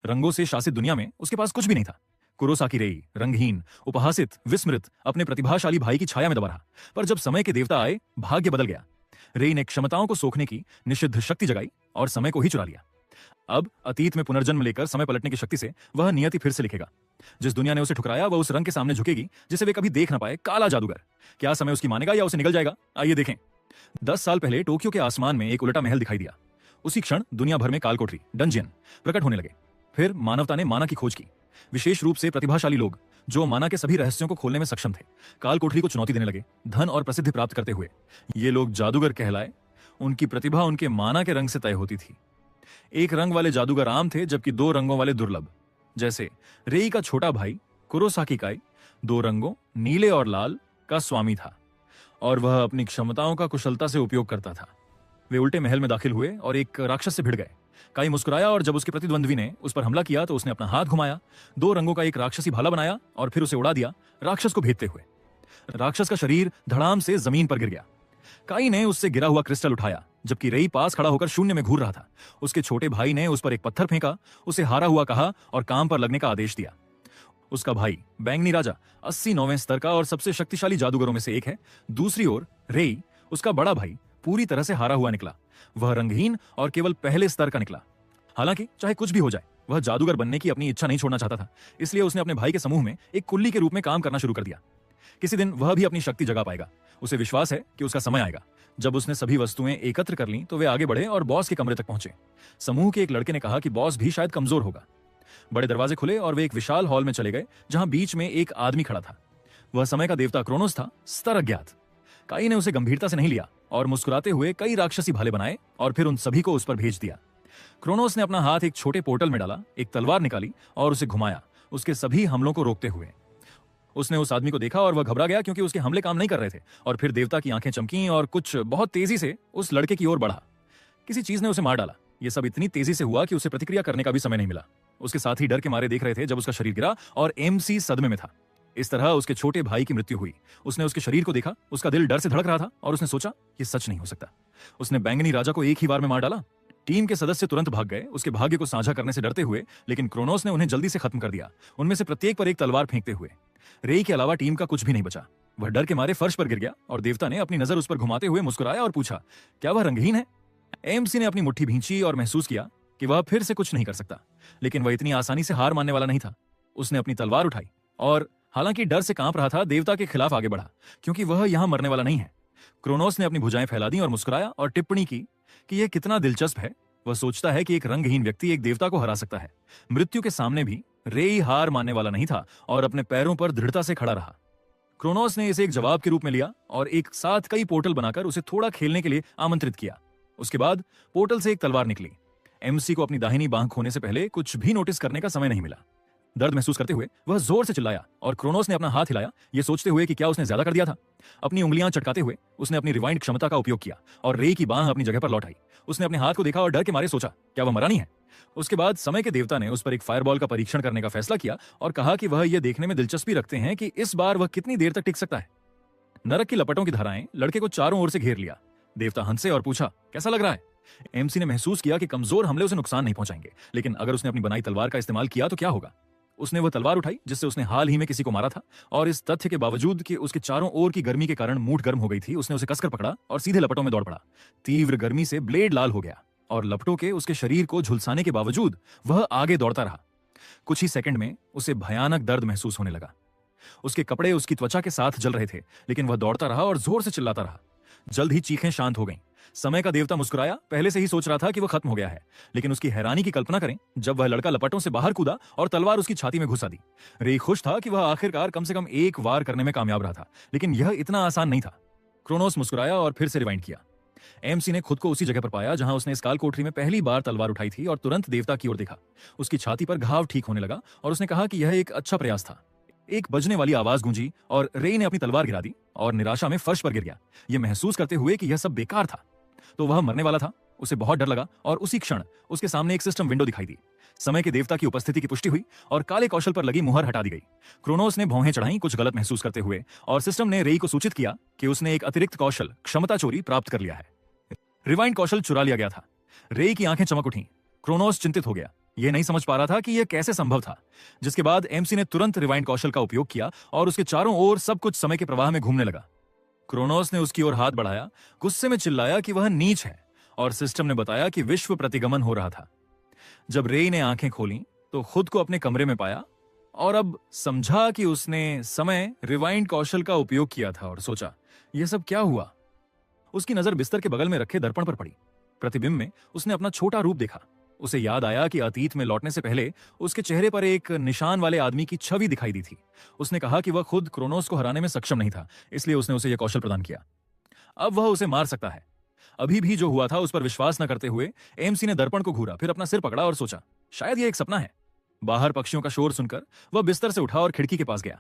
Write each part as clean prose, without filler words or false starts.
रंगों से शासित दुनिया में उसके पास कुछ भी नहीं था। कुरोसाकी रेई रंगहीन, उपहासित, विस्मृत अपने प्रतिभाशाली भाई की छाया में दबा रहा। पर जब समय के देवता आए, भाग्य बदल गया। रेई ने क्षमताओं को सोखने की निषिद्ध शक्ति जगाई और समय को ही चुरा लिया। अब अतीत में पुनर्जन्म लेकर समय पलटने की शक्ति से वह नियति फिर से लिखेगा। जिस दुनिया ने उसे ठुकराया वह उस रंग के सामने झुकेगी जिसे वे कभी देख ना पाए। काला जादूगर। क्या समय उसकी मानेगा या उसे निगल जाएगा? आइए देखें। 10 साल पहले टोक्यो के आसमान में एक उल्टा महल दिखाई दिया। उसी क्षण दुनिया भर में कालकोठरी डंजियन प्रकट होने लगे। फिर मानवता ने माना की खोज की। विशेष रूप से प्रतिभाशाली लोग जो माना के सभी रहस्यों को खोलने में सक्षम थे, कालकोठरी को चुनौती देने लगे, धन और प्रसिद्धि प्राप्त करते हुए। ये लोग जादूगर कहलाए। उनकी प्रतिभा उनके माना के रंग से तय होती थी। एक रंग वाले जादूगर आम थे, जबकि 2 रंगों वाले दुर्लभ। जैसे रेई का छोटा भाई कुरोसाकी काई 2 रंगों नीले और लाल का स्वामी था और वह अपनी क्षमताओं का कुशलता से उपयोग करता था। वे उल्टे महल में दाखिल हुए और एक राक्षस से भिड़ गए। काई मुस्कुराया और जब उसके प्रतिद्वंद्वी ने उस पर हमला किया तो उसने अपना हाथ घुमाया, 2 रंगों का एक राक्षसी भाला बनाया और फिर उसे उड़ा दिया, राक्षस को भेदते हुए। राक्षस का शरीर धड़ाम से जमीन पर गिर गया। काई ने उससे गिरा हुआ क्रिस्टल उठाया, जबकि रेई पास खड़ा होकर शून्य में घूर रहा था। उसके छोटे भाई ने उस पर एक पत्थर फेंका, उसे हारा हुआ कहा और काम पर लगने का आदेश दिया। उसका भाई बैंगनी राजा 89वें स्तर का और सबसे शक्तिशाली जादूगरों में से एक है। दूसरी ओर रेई, उसका बड़ा भाई, पूरी तरह से हारा हुआ निकला। वह रंगहीन और केवल पहले स्तर का निकला। हालांकि चाहे कुछ भी हो जाए, वह जादूगर बनने की अपनी इच्छा नहीं छोड़ना चाहता था। इसलिए उसने अपने भाई के समूह में एक कुल्ली के रूप में काम करना शुरू कर दिया। किसी दिन वह भी अपनी शक्ति जगा पाएगा। उसे विश्वास है कि उसका समय आएगा। जब उसने सभी वस्तुएं एकत्र कर लीं तो वे आगे बढ़े और बॉस के कमरे तक पहुंचे। समूह के एक लड़के ने कहा कि बॉस भी शायद कमजोर होगा। बड़े दरवाजे खुले और वे एक विशाल हॉल में चले गए, जहां बीच में एक आदमी खड़ा था। वह समय का देवता क्रोनोस था, स्तर अज्ञात। काई ने उसे गंभीरता से नहीं लिया और मुस्कुराते हुए कई राक्षसी भाले बनाए और फिर उन सभी को उस पर भेज दिया। क्रोनोस ने अपना हाथ एक छोटे पोर्टल में डाला, एक तलवार निकाली और उसे घुमाया, उसके सभी हमलों को रोकते हुए। उसने उस आदमी को देखा और वह घबरा गया क्योंकि उसके हमले काम नहीं कर रहे थे। और फिर देवता की आंखें चमकीं और कुछ बहुत तेजी से उस लड़के की ओर बढ़ा। किसी चीज ने उसे मार डाला। यह सब इतनी तेजी से हुआ कि उसे प्रतिक्रिया करने का भी समय नहीं मिला। उसके साथी डर के मारे देख रहे थे जब उसका शरीर गिरा और एमसी सदमे में था। इस तरह उसके छोटे भाई की मृत्यु हुई। उसने उसके शरीर को देखा, उसका दिल डर से धड़क रहा था और उसने सोचा ये सच नहीं हो सकता। उसने बैंगनी राजा को एक ही बार में मार डाला। टीम के सदस्य तुरंत भाग गए, उसके भाग्य को साझा करने से डरते हुए, लेकिन क्रोनोस ने उन्हें जल्दी से खत्म कर दिया, उनमें से प्रत्येक पर एक तलवार फेंकते हुए। रेई के अलावा टीम का कुछ भी नहीं बचा। वह डर के मारे फर्श पर गिर गया और देवता ने अपनी नजर उस पर घुमाते हुए मुस्कुराया और पूछा, क्या वह रंगहीन है? एमसी ने अपनी मुट्ठी भींची और महसूस किया कि वह फिर से कुछ नहीं कर सकता। लेकिन वह इतनी आसानी से हार मानने वाला नहीं था। उसने अपनी तलवार उठाई और हालांकि डर से कांप रहा था, देवता के खिलाफ आगे बढ़ा, क्योंकि वह यहां मरने वाला नहीं है। क्रोनोस ने अपनी भुजाएं फैला दी और मुस्कुराया और टिप्पणी की कि यह कितना दिलचस्प है। वह सोचता है कि एक रंगहीन व्यक्ति एक देवता को हरा सकता है। मृत्यु के सामने भी रेई हार मानने वाला नहीं था और अपने पैरों पर दृढ़ता से खड़ा रहा। क्रोनोस ने इसे एक जवाब के रूप में लिया और एक साथ कई पोर्टल बनाकर उसे थोड़ा खेलने के लिए आमंत्रित किया। उसके बाद पोर्टल से एक तलवार निकली। एमसी को अपनी दाहिनी बांह खोने से पहले कुछ भी नोटिस करने का समय नहीं मिला। दर्द महसूस करते हुए वह जोर से चिल्लाया और क्रोनोस ने अपना हाथ हिलाया, यह सोचते हुए कि क्या उसने ज्यादा कर दिया था। अपनी उंगलियां चटकाते हुए उसने अपनी रिवाइंड क्षमता का उपयोग किया और रेई की बांह अपनी जगह पर लौट आई। उसने अपने हाथ को देखा और डर के मारे सोचा, क्या वह मरा नहीं है? उसके बाद समय के देवता ने उस पर एक फायरबॉल का परीक्षण करने का फैसला किया और कहा कि वह यह देखने में दिलचस्पी रखते हैं कि इस बार वह कितनी देर तक टिक सकता है। नरक की लपटों की धाराएं लड़के को चारों ओर से घेर लिया। देवता हंसे और पूछा, कैसा लग रहा है? एमसी ने महसूस किया कि कमजोर हमले उसे नुकसान नहीं पहुंचाएंगे, लेकिन अगर उसने अपनी बनाई तलवार का इस्तेमाल किया तो क्या होगा। उसने वह तलवार उठाई जिससे उसने हाल ही में किसी को मारा था और इस तथ्य के बावजूद कि उसके चारों ओर की गर्मी के कारण मूठ गर्म हो गई थी, उसने उसे कसकर पकड़ा और सीधे लपटों में दौड़ पड़ा। तीव्र गर्मी से ब्लेड लाल हो गया और लपटों के उसके शरीर को झुलसाने के बावजूद वह आगे दौड़ता रहा। कुछ ही सेकंड में उसे भयानक दर्द महसूस होने लगा। उसके कपड़े उसकी त्वचा के साथ जल रहे थे, लेकिन वह दौड़ता रहा और जोर से चिल्लाता रहा। जल्द ही चीखें शांत हो गईं। समय का देवता मुस्कुराया। पहले से ही सोच रहा था कि वह खत्म हो गया है, लेकिन उसकी हैरानी की कल्पना करें जब वह लड़का लपटों से बाहर कूदा और तलवार उसकी छाती में घुसा दी। रेई खुश था कि वह आखिरकार कम से कम एक वार करने में कामयाब रहा था, लेकिन यह इतना आसान नहीं था। क्रोनोस मुस्कुराया और फिर से रिवाइंड किया। एमसी ने खुद को उसी जगह पर पाया जहां उसने इस काल कोठरी में पहली बार तलवार उठाई थी और तुरंत देवता की ओर देखा। उसकी छाती पर घाव ठीक होने लगा और उसने कहा कि यह एक अच्छा प्रयास था। एक बजने वाली आवाज गूंजी और रेई ने अपनी तलवार गिरा दी और निराशा में फर्श पर गिर गया, यह महसूस करते हुए कि यह सब बेकार था। तो वह मरने वाला था। उसे बहुत डर लगा और उसी क्षण उसके सामने एक सिस्टम विंडो दिखाई दी। समय के देवता की उपस्थिति की पुष्टि हुई और काले कौशल पर लगी मुहर हटा दी गई। क्रोनोस ने भौहें चढ़ाई कुछ गलत महसूस करते हुए और सिस्टम ने रेई को सूचित किया कि उसने एक अतिरिक्त कौशल क्षमता चोरी प्राप्त कर लिया है। रिवाइंड कौशल चुरा लिया गया था। रेई की आंखें चमक उठी। क्रोनोस चिंतित हो गया। यह नहीं समझ पा रहा था कि यह कैसे संभव था। जिसके बाद एमसी ने तुरंत रिवाइंड कौशल का उपयोग किया और उसके चारों ओर सब कुछ समय के प्रवाह में घूमने लगा। क्रोनोस ने उसकी ओर हाथ बढ़ाया, गुस्से में चिल्लाया कि वह नीच है, और सिस्टम ने बताया कि विश्व प्रतिगमन हो रहा था। जब रेई ने आंखें खोलीं तो खुद को अपने कमरे में पाया और अब समझा कि उसने समय रिवाइंड कौशल का उपयोग किया था और सोचा, यह सब क्या हुआ। उसकी नजर बिस्तर के बगल में रखे दर्पण पर पड़ी। प्रतिबिंब में उसने अपना छोटा रूप देखा। उसे याद आया कि अतीत में लौटने से पहले उसके चेहरे पर एक निशान वाले आदमी की छवि दिखाई दी थी। उसने कहा कि वह खुद क्रोनोस को हराने में सक्षम नहीं था, इसलिए उसने उसे यह कौशल प्रदान किया। अब वह उसे मार सकता है। अभी भी जो हुआ था उस पर विश्वास न करते हुए एमसी ने दर्पण को घूरा, फिर अपना सिर पकड़ा और सोचा, शायद यह एक सपना है। बाहर पक्षियों का शोर सुनकर वह बिस्तर से उठा और खिड़की के पास गया।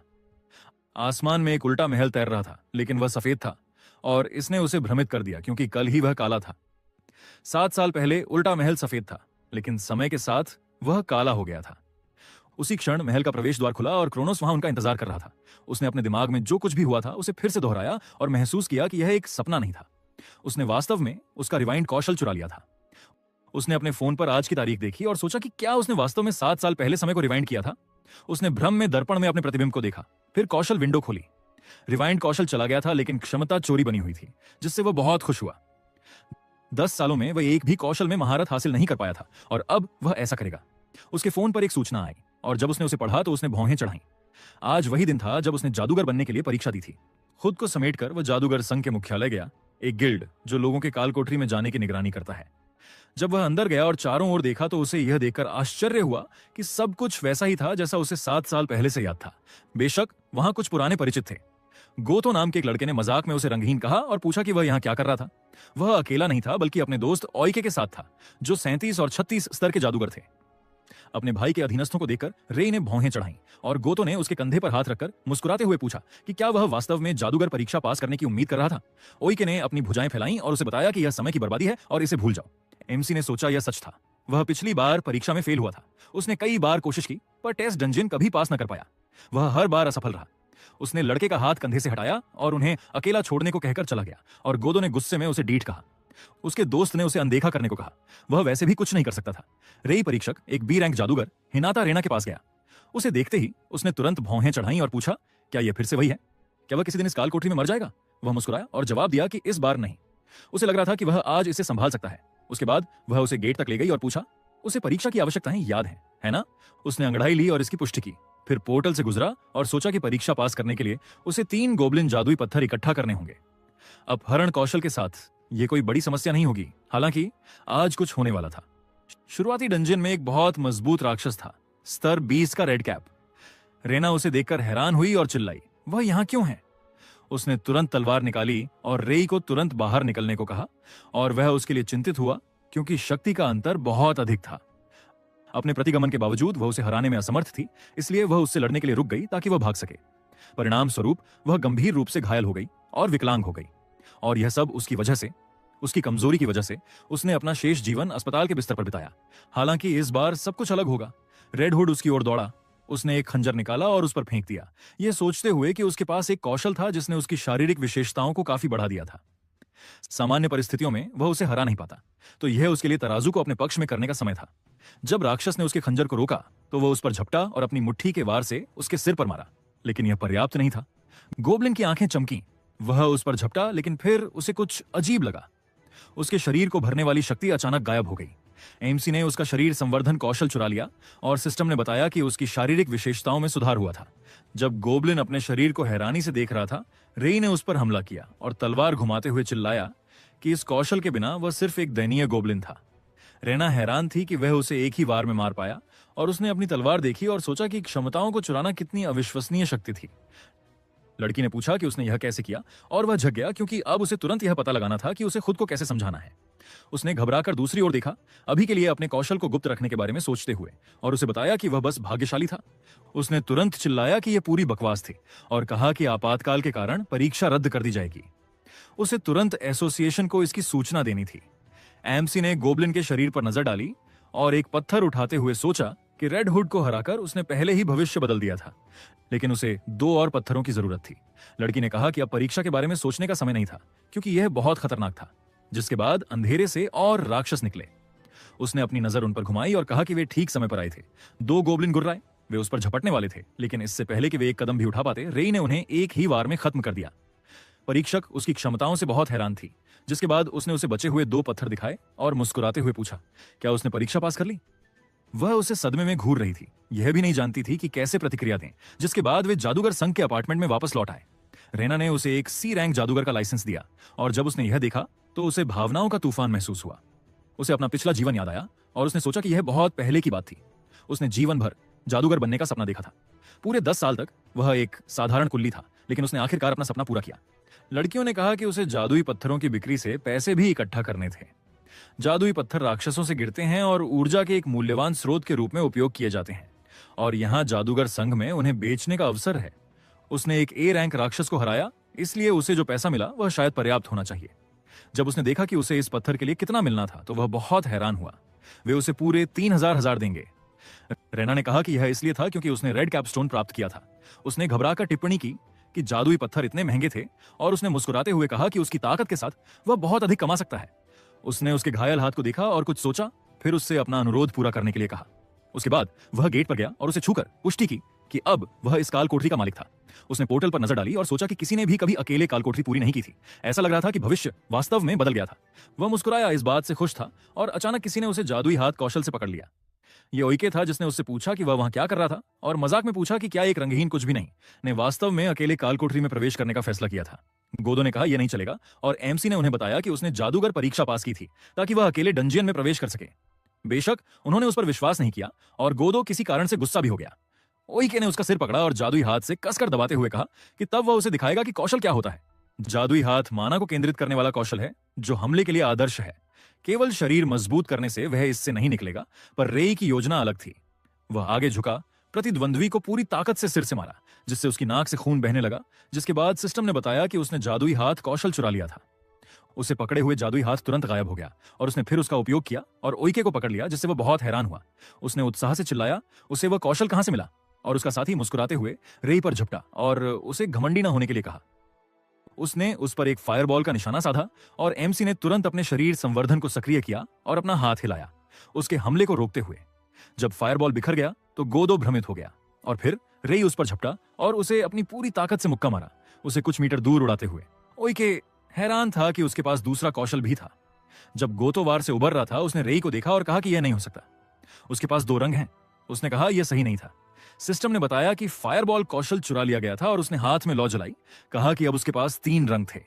आसमान में एक उल्टा महल तैर रहा था, लेकिन वह सफेद था और इसने उसे भ्रमित कर दिया क्योंकि कल ही वह काला था। 7 साल पहले उल्टा महल सफेद था, लेकिन समय के साथ वह काला हो गया था। उसी क्षण महल का प्रवेश द्वार खुला और क्रोनोस वहां उनका इंतजार कर रहा था। उसने अपने दिमाग में जो कुछ भी हुआ था उसे फिर से दोहराया और महसूस किया कि यह एक सपना नहीं था। उसने वास्तव में उसका रिवाइंड कौशल चुरा लिया था। उसने अपने फोन पर आज की तारीख देखी और सोचा कि क्या उसने वास्तव में 7 साल पहले समय को रिवाइंड किया था। उसने भ्रम में दर्पण में अपने प्रतिबिंब को देखा, फिर कौशल विंडो खोली। रिवाइंड कौशल चला गया था, लेकिन क्षमता चोरी बनी हुई थी, जिससे वह बहुत खुश हुआ। 10 सालों में वह एक भी कौशल में महारत हासिल नहीं कर पाया था और अब वह ऐसा करेगा। उसके फोन पर एक सूचना आई और जब उसने उसे पढ़ा तो उसने भौहें चढ़ाई। आज वही दिन था जब उसने जादूगर बनने के लिए परीक्षा दी थी। खुद को समेटकर वह जादूगर संघ के मुख्यालय गया, एक गिल्ड जो लोगों के कालकोठरी में जाने की निगरानी करता है। जब वह अंदर गया और चारों ओर देखा तो उसे यह देखकर आश्चर्य हुआ कि सब कुछ वैसा ही था जैसा उसे 7 साल पहले से याद था। बेशक वहां कुछ पुराने परिचित थे। गोतो नाम के एक लड़के ने मजाक में उसे रंगहीन कहा और पूछा कि वह यहाँ क्या कर रहा था। वह अकेला नहीं था, बल्कि अपने दोस्त ओइके के साथ था, जो 37 और 36 स्तर के जादूगर थे। अपने भाई के अधीनस्थों को देखकर रेई ने भौहें चढ़ाई और गोतो ने उसके कंधे पर हाथ रखकर मुस्कुराते हुए पूछा कि क्या वह वास्तव में जादूगर परीक्षा पास करने की उम्मीद कर रहा था। ओइके ने अपनी भुजाएं फैलाईं और उसे बताया कि यह समय की बर्बादी है और इसे भूल जाओ। एमसी ने सोचा यह सच था। वह पिछली बार परीक्षा में फेल हुआ था। उसने कई बार कोशिश की, पर टेस्ट डंजन कभी पास न कर पाया। वह हर बार असफल रहा। उसने लड़के का हाथ कंधे से हटाया और उन्हें अकेला छोड़ने को कहकर चला गया और गोदो ने गुस्से में उसे डीठ कहा। उसके दोस्त ने उसे अनदेखा करने को कहा। वह वैसे भी कुछ नहीं कर सकता था। रेई परीक्षक, एक बी रैंक जादूगर हिनाता रेना के पास गया। उसे देखते ही उसने तुरंत भौहें चढ़ाई और पूछा, क्या यह फिर से वही है? क्या वह किसी दिन इस काल कोठरी में मर जाएगा? वह मुस्कुराया और जवाब दिया कि इस बार नहीं। उसे लग रहा था कि वह आज इसे संभाल सकता है। उसके बाद वह उसे गेट तक ले गई और पूछा, उसे परीक्षा की आवश्यकताएं याद है ना? उसने अंगड़ाई ली और इसकी पुष्टि की, फिर पोर्टल से गुजरा और सोचा कि परीक्षा पास करने के लिए उसे 3 गोब्लिन जादुई पत्थर इकट्ठा करने होंगे। अपहरण कौशल के साथ यह कोई बड़ी समस्या नहीं होगी। हालांकि आज कुछ होने वाला था। शुरुआती डंजन में एक बहुत मजबूत राक्षस था, स्तर 20 का रेड कैप। रेना उसे देखकर हैरान हुई और चिल्लाई, वह यहां क्यों है? उसने तुरंत तलवार निकाली और रेई को तुरंत बाहर निकलने को कहा और वह उसके लिए चिंतित हुआ क्योंकि शक्ति का अंतर बहुत अधिक था। अपने प्रतिगमन के बावजूद वह उसे हराने में असमर्थ थी, इसलिए वह उससे लड़ने के लिए रुक गई ताकि वह भाग सके। परिणाम स्वरूप वह गंभीर रूप से घायल हो गई और विकलांग हो गई, और यह सब उसकी वजह से, उसकी कमजोरी की वजह से उसने अपना शेष जीवन अस्पताल के बिस्तर पर बिताया। हालांकि इस बार सब कुछ अलग होगा। रेड हुड उसकी ओर दौड़ा। उसने एक खंजर निकाला और उस पर फेंक दिया, यह सोचते हुए कि उसके पास एक कौशल था जिसने उसकी शारीरिक विशेषताओं को काफी बढ़ा दिया था। सामान्य परिस्थितियों में वह उसे हरा नहीं पाता, तो यह उसके लिए तराजू को अपने पक्ष में करने का समय था। जब राक्षस ने उसके खंजर को रोका तो वह उस पर झपटा और अपनी मुट्ठी के वार से उसके सिर पर मारा, लेकिन यह पर्याप्त नहीं था। गोब्लिन की आंखें चमकी। वह उस पर झपटा, लेकिन फिर उसे कुछ अजीब लगा। उसके शरीर को भरने वाली शक्ति अचानक गायब हो गई। एमसी ने उसका शरीर संवर्धन कौशल चुरा लिया और सिस्टम ने बताया कि उसकी शारीरिक विशेषताओं में सुधार हुआ था। जब गोब्लिन अपने शरीर को हैरानी से देख रहा था, रेई ने उस पर हमला किया और तलवार घुमाते हुए चिल्लाया कि इस कौशल के बिना वह सिर्फ एक दयनीय गोब्लिन था। रेना हैरान थी कि वह उसे एक ही वार में मार पाया, और उसने अपनी तलवार देखी और सोचा कि क्षमताओं को चुराना कितनी अविश्वसनीय शक्ति थी। लड़की ने पूछा कि उसने यह कैसे किया, और वह झक गया क्योंकि अब उसे तुरंत यह पता लगाना था कि उसे खुद को कैसे समझाना है। उसने घबराकर दूसरी ओर देखा, अभी के लिए अपने कौशल को गुप्त रखने के बारे में सोचते हुए, और उसे बताया कि वह बस भाग्यशाली था। उसने तुरंत चिल्लाया कि यह पूरी बकवास थी और कहा कि आपातकाल के कारण परीक्षा रद्द कर दी जाएगी। उसे तुरंत एसोसिएशन को इसकी सूचना देनी थी। एमसी ने गोब्लिन के शरीर पर नजर डाली और एक पत्थर उठाते हुए सोचा कि रेड हुड को हराकर उसने पहले ही भविष्य बदल दिया था, लेकिन उसे 2 और पत्थरों की जरूरत थी। लड़की ने कहा कि अब परीक्षा के बारे में सोचने का समय नहीं था, क्योंकि यह बहुत खतरनाक था। जिसके बाद अंधेरे से और राक्षस निकले। उसने अपनी नजर उन पर घुमाई और कहा कि वे ठीक समय पर आए थे। दो गोबलिन गुर्राए, वे उस पर झपटने वाले थे, लेकिन इससे पहले कि वे एक कदम भी उठा पाते, रेई ने उन्हें एक ही वार में खत्म कर दिया। परीक्षक उसकी क्षमताओं से बहुत हैरान थी, जिसके बाद उसने उसे बचे हुए 2 पत्थर दिखाए और मुस्कुराते हुए पूछा, क्या उसने परीक्षा पास कर ली? वह उसे सदमे में घूर रही थी, यह भी नहीं जानती थी कि कैसे प्रतिक्रिया दें। जिसके बाद वे जादूगर संघ के अपार्टमेंट में वापस लौट आए। रेना ने उसे एक सी रैंक जादूगर का लाइसेंस दिया, और जब उसने यह देखा तो उसे भावनाओं का तूफान महसूस हुआ। उसे अपना पिछला जीवन याद आया और उसने सोचा कि यह बहुत पहले की बात थी। उसने जीवन भर जादूगर बनने का सपना देखा था। पूरे 10 साल तक वह एक साधारण कुल्ली था, लेकिन उसने आखिरकार अपना सपना पूरा किया। लड़कियों ने कहा कि उसे जादुई पत्थरों की बिक्री से पैसे भी इकट्ठा करने थे। जादुई पत्थर राक्षसों से गिरते हैं और ऊर्जा के एक मूल्यवान स्रोत के रूप में उपयोग किए जाते हैं, और यहाँ जादूगर संघ में उन्हें बेचने का अवसर है। उसने एक ए रैंक राक्षस को हराया, इसलिए उसे जो पैसा मिला वह शायद पर्याप्त होना चाहिए। जब उसने देखा कि उसे इस पत्थर के लिए कितना मिलना था तो वह बहुत हैरान हुआ। वे उसे पूरे 3000 देंगे। रेना ने कहा कि यह इसलिए था क्योंकि उसने रेड कैपस्टोन प्राप्त किया था। उसने घबराकर टिप्पणी की कि जादुई पत्थर इतने महंगे थे, और उसने मुस्कुराते हुए कहा कि उसकी ताकत के साथ वह बहुत अधिक कमा सकता है। उसने उसके घायल हाथ को देखा और कुछ सोचा, फिर उससे अपना अनुरोध पूरा करने के लिए कहा। उसके बाद वह गेट पर गया और उसे छूकर पुष्टि की कि अब वह इस काल कोठरी का मालिक था। उसने पोर्टल पर नजर डाली और सोचा कि किसी ने भी कभी अकेले काल कोठरी पूरी नहीं की थी। ऐसा लग रहा था कि भविष्य वास्तव में बदल गया था। वह मुस्कुराया, इस बात से खुश था, और अचानक किसी ने उसे जादुई हाथ कौशल से पकड़ लिया। ये ओइके था, जिसने उससे पूछा कि वह वहां क्या कर रहा था, और मजाक में पूछा कि क्या एक रंगहीन कुछ भी नहीं ने वास्तव में अकेले काल कोठरी में प्रवेश करने का फैसला किया था। गोदो ने कहा यह नहीं चलेगा, और एमसी ने उन्हें बताया कि उसने जादूगर परीक्षा पास की थी ताकि वह अकेले डंजियन में प्रवेश कर सके। बेशक उन्होंने उस पर विश्वास नहीं किया, और गोदो किसी कारण से गुस्सा भी हो गया। ओइके ने उसका सिर पकड़ा और जादुई हाथ से कसकर दबाते हुए कहा कि तब वह उसे दिखाएगा कि कौशल क्या होता है। जादुई हाथ माना को केंद्रित करने वाला कौशल है, जो हमले के लिए आदर्श है। केवल शरीर मजबूत करने से वह इससे नहीं निकलेगा, पर रेई की योजना अलग थी। वह आगे झुका, प्रतिद्वंद्वी को पूरी ताकत से सिर से मारा, जिससे उसकी नाक से खून बहने लगा। जिसके बाद सिस्टम ने बताया कि उसने जादुई हाथ कौशल चुरा लिया था। उसे पकड़े हुए जादुई हाथ तुरंत गायब हो गया, और उसने फिर उसका उपयोग किया और ओइके को पकड़ लिया, जिससे वह बहुत हैरान हुआ। उसने उत्साह से चिल्लाया उसे वह कौशल कहां से मिला, और उसका साथी मुस्कुराते हुए रेई पर झपटा और उसे घमंडी न होने के लिए कहा। उसने उस पर एक फायरबॉल का निशाना साधा, और एमसी ने तुरंत अपने शरीर संवर्धन को सक्रिय किया और अपना हाथ हिलाया, उसके हमले को रोकते हुए। जब फायरबॉल बिखर गया तो गोदो भ्रमित हो गया, और फिर रेई उस पर झपटा और उसे अपनी पूरी ताकत से मुक्का मारा, उसे कुछ मीटर दूर उड़ाते हुए। ओइके हैरान था कि उसके पास दूसरा कौशल भी था। जब गोतो वार से उबर रहा था, उसने रेई को देखा और कहा कि यह नहीं हो सकता, उसके पास 2 रंग हैं। उसने कहा यह सही नहीं था। सिस्टम ने बताया कि फायरबॉल कौशल चुरा लिया गया था, और उसने हाथ में लौ जलाई, कहा कि अब उसके पास 3 रंग थे।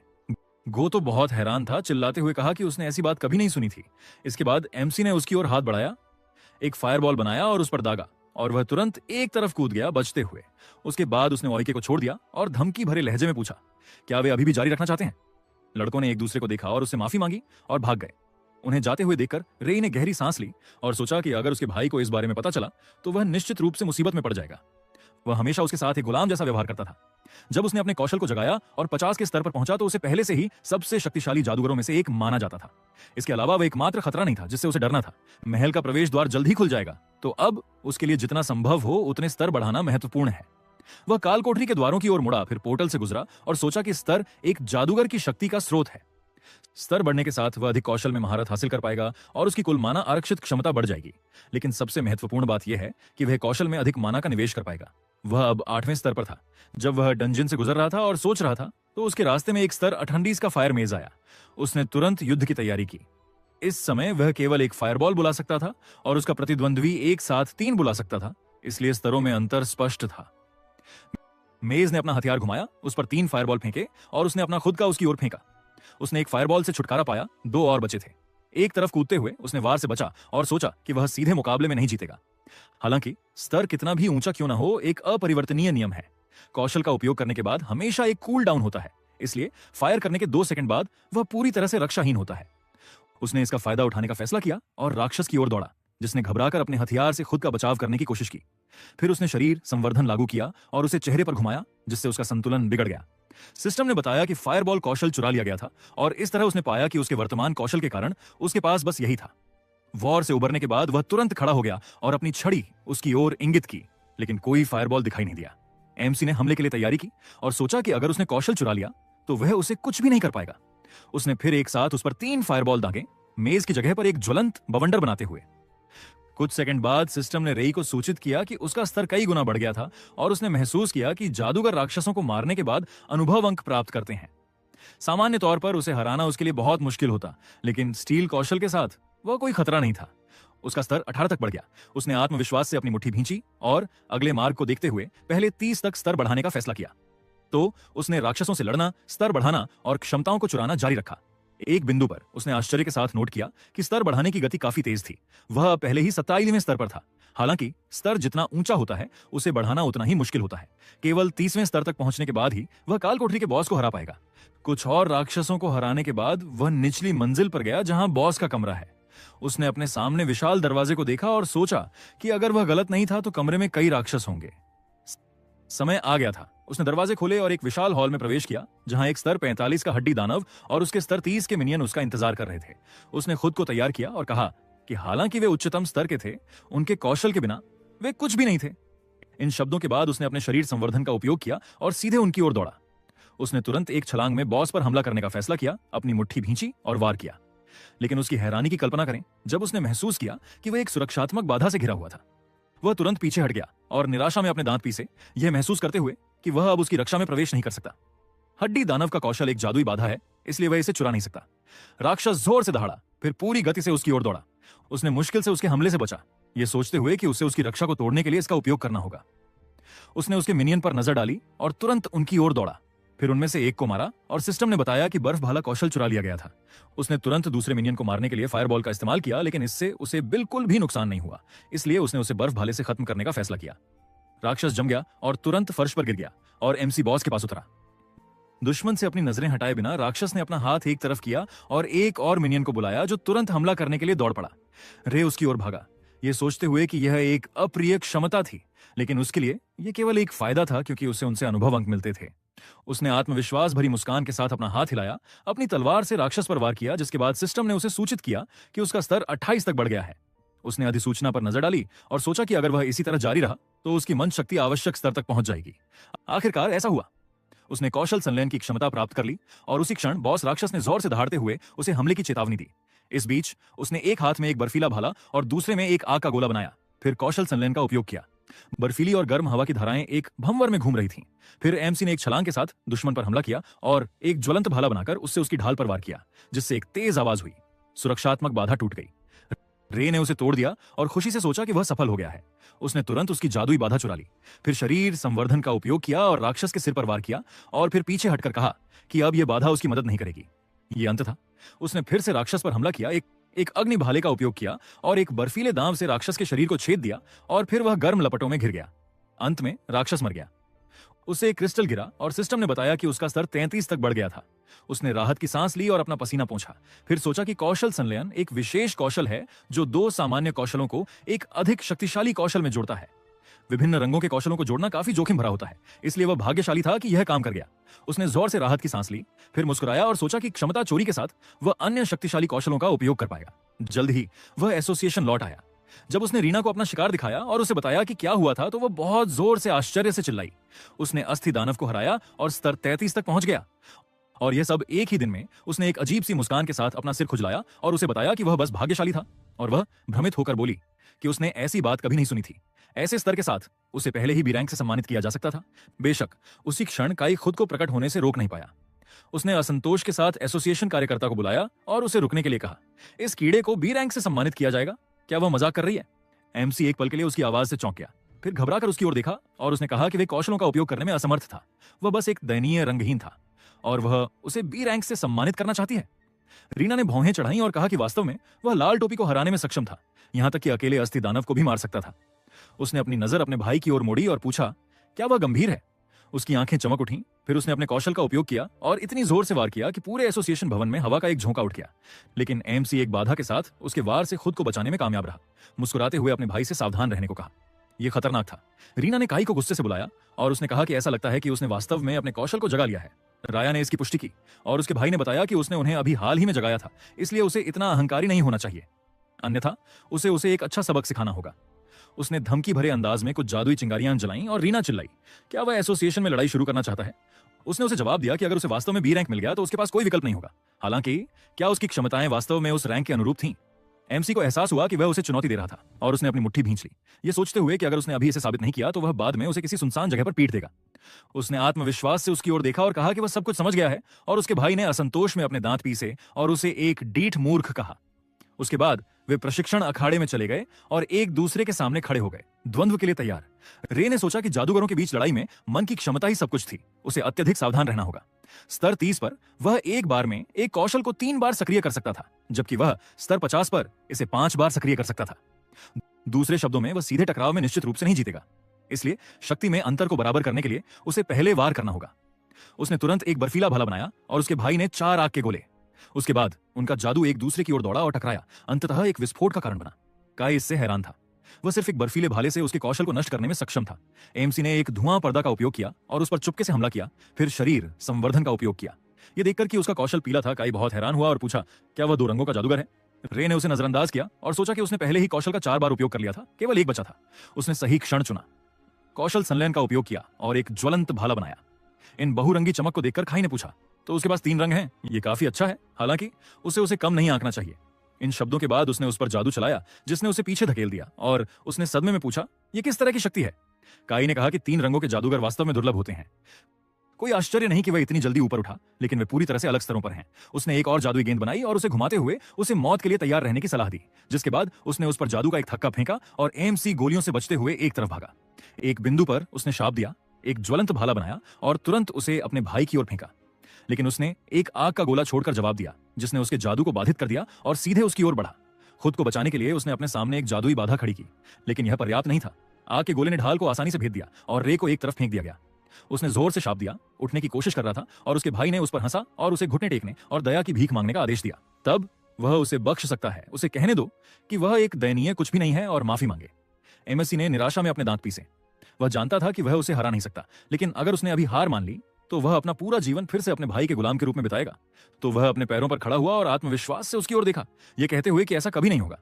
गोतो बहुत हैरान था, चिल्लाते हुए कहा कि उसने ऐसी बात कभी नहीं सुनी थी। इसके बाद एमसी ने उसकी ओर हाथ बढ़ाया, एक फायरबॉल बनाया और उस पर दागा, और वह तुरंत एक तरफ कूद गया बचते हुए। उसके बाद उसने ओइके को छोड़ दिया और धमकी भरे लहजे में पूछा, क्या वे अभी भी जारी रखना चाहते हैं? लड़कों ने एक दूसरे को देखा और उससे माफी मांगी और भाग गए। उन्हें जाते हुए देखकर रेई ने गहरी सांस ली और सोचा कि अगर उसके भाई को इस बारे में पता चला तो वह निश्चित रूप से मुसीबत में पड़ जाएगा। वह हमेशा उसके साथ एक गुलाम जैसा व्यवहार करता था। जब उसने अपने कौशल को जगाया और 50 के स्तर पर पहुंचा तो उसे पहले से ही सबसे शक्तिशाली जादूगरों में से एक माना जाता था। इसके अलावा वह एकमात्र खतरा नहीं था जिससे उसे डरना था। महल का प्रवेश द्वार जल्द ही खुल जाएगा, तो अब उसके लिए जितना संभव हो उतने स्तर बढ़ाना महत्वपूर्ण है। वह काल कोठरी के द्वारों की ओर मुड़ा, फिर पोर्टल से गुजरा और सोचा कि स्तर एक जादूगर की शक्ति का स्रोत है। स्तर बढ़ने के साथ वह अधिक कौशल में महारत हासिल कर पाएगा और उसकी कुल माना आरक्षित क्षमता बढ़ जाएगी। लेकिन सबसे महत्वपूर्ण बात यह है कि वह कौशल में अधिक माना का निवेश कर पाएगा। वह अब 8वें स्तर पर था। जब वह डंजन से गुजर रहा था और सोच रहा था तो उसके रास्ते में एक स्तर 38 का फायर मेज आया। उसने तुरंत युद्ध की तैयारी की। इस समय वह केवल एक फायरबॉल बुला सकता था और उसका प्रतिद्वंद्वी एक साथ 3 बुला सकता था, इसलिए स्तरों में अंतर स्पष्ट था। मेज ने अपना हथियार घुमाया, उस पर 3 फायरबॉल फेंके और उसने अपना खुद का उसकी ओर फेंका। उसने एक फायरबॉल से छुटकारा पाया, 2 और बचे थे। एक तरफ कूदते हुए उसने वार से बचा और सोचा कि वह सीधे मुकाबले में नहीं जीतेगा। हालांकि स्तर कितना भी ऊंचा क्यों ना हो, एक अपरिवर्तनीय नियम है। कौशल का उपयोग करने के बाद हमेशा एक कूल डाउन होता है, इसलिए फायर करने के 2 सेकंड बाद वह पूरी तरह से रक्षाहीन होता है। उसने इसका फायदा उठाने का फैसला किया और राक्षस की ओर दौड़ा, जिसने घबराकर अपने हथियार से खुद का बचाव करने की कोशिश की। फिर उसने शरीर संवर्धन लागू किया और उसे चेहरे पर घुमाया, जिससे उसका संतुलन बिगड़ गया। सिस्टम ने बताया कि फायरबॉल कौशल चुरा लिया गया था और इस तरह उसने पाया कि उसके वर्तमान कौशल के कारण उसके पास बस यही था। वॉर से उबरने के बाद वह तुरंत खड़ा हो गया और अपनी छड़ी उसकी ओर इंगित की, लेकिन कोई फायरबॉल दिखाई नहीं दिया। एमसी ने हमले के लिए तैयारी की और सोचा कि अगर उसने कौशल चुरा लिया तो वह उसे कुछ भी नहीं कर पाएगा। उसने फिर एक साथ उस पर 3 फायरबॉल दागे, मेज की जगह पर एक ज्वलंत बवंडर बनाते हुए। कुछ सेकंड बाद सिस्टम ने रेई को सूचित किया कि उसका स्तर कई गुना बढ़ गया था और उसने महसूस किया कि जादूगर राक्षसों को मारने के बाद अनुभव अंक प्राप्त करते हैं। सामान्य तौर पर उसे हराना उसके लिए बहुत मुश्किल होता, लेकिन स्टील कौशल के साथ वह कोई खतरा नहीं था। उसका स्तर 18 तक बढ़ गया। उसने आत्मविश्वास से अपनी मुट्ठी भींची और अगले मार्ग को देखते हुए पहले 30 तक स्तर बढ़ाने का फैसला किया। तो उसने राक्षसों से लड़ना, स्तर बढ़ाना और क्षमताओं को चुराना जारी रखा। एक बिंदु पर उसने आश्चर्य के साथ नोट किया कि स्तर बढ़ाने की गति काफी तेज थी। वह पहले ही 27वें स्तर पर था। हालांकि स्तर जितना ऊंचा होता है उसे बढ़ाना उतना ही मुश्किल होता है। केवल 30वें स्तर तक पहुंचने के बाद ही वह काल कोठरी के बॉस को हरा पाएगा। कुछ और राक्षसों को हराने के बाद वह निचली मंजिल पर गया जहां बॉस का कमरा है। उसने अपने सामने विशाल दरवाजे को देखा और सोचा कि अगर वह गलत नहीं था तो कमरे में कई राक्षस होंगे। समय आ गया था। उसने दरवाजे खोले और एक विशाल हॉल में प्रवेश किया जहां एक स्तर 45 का हड्डी दानव और उसके स्तर 30 के मिनियन उसका इंतजार कर रहे थे। उसने खुद को तैयार किया और कहा कि हालांकि वे उच्चतम स्तर के थे, उनके कौशल के बिना वे कुछ भी नहीं थे। इन शब्दों के बाद उसने अपने शरीर संवर्धन का उपयोग किया और सीधे उनकी ओर दौड़ा। उसने तुरंत एक छलांग में बॉस पर हमला करने का फैसला किया, अपनी मुट्ठी भींची और वार किया। लेकिन उसकी हैरानी की कल्पना करें जब उसने महसूस किया कि वह एक सुरक्षात्मक बाधा से घिरा हुआ था। वह तुरंत पीछे हट गया और निराशा में अपने दांत पीसे, यह महसूस करते हुए कि वह अब उसकी रक्षा में प्रवेश नहीं कर सकता। हड्डी दानव का कौशल एक जादुई बाधा है, इसलिए वह इसे चुरा नहीं सकता। राक्षस जोर से दहाड़ा, फिर पूरी गति से उसकी ओर दौड़ा। उसने मुश्किल से उसके हमले से बचा, यह सोचते हुए कि उसे उसकी रक्षा को तोड़ने के लिए इसका उपयोग करना होगा। उसने उसके मिनियन पर नजर डाली और तुरंत उनकी ओर दौड़ा। फिर उनमें से एक को मारा और सिस्टम ने बताया कि बर्फ भाला कौशल चुरा लिया गया था। उसने तुरंत दूसरे मिनियन को मारने के लिए फायरबॉल का इस्तेमाल किया, लेकिन इससे उसे बिल्कुल भी नुकसान नहीं हुआ। इसलिए उसने उसे बर्फ भाले से खत्म करने का फैसला किया। राक्षस जम गया और तुरंत फर्श पर गिर गया और एमसी बॉस के पास उतरा। दुश्मन से अपनी नजरें हटाए बिना राक्षस ने अपना हाथ एक तरफ किया और एक और मिनियन को बुलाया जो तुरंत हमला करने के लिए दौड़ पड़ा। रे उसकी ओर भागा, यह सोचते हुए कि यह एक अप्रिय क्षमता थी, लेकिन उसके लिए यह केवल एक फायदा था क्योंकि उसे उनसे अनुभव अंक मिलते थे। उसने आत्मविश्वास भरी मुस्कान के साथ अपना हाथ हिलाया, अपनी तलवार से राक्षस पर वार किया, जिसके बाद सिस्टम ने उसे सूचित किया कि उसका स्तर 28 तक बढ़ गया है। उसने अधिसूचना पर नजर डाली और सोचा कि अगर वह इसी तरह जारी रहा तो उसकी मन शक्ति आवश्यक स्तर तक पहुंच जाएगी। आखिरकार ऐसा हुआ। उसने कौशल संलयन की क्षमता प्राप्त कर ली और उसी क्षण बॉस राक्षस ने जोर से दहाड़ते हुए उसे हमले की चेतावनी दी। इस बीच उसने एक हाथ में एक बर्फीला भाला और दूसरे में एक आग का गोला बनाया, फिर कौशल संलयन का उपयोग किया। बर्फीली और गर्म हवा की धाराएं एक भंवर में घूम रही थीं। फिर एमसी ने एक छलांग के साथ दुश्मन पर हमला किया और एक ज्वलंत भाला बनाकर उससे उसकी ढाल पर वार किया, जिससे एक तेज आवाज हुई। सुरक्षात्मक बाधा टूट गई। रे ने उसे तोड़ दिया और खुशी से सोचा कि वह सफल हो गया है। उसने तुरंत उसकी जादुई बाधा चुरा ली, फिर शरीर संवर्धन का उपयोग किया और राक्षस के सिर पर वार किया और फिर पीछे हटकर कहा कि अब यह बाधा उसकी मदद नहीं करेगी। यह अंत था। उसने फिर से राक्षस पर हमला किया, एक अग्नि भाले का उपयोग किया और एक बर्फीले दांव से राक्षस के शरीर को छेद दिया और फिर वह गर्म लपटों में घिर गया। अंत में राक्षस मर गया। उसे एक क्रिस्टल गिरा और सिस्टम ने बताया कि उसका स्तर 33 तक बढ़ गया था। उसने राहत की सांस ली और अपना पसीना पोंछा, फिर सोचा कि कौशल संलयन एक विशेष कौशल है जो दो सामान्य कौशलों को एक अधिक शक्तिशाली कौशल में जोड़ता है। विभिन्न रंगों के कौशलों को जोड़ना काफी जोखिम भरा होता है, इसलिए वह भाग्यशाली था कि यह काम कर गया। उसने जोर से राहत की सांस ली, फिर मुस्कुराया और सोचा कि क्षमता चोरी के साथ वह अन्य शक्तिशाली कौशलों का उपयोग कर पाएगा। जल्द ही वह एसोसिएशन लौट आया। जब उसने रीना को अपना शिकार दिखाया और उसे बताया कि क्या हुआ था तो वह बहुत जोर से आश्चर्य से चिल्लाई। उसने अस्थि दानव को हराया और स्तर 33 तक पहुंच गया। और यह सब एक ही दिन में। उसने एक अजीब सी मुस्कान के साथ अपना सिर खुजलाया और उसे बताया कि वह बस भाग्यशाली था, और वह भ्रमित होकर बोली कि उसने ऐसी बात कभी नहीं सुनी थी। ऐसे स्तर के साथ उसे पहले ही बी रैंक से सम्मानित किया जा सकता था। बेशक उसी क्षण काई खुद को प्रकट होने से रोक नहीं पाया। उसने असंतोष के साथ एसोसिएशन कार्यकर्ता को बुलाया और उसे रुकने के लिए कहा। इस कीड़े को बी रैंक से सम्मानित किया जाएगा? क्या वह मजाक कर रही है? एमसी एक पल के लिए उसकी आवाज से चौंक गया, फिर घबराकर उसकी ओर देखा और उसने कहा कि वह कौशलों का उपयोग करने में असमर्थ था। वह बस एक दयनीय रंगहीन था और वह उसे बी रैंक से सम्मानित करना चाहती है। रीना ने भौहें चढ़ाई और कहा कि वास्तव में वह लाल टोपी को हराने में सक्षम था, यहां तक कि अकेले अस्थि दानव को भी मार सकता था। उसने अपनी नजर अपने भाई की ओर मोड़ी और पूछा, क्या वह गंभीर है? उसकी आंखें चमक उठीं, फिर उसने अपने कौशल का उपयोग किया और इतनी जोर से वार किया कि पूरे एसोसिएशन भवन में हवा का एक झोंका उठ गया। लेकिन एमसी एक बाधा के साथ उसके वार से खुद को बचाने में कामयाब रहा। मुस्कुराते हुए अपने भाई से सावधान रहने को कहा। यह खतरनाक था। रीना ने काई को गुस्से से बुलाया और उसने कहा कि ऐसा लगता है कि उसने वास्तव में अपने कौशल को जगा लिया है। राया ने इसकी पुष्टि की और उसके भाई ने बताया कि उसने उन्हें अभी हाल ही में जगाया था, इसलिए उसे इतना अहंकारी नहीं होना चाहिए, अन्यथा उसे एक अच्छा सबक सिखाना होगा। उसने धमकी भरे अंदाज में कुछ जादुई चिंगारियां जलाईं और रीना चिल्लाई, क्या वह एसोसिएशन में लड़ाई शुरू करना चाहता है। उसने उसे जवाब दिया कि अगर उसे वास्तव में बी रैंक मिल गया तो उसके पास कोई विकल्प नहीं होगा। हालांकि क्या उसकी क्षमताएं वास्तव में उस रैंक के अनुरूप थीं? एमसी को एहसास हुआ कि वह उसे चुनौती दे रहा था और उसने अपनी मुट्ठी भींच ली, ये सोचते हुए कि अगर उसने अभी इसे साबित नहीं किया तो वह बाद में उसे किसी सुनसान जगह पर पीट देगा। उसने आत्मविश्वास से उसकी ओर देखा और कहा कि वह सब कुछ समझ गया है, और उसके भाई ने असंतोष में अपने दांत पीसे और उसे एक डीठ मूर्ख कहा। उसके बाद वे प्रशिक्षण अखाड़े में चले गए और एक दूसरे के सामने खड़े हो गए, द्वंद्व के लिए तैयार। रे ने सोचा कि जादूगरों के बीच लड़ाई में मन की क्षमता ही सब कुछ थी, उसे अत्यधिक सावधान रहना होगा। स्तर 30 पर वह एक बार में एक कौशल को 3 बार सक्रिय कर सकता था, जबकि वह स्तर 50 पर इसे 5 बार सक्रिय कर सकता था। दूसरे शब्दों में, वह सीधे टकराव में निश्चित रूप से नहीं जीतेगा, इसलिए शक्ति में अंतर को बराबर करने के लिए उसे पहले वार करना होगा। उसने तुरंत एक बर्फीला भाला बनाया और उसके भाई ने 4 आग के गोले। उसके बाद उनका जादू एक दूसरे की ओर दौड़ा और टकराया, अंततः एक विस्फोट का कारण बना। काई इससे हैरान था, वह सिर्फ एक बर्फीले भाले से उसके कौशल को नष्ट करने में सक्षम था। एमसी ने एक धुआं पर्दा का उपयोग किया और उस पर चुपके से हमला किया, फिर शरीर संवर्धन का उपयोग किया। यह देखकर कि उसका कौशल पीला था, काई बहुत हैरान हुआ और पूछा, क्या वह 2 रंगों का जादूगर है? रे ने उसे नजरअंदाज किया और सोचा कि उसने पहले ही कौशल का 4 बार उपयोग कर लिया था, केवल एक बचा था। उसने सही क्षण चुना, कौशल संलयन का उपयोग किया और एक ज्वलंत भाला बनाया। इन बहुरंगी चमक को देखकर खाई ने पूछा, तो उसके पास 3 रंग हैं, ये काफी अच्छा है। हालांकि उसे कम नहीं आंकना चाहिए। इन शब्दों के बाद उसने उस पर जादू चलाया, जिसने उसे पीछे धकेल दिया, और उसने सदमे में पूछा, यह किस तरह की शक्ति है? काई ने कहा कि 3 रंगों के जादूगर वास्तव में दुर्लभ होते हैं। कोई आश्चर्य नहीं कि वह इतनी जल्दी ऊपर उठा, लेकिन वे पूरी तरह से अलग स्तरों पर हैं। उसने एक और जादुई गेंद बनाई और उसे घुमाते हुए उसे मौत के लिए तैयार रहने की सलाह दी, जिसके बाद उसने उस पर जादू का एक थक्का फेंका और एमसी गोलियों से बचते हुए एक तरफ भागा। एक बिंदु पर उसने शाप दिया, एक ज्वलंत भाला बनाया और तुरंत उसे अपने भाई की ओर फेंका, लेकिन उसने एक आग का गोला छोड़कर जवाब दिया, जिसने उसके जादू को बाधित कर दिया और सीधे उसकी ओर बढ़ा। खुद को बचाने के लिए उसने अपने सामने एक जादुई बाधा खड़ी की, लेकिन यह पर्याप्त नहीं था। आग के गोले ने ढाल को आसानी से भेद दिया और रे को एक तरफ फेंक दिया गया। उसने जोर से शाप दिया, उठने की कोशिश कर रहा था, और उसके भाई ने उस पर हंसा और उसे घुटने टेकने और दया की भीख मांगने का आदेश दिया। तब वह उसे बख्श सकता है, उसे कहने दो कि वह एक दयनीय कुछ भी नहीं है और माफी मांगे। एमएससी ने निराशा में अपने दांत पीसे। वह जानता था कि वह उसे हरा नहीं सकता, लेकिन अगर उसने अभी हार मान ली तो वह अपना पूरा जीवन फिर से अपने भाई के गुलाम के रूप में बिताएगा। तो वह अपने पैरों पर खड़ा हुआ और आत्मविश्वास से उसकी ओर देखा, यह कहते हुए कि ऐसा कभी नहीं होगा।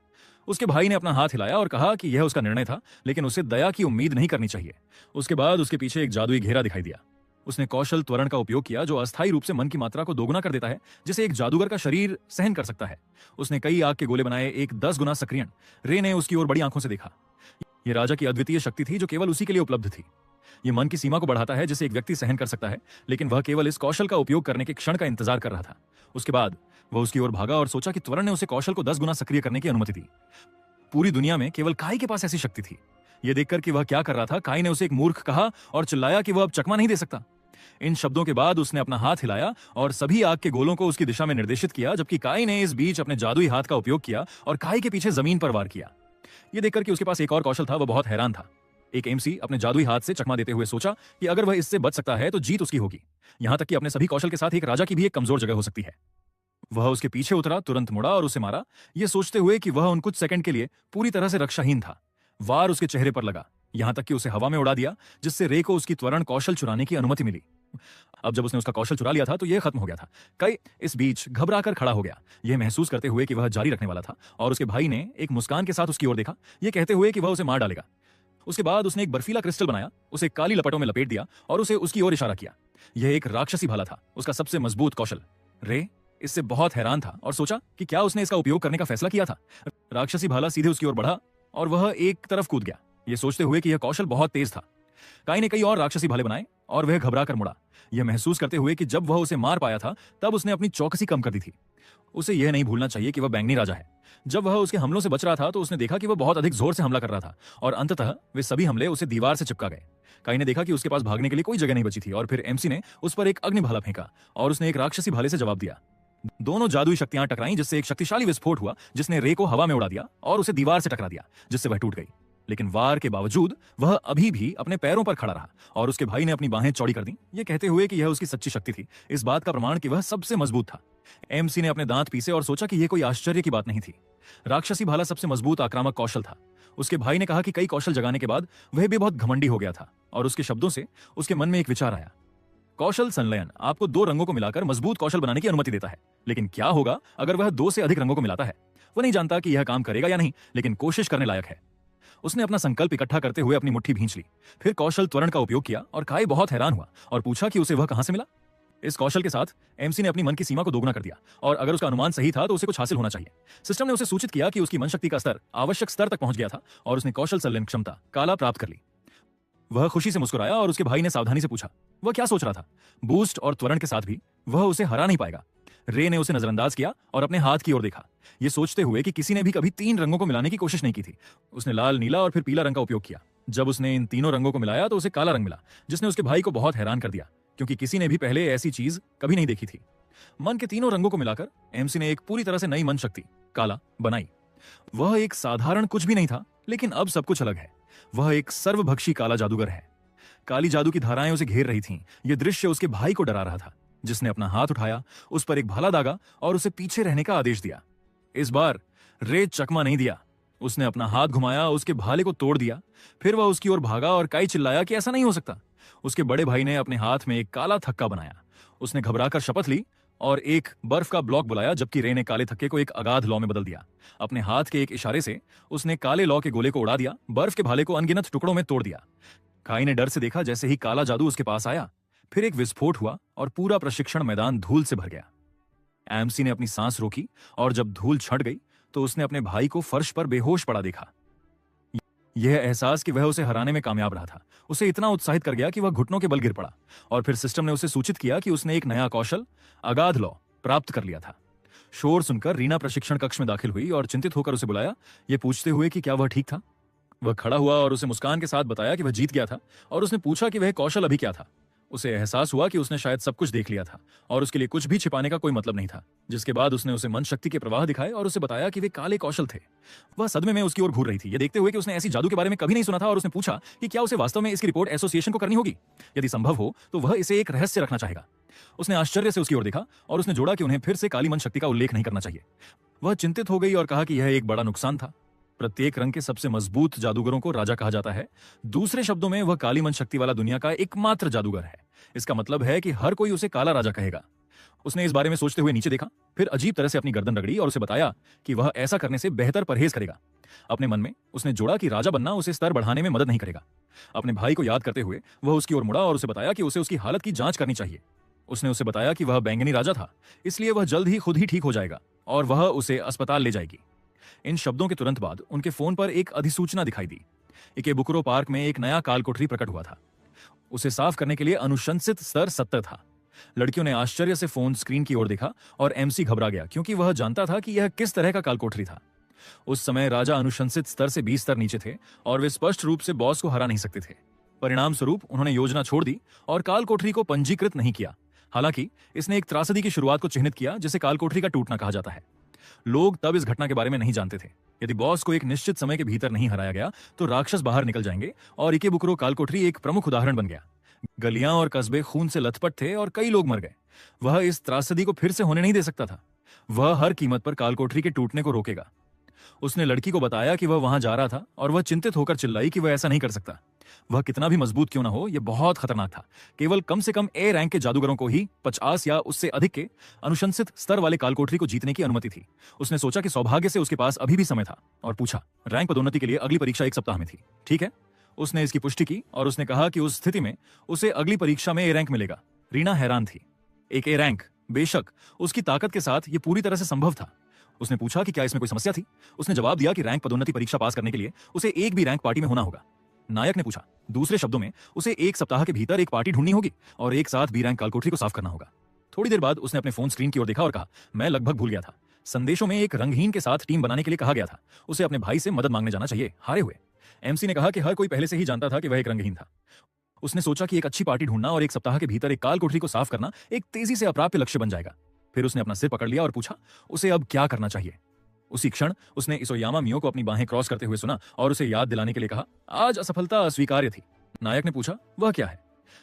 उसके भाई ने अपना हाथ हिलाया और कहा कि यह उसका निर्णय था, लेकिन उसे दया की उम्मीद नहीं करनी चाहिए। उसके बाद उसके पीछे एक जादुई घेरा दिखाई दिया। उसने कौशल त्वरण का उपयोग किया, जो अस्थायी रूप से मन की मात्रा को दोगुना कर देता है, जिसे एक जादूगर का शरीर सहन कर सकता है। उसने कई आग के गोले बनाए, एक 10 गुना सक्रियण। रे ने उसकी ओर बड़ी आंखों से देखा। यह राजा की अद्वितीय शक्ति थी, जो केवल उसी के लिए उपलब्ध थी। यह मन की सीमा को बढ़ाता है, जिसे एक व्यक्ति सहन कर सकता है, लेकिन वह केवल इस कौशल का उपयोग करने के क्षण का इंतजार कर रहा था। उसके बाद वह उसकी ओर भागा और सोचा कि त्वरण ने उसे कौशल को 10 गुना सक्रिय करने की अनुमति दी। पूरी दुनिया में केवल काई के पास ऐसी शक्ति थी। यह देखकर कि वह क्या कर रहा था, काई ने उसे एक मूर्ख कहा और चिल्लाया कि वह अब चकमा नहीं दे सकता। इन शब्दों के बाद उसने अपना हाथ हिलाया और सभी आग के गोलों को उसकी दिशा में निर्देशित किया, जबकि काई ने इस बीच अपने जादुई हाथ का उपयोग किया और काई के पीछे जमीन पर वार किया। यह देखकर कि उसके पास एक और कौशल था, वह बहुत हैरान था। एक एमसी अपने जादुई हाथ से चकमा देते हुए सोचा कि अगर वह इससे बच सकता है तो जीत उसकी होगी। यहां तक कि अपने सभी कौशल के साथ एक राजा की भी एक कमजोर जगह हो सकती है। वह उसके पीछे उतरा, तुरंत मुड़ा और उसे मारा, यह सोचते हुए कि वह उन कुछ सेकंड के लिए पूरी तरह से रक्षाहीन था। वार उसके चेहरे पर लगा, यहां तक कि उसे हवा में उड़ा दिया, जिससे रे को उसकी त्वरण कौशल चुराने की अनुमति मिली। अब जब उसने उसका कौशल चुरा लिया था तो यह खत्म हो गया था। कई इस बीच घबराकर खड़ा हो गया, यह महसूस करते हुए कि वह जारी रखने वाला था, और उसके भाई ने एक मुस्कान के साथ उसकी ओर देखा, यह कहते हुए कि वह उसे मार डालेगा। उसके बाद उसने एक बर्फीला क्रिस्टल बनाया, उसे काली लपटों में लपेट दिया और उसे उसकी ओर इशारा किया। यह एक राक्षसी भाला था, उसका सबसे मजबूत कौशल। रे इससे बहुत हैरान था और सोचा कि क्या उसने इसका उपयोग करने का फैसला किया था। राक्षसी भाला सीधे उसकी ओर बढ़ा और वह एक तरफ कूद गया, यह सोचते हुए कि यह कौशल बहुत तेज था। काई ने कई और राक्षसी भाले बनाए और वह घबरा कर मुड़ा, यह महसूस करते हुए कि जब वह उसे मार पाया था तब उसने अपनी चौकसी कम कर दी थी। उसे यह नहीं भूलना चाहिए कि वह बैंगनी राजा है। जब वह उसके हमलों से बच रहा था तो उसने देखा कि वह बहुत अधिक जोर से हमला कर रहा था, और अंततः वे सभी हमले उसे दीवार से चिपका गए। काई ने देखा कि उसके पास भागने के लिए कोई जगह नहीं बची थी, और फिर एमसी ने उस पर एक अग्नि भाला फेंका और उसने एक राक्षसी भाले से जवाब दिया। दोनों जादुई शक्तियां टकराईं, जिससे एक शक्तिशाली विस्फोट हुआ, जिसने रे को हवा में उड़ा दिया और उसे दीवार से टकरा दिया, जिससे वह टूट गई। लेकिन वार के बावजूद वह अभी भी अपने पैरों पर खड़ा रहा, और उसके भाई ने अपनी बाहें चौड़ी कर दी, यह कहते हुए कि यह उसकी सच्ची शक्ति थी, इस बात का प्रमाण कि वह सबसे मजबूत था। एमसी ने अपने दांत पीसे और सोचा कि यह कोई आश्चर्य की बात नहीं थी। राक्षसी भाला सबसे मजबूत आक्रामक कौशल था। उसके भाई ने कहा कि कई कौशल जगाने के बाद वह भी बहुत घमंडी हो गया था, और उसके शब्दों से उसके मन में एक विचार आया। कौशल संलयन आपको 2 रंगों को मिलाकर मजबूत कौशल बनाने की अनुमति देता है, लेकिन क्या होगा अगर वह 2 से अधिक रंगों को मिलाता है? वह नहीं जानता कि यह काम करेगा या नहीं, लेकिन कोशिश करने लायक है। उसने अपना संकल्प इकट्ठा करते हुए अपनी मुट्ठी भींच ली, फिर कौशल त्वरण का उपयोग किया और काई बहुत हैरान हुआ और पूछा कि उसे वह कहां से मिला। इस कौशल के साथ एमसी ने अपनी मन की सीमा को दोगुना कर दिया और अगर उसका अनुमान सही था तो उसे कुछ हासिल होना चाहिए। सिस्टम ने उसे सूचित किया कि उसकी मन शक्ति का स्तर आवश्यक स्तर तक पहुंच गया था और उसने कौशल संलयन क्षमता काला प्राप्त कर ली। वह खुशी से मुस्कुराया और उसके भाई ने सावधानी से पूछा वह क्या सोच रहा था। बूस्ट और त्वरण के साथ भी वह उसे हरा नहीं पाएगा। रे ने उसे नजरअंदाज किया और अपने हाथ की ओर देखा, ये सोचते हुए कि किसी ने भी कभी 3 रंगों को मिलाने की कोशिश नहीं की थी। उसने लाल, नीला और फिर पीला रंग का उपयोग किया। जब उसने इन तीनों रंगों को मिलाया तो उसे काला रंग मिला, जिसने उसके भाई को बहुत हैरान कर दिया क्योंकि किसी ने भी पहले ऐसी चीज कभी नहीं देखी थी। मन के तीनों रंगों को मिलाकर एमसी ने एक पूरी तरह से नई मन शक्ति काला बनाई। वह एक साधारण कुछ भी नहीं था, लेकिन अब सब कुछ अलग है। वह एक सर्वभक्षी काला जादूगर है। काली जादू की धाराएं उसे घेर रही थीं। यह दृश्य उसके भाई को डरा रहा था, जिसने अपना हाथ उठाया, उस पर एक भाला दागा और उसे पीछे रहने का आदेश दिया। इस बार रे चकमा नहीं दिया। उसने अपना हाथ घुमाया, उसके भाले को तोड़ दिया। फिर वह उसकी ओर भागा और काई चिल्लाया कि ऐसा नहीं हो सकता। उसके बड़े भाई ने अपने हाथ में एक काला थक्का बनाया। उसने घबराकर शपथ ली और एक बर्फ का ब्लॉक बुलाया, जबकि रे ने काले थक्के को एक अगाध लौ में बदल दिया। अपने हाथ के एक इशारे से उसने काले लौ के गोले को उड़ा दिया, बर्फ के भाले को अनगिनत टुकड़ों में तोड़ दिया। काई ने डर से देखा जैसे ही काला जादू उसके पास आया। फिर एक विस्फोट हुआ और पूरा प्रशिक्षण मैदान धूल से भर गया। एमसी ने अपनी सांस रोकी और जब धूल छट गई तो उसने अपने भाई को फर्श पर बेहोश पड़ा देखा। यह एहसास कि वह उसे हराने में कामयाब रहा था उसे इतना उत्साहित कर गया कि वह घुटनों के बल गिर पड़ा और फिर सिस्टम ने उसे सूचित किया कि उसने एक नया कौशल अगाध लौ प्राप्त कर लिया था। शोर सुनकर रीना प्रशिक्षण कक्ष में दाखिल हुई और चिंतित होकर उसे बुलाया, यह पूछते हुए कि क्या वह ठीक था। वह खड़ा हुआ और उसे मुस्कान के साथ बताया कि वह जीत गया था और उसने पूछा कि वह कौशल अभी क्या था। उसे एहसास हुआ कि उसने शायद सब कुछ देख लिया था और उसके लिए कुछ भी छिपाने का कोई मतलब नहीं था। जिसके बाद उसने उसे मन शक्ति के प्रवाह दिखाए और उसे बताया कि वे काले कौशल थे। वह सदमे में उसकी ओर घूर रही थी, यह देखते हुए कि उसने ऐसी जादू के बारे में कभी नहीं सुना था और उसने पूछा कि क्या उसे वास्तव में इसकी रिपोर्ट एसोसिएशन को करनी होगी। यदि संभव हो तो वह इसे एक रहस्य रखना चाहेगा। उसने आश्चर्य से उसकी ओर देखा और उसने जोड़ा कि उन्हें फिर से काली मन शक्ति का उल्लेख नहीं करना चाहिए। वह चिंतित हो गई और कहा कि यह एक बड़ा नुकसान था। प्रत्येक रंग के सबसे मजबूत जादूगरों को राजा कहा जाता है। दूसरे शब्दों में वह काली मन शक्ति वाला दुनिया का एकमात्र जादूगर है। इसका मतलब है कि हर कोई उसे काला राजा कहेगा। उसने इस बारे में सोचते हुए नीचे देखा, फिर अजीब तरह से अपनी गर्दन रगड़ी और उसे बताया कि वह ऐसा करने से बेहतर परहेज करेगा। अपने मन में उसने जोड़ा कि राजा बनना उसे स्तर बढ़ाने में मदद नहीं करेगा। अपने भाई को याद करते हुए वह उसकी ओर मुड़ा और उसे बताया कि उसे उसकी हालत की जांच करनी चाहिए। उसने उसे बताया कि वह बैंगनी राजा था, इसलिए वह जल्द ही खुद ही ठीक हो जाएगा और वह उसे अस्पताल ले जाएगी। इन शब्दों के तुरंत बाद उनके फोन पर एक अधिसूचना दिखाई दी। इकेबुकुरो पार्क में एक नया काल कोठरी प्रकट हुआ था। उसे साफ करने के लिए अनुशंसित स्तर 70 था। लड़कियों ने आश्चर्य से फोन स्क्रीन की ओर देखा और एमसी घबरा गया क्योंकि वह जानता था कि यह किस तरह का काल कोठरी था। उस समय राजा अनुशंसित स्तर से 20 स्तर नीचे थे और वे स्पष्ट रूप से बॉस को हरा नहीं सकते थे। परिणाम स्वरूप उन्होंने योजना छोड़ दी और काल कोठरी को पंजीकृत नहीं किया। हालांकि इसने एक त्रासदी की शुरुआत को चिन्हित किया जिसे काल कोठरी का टूटना कहा जाता है। लोग तब इस घटना के बारे में नहीं जानते थे। यदि बॉस को एक निश्चित समय के भीतर नहीं हराया गया तो राक्षस बाहर निकल जाएंगे और इकेबुकुरो काल कोठरी एक प्रमुख उदाहरण बन गया। गलियां और कस्बे खून से लथपथ थे और कई लोग मर गए। वह इस त्रासदी को फिर से होने नहीं दे सकता था। वह हर कीमत पर काल कोठरी के टूटने को रोकेगा। उसने लड़की को बताया कि वह वहां जा रहा था और वह चिंतित होकर चिल्लाई कि वह ऐसा नहीं कर सकता। वह कितना भी मजबूत क्यों ना हो, यह बहुत खतरनाक था। केवल कम से कम ए रैंक के जादूगरों को ही 50 या उससे अधिक के अनुशंसित स्तर वाले काल कोठरी को जीतने की अनुमति थी। उसने सोचा कि सौभाग्य से उसके पास अभी भी समय था और पूछा, रैंक पदोन्नति के लिए अगली परीक्षा 1 सप्ताह में थी, ठीक है? उसने इसकी पुष्टि की और उसने कहा कि उस स्थिति में उसे अगली परीक्षा में ए रैंक मिलेगा। रीना हैरान थी। एक ए रैंक, बेशक उसकी ताकत के साथ यह पूरी तरह से संभव था। उसने पूछा कि क्या इसमें कोई समस्या थी। उसने जवाब दिया कि रैंक पदोन्नति परीक्षा पास करने के लिए उसे एक भी रैंक पार्टी में होना होगा। नायक ने पूछा, दूसरे शब्दों में उसे 1 सप्ताह के भीतर एक पार्टी ढूंढनी होगी और एक साथ बी रैंक काल कोठरी को साफ करना होगा। थोड़ी देर बाद उसने अपने फोन स्क्रीन की ओर देखा और कहा, मैं लगभग भूल गया था। संदेशों में एक रंगहीन के साथ टीम बनाने के लिए कहा गया था। उसे अपने भाई से मदद मांगने जाना चाहिए, हारे हुए। एमसी ने कहा कि हर कोई पहले से ही जानता था कि वह एक रंगहीन था। उसने सोचा कि एक अच्छी पार्टी ढूंढना और 1 सप्ताह के भीतर एक काल कोठरी को साफ करना एक तेजी से अप्राप्य लक्ष्य बन जाएगा। फिर उसने अपना सिर पकड़ लिया और पूछा, उसे अब क्या करना चाहिए। उसी क्षण उसने इसोयामा मियो को अपनी बाहें क्रॉस करते हुए सुना और उसे याद दिलाने के लिए कहा, आज असफलता अस्वीकार्य थी। नायक ने पूछा, वह क्या है?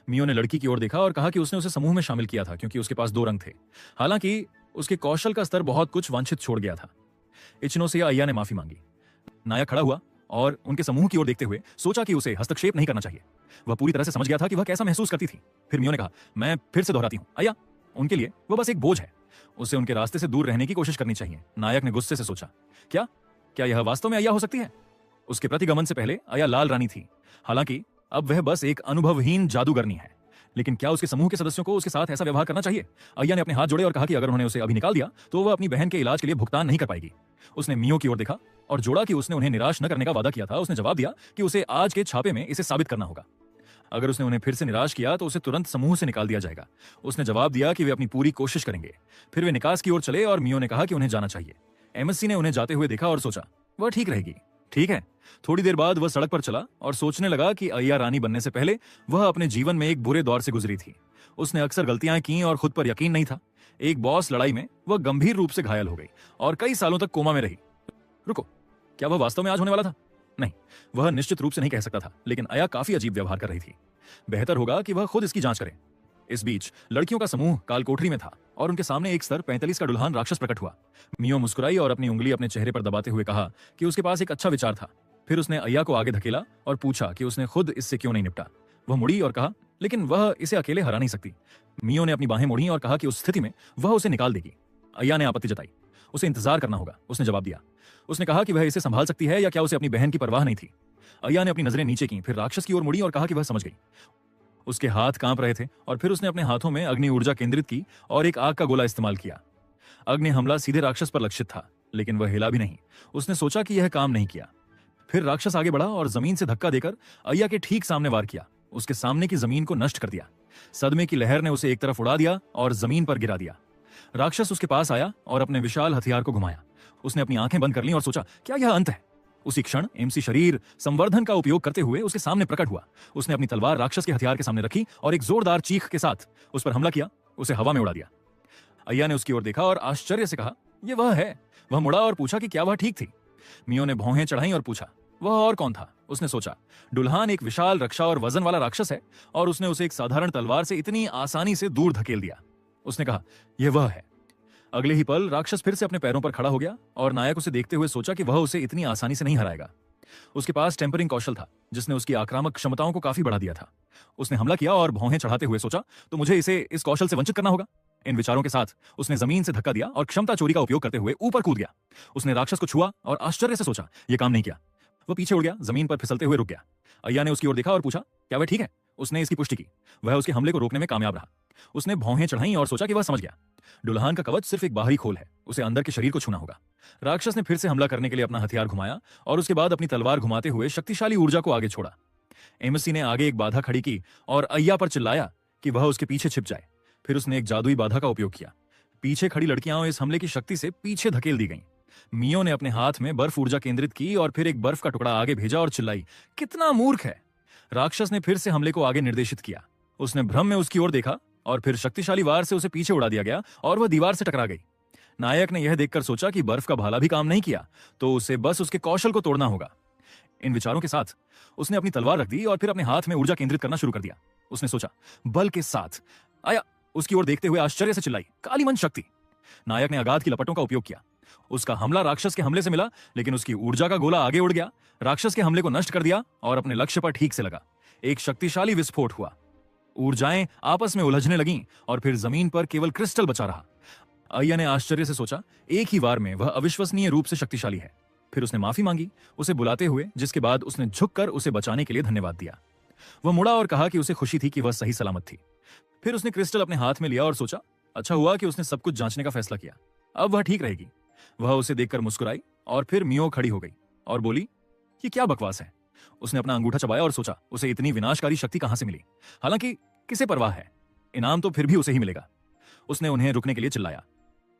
मियो ने लड़की की ओर देखा और कहा कि उसने उसे समूह में शामिल किया था क्योंकि उसके पास 2 रंग थे। हालांकि उसके कौशल का स्तर बहुत कुछ वांछित छोड़ गया था। इचिनोसे अय्या ने माफी मांगी। नायक खड़ा हुआ और उनके समूह की ओर देखते हुए सोचा कि उसे हस्तक्षेप नहीं करना चाहिए। वह पूरी तरह से समझ गया था कि वह कैसा महसूस करती थी। फिर मियो ने कहा, मैं फिर से दोहराती हूं, अय्या उनके लिए वह बस एक बोझ है। उसे उनके रास्ते से दूर रहने की कोशिश करनी चाहिए। नायक ने गुस्से से सोचा, क्या यह वास्तव में अय्या हो सकती है? उसके प्रतिगमन से पहले अया लाल रानी थी। हालांकि अब वह बस एक अनुभवहीन जादूगरनी है। लेकिन क्या उसके समूह के सदस्यों को उसके साथ ऐसा व्यवहार करना चाहिए? अय्या ने अपने हाथ जोड़े और कहा कि अगर उन्होंने उसे अभी निकाल दिया तो वह अपनी बहन के इलाज के लिए भुगतान नहीं कर पाएगी। उसने मियो की ओर देखा और जोड़ा कि उसने उन्हें निराश न करने का वादा किया था। उसने जवाब दिया कि उसे आज के छापे में इसे साबित करना होगा। अगर उसने उन्हें फिर से निराश किया तो उसे तुरंत समूह से निकाल दिया जाएगा। उसने जवाब दिया कि वे अपनी पूरी कोशिश करेंगे। फिर वे निकास की ओर चले और मियो ने कहा कि उन्हें जाना चाहिए। एमएससी ने उन्हें जाते हुए देखा और सोचा वह ठीक रहेगी। ठीक है। थोड़ी देर बाद वह सड़क पर चला और सोचने लगा कि अय्या रानी बनने से पहले वह अपने जीवन में एक बुरे दौर से गुजरी थी। उसने अक्सर गलतियां की और खुद पर यकीन नहीं था। एक बॉस लड़ाई में वह गंभीर रूप से घायल हो गई और कई सालों तक कोमा में रही। रुको, क्या वह वास्तव में आज होने वाला था? नहीं, वह निश्चित रूप से नहीं कह सकता था, लेकिन अया काफी अजीब व्यवहार कर रही थी। बेहतर होगा कि वह खुद इसकी जांच करे। इस बीच लड़कियों का समूह काल कोठरी में था और उनके सामने एक स्तर 45 का दुल्हान राक्षस प्रकट हुआ। मियो मुस्कुराई और अपनी उंगली अपने चेहरे पर दबाते हुए कहा कि उसके पास एक अच्छा विचार था। फिर उसने अय्या को आगे धकेला और पूछा कि उसने खुद इससे क्यों नहीं निपटा। वह मुड़ी और कहा, लेकिन वह इसे अकेले हरा नहीं सकती। मियो ने अपनी बाहें मोड़ी और कहा कि उस स्थिति में वह उसे निकाल देगी। अय्या ने आपत्ति जताई। उसे इंतजार करना होगा, उसने जवाब दिया। उसने कहा कि वह इसे संभाल सकती है या क्या उसे अपनी बहन की परवाह नहीं थी। अय्या ने अपनी नजरें नीचे की, फिर राक्षस की ओर मुड़ी और कहा कि वह समझ गई। उसके हाथ कांप रहे थे और फिर उसने अपने हाथों में अग्नि ऊर्जा केंद्रित की और एक आग का गोला इस्तेमाल किया। अग्नि हमला सीधे राक्षस पर लक्षित था, लेकिन वह हिला भी नहीं। उसने सोचा कि यह काम नहीं किया। फिर राक्षस आगे बढ़ा और जमीन से धक्का देकर अय्या के ठीक सामने वार किया। उसके सामने की जमीन को नष्ट कर दिया। सदमे की लहर ने उसे एक तरफ उड़ा दिया और जमीन पर गिरा दिया। राक्षस उसके पास आया और अपने विशाल हथियार को घुमाया। उसने अपनी आंखें बंद कर लीं और सोचा, क्या यह अंत है? उसी क्षण एमसी शरीर संवर्धन का उपयोग करते हुए उसके सामने प्रकट हुआ। उसने अपनी तलवार राक्षस के हथियार के सामने रखी और एक जोरदार चीख के साथ उस पर हमला किया। उसे हवा में उड़ा दिया। अय्या ने उसकी ओर देखा और आश्चर्य से कहा, यह वह है। वह मुड़ा और पूछा कि क्या वह ठीक थी? मियो ने भौहें चढ़ाई और पूछा, वह और कौन था? उसने सोचा, दुल्हान एक विशाल रक्षा और वजन वाला राक्षस है और उसने उसे एक साधारण तलवार से इतनी आसानी से दूर धकेल दिया। उसने कहा, यह वह है। अगले ही पल राक्षस फिर से अपने पैरों पर खड़ा हो गया और नायक उसे देखते हुए सोचा कि वह उसे इतनी आसानी से नहीं हराएगा। उसके पास टेम्परिंग कौशल था जिसने उसकी आक्रामक क्षमताओं को काफी बढ़ा दिया था। उसने हमला किया और भौहें चढ़ाते हुए सोचा, तो मुझे इसे इस कौशल से वंचित करना होगा। इन विचारों के साथ उसने जमीन से धक्का दिया और क्षमता चोरी का उपयोग करते हुए ऊपर कूद गया। उसने राक्षस को छुआ और आश्चर्य से सोचा, यह काम नहीं किया। वह पीछे उड़ गया, जमीन पर फिसलते हुए रुक गया। अय्या ने उसकी ओर देखा और पूछा, क्या वह ठीक है? उसने इसकी पुष्टि की। वह उसके हमले को रोकने में कामयाब रहा। उसने भौहें चढ़ाई और सोचा कि वह समझ गया। दुल्हान का कवच सिर्फ एक बाहरी खोल है, उसे अंदर के शरीर को छूना होगा। राक्षस ने फिर से हमला करने के लिए अपना हथियार घुमाया और उसके बाद अपनी तलवार घुमाते हुए शक्तिशाली ऊर्जा को आगे छोड़ा। एमएससी ने आगे एक बाधा खड़ी की और अय्या पर चिल्लाया कि वह उसके पीछे छिप जाए। फिर उसने एक जादुई बाधा का उपयोग किया। पीछे खड़ी लड़कियां इस हमले की शक्ति से पीछे धकेल दी गईं। मियो ने अपने हाथ में बर्फ ऊर्जा केंद्रित की और फिर एक बर्फ का टुकड़ा आगे भेजा और चिल्लाई, कितना मूर्ख है। राक्षस ने फिर से हमले को आगे निर्देशित किया। उसने भ्रम में उसकी ओर देखा और फिर शक्तिशाली वार से उसे पीछे उड़ा दिया गया और वह दीवार से टकरा गई। नायक ने यह देखकर सोचा कि बर्फ का भाला भी काम नहीं किया, तो उसे बस उसके कौशल को तोड़ना होगा। इन विचारों के साथ उसने अपनी तलवार रख दी और फिर अपने हाथ में ऊर्जा केंद्रित करना शुरू कर दिया। उसने सोचा, बल के साथ। आया उसकी ओर देखते हुए आश्चर्य से चिल्लाई, काली मन शक्ति। नायक ने अगाध की लपटों का उपयोग किया। उसका हमला राक्षस के हमले से मिला, लेकिन उसकी ऊर्जा का गोला आगे उड़ गया, राक्षस के हमले को नष्ट कर दिया और अपने लक्ष्य पर ठीक से लगा। एक शक्तिशाली विस्फोट हुआ। ऊर्जाएं आपस में उलझने लगीं और फिर जमीन पर केवल क्रिस्टल बचा रहा। अय्या ने आश्चर्य से सोचा, एक ही वार में वह अविश्वसनीय रूप से शक्तिशाली है। फिर उसने माफी मांगी, उसे बुलाते हुए, जिसके बाद उसने झुककर उसे बचाने के लिए धन्यवाद दिया। वह मुड़ा और कहा कि उसे खुशी थी कि वह सही सलामत थी। फिर उसने क्रिस्टल अपने हाथ में लिया और सोचा, अच्छा हुआ कि उसने सब कुछ जांचने का फैसला किया। अब वह ठीक रहेगी। वह उसे देखकर मुस्कुराई और फिर मियो खड़ी हो गई और बोली, ये क्या बकवास है। उसने अपना अंगूठा चबाया और सोचा, उसे इतनी विनाशकारी शक्ति कहां से मिली। हालांकि किसे परवाह है, इनाम तो फिर भी उसे ही मिलेगा। उसने उन्हें रुकने के लिए चिल्लाया।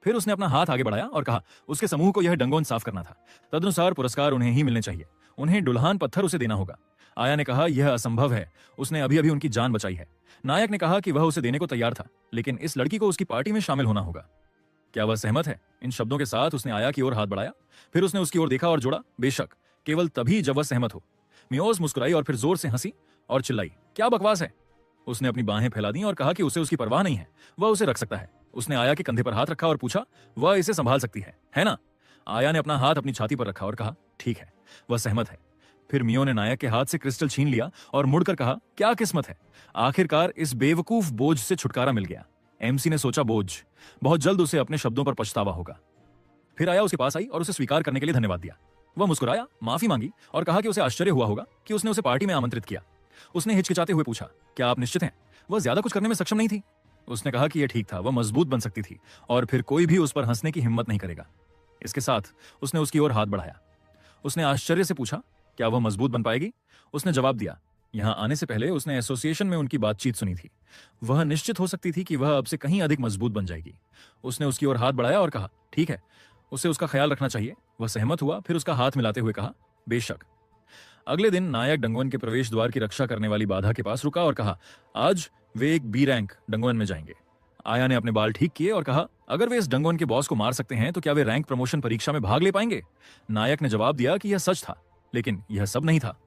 फिर उसने अपना हाथ आगे बढ़ाया और कहा, उसके समूह को यह डंगोन साफ करना था। तदनुसार पुरस्कार उन्हें ही मिलने चाहिए। उन्हें दुल्हान पत्थर उसे देना होगा। आया ने कहा, यह असंभव है, उसने अभी अभी उनकी जान बचाई है। नायक ने कहा कि वह उसे देने को तैयार था, लेकिन इस लड़की को उसकी पार्टी में शामिल होना होगा। क्या वह सहमत है? इन शब्दों के साथ उसने आया की ओर हाथ बढ़ाया। फिर उसने उसकी ओर देखा और जोड़ा, बेशक, केवल तभी जब वह सहमत हो। मियोज मुस्कुराई और फिर जोर से हंसी और चिल्लाई, क्या बकवास है। उसने अपनी बाहें फैला दी और कहा कि उसे उसकी परवाह नहीं है, वह उसे रख सकता है। उसने आया के कंधे पर हाथ रखा और पूछा, वह इसे संभाल सकती है ना? आया ने अपना हाथ अपनी छाती पर रखा और कहा, ठीक है, वह सहमत है। फिर मियो ने नायक के हाथ से क्रिस्टल छीन लिया और मुड़कर कहा, क्या किस्मत है, आखिरकार इस बेवकूफ बोझ से छुटकारा मिल गया। एमसी ने सोचा, बोझ, बहुत जल्द उसे अपने शब्दों पर पछतावा होगा। फिर आया उसके पास आई और उसे स्वीकार करने के लिए धन्यवाद दिया। वह मुस्कुराया, माफी मांगी और कहा कि उसे आश्चर्य हुआ होगा कि उसने उसे पार्टी में आमंत्रित किया। उसने हिचकिचाते हुए पूछा, क्या आप निश्चित हैं? वह ज्यादा कुछ करने में सक्षम नहीं थी। उसने कहा कि यह ठीक था, वह मजबूत बन सकती थी और फिर कोई भी उस पर हंसने की हिम्मत नहीं करेगा। इसके साथ उसने उसकी ओर हाथ बढ़ाया। उसने आश्चर्य से पूछा, क्या वह मजबूत बन पाएगी? उसने जवाब दिया। यहां आने से पहले उसने एसोसिएशन में उनकी बातचीत सुनी थी। वह निश्चित हो सकती थी कि वह अब से कहीं अधिक मजबूत बन जाएगी। उसने उसकी ओर हाथ बढ़ाया और कहा, ठीक है, उसे उसका ख्याल रखना चाहिए। वह सहमत हुआ, फिर उसका हाथ मिलाते हुए कहा, बेशक। अगले दिन नायक डंगवन के प्रवेश द्वार की रक्षा करने वाली बाधा के पास रुका और कहा, आज वे एक बी रैंक डंगवन में जाएंगे। आया ने अपने बाल ठीक किए और कहा, अगर वे इस डंगवन के बॉस को मार सकते हैं तो क्या वे रैंक प्रमोशन परीक्षा में भाग ले पाएंगे? नायक ने जवाब दिया कि यह सच था, लेकिन यह सब नहीं था।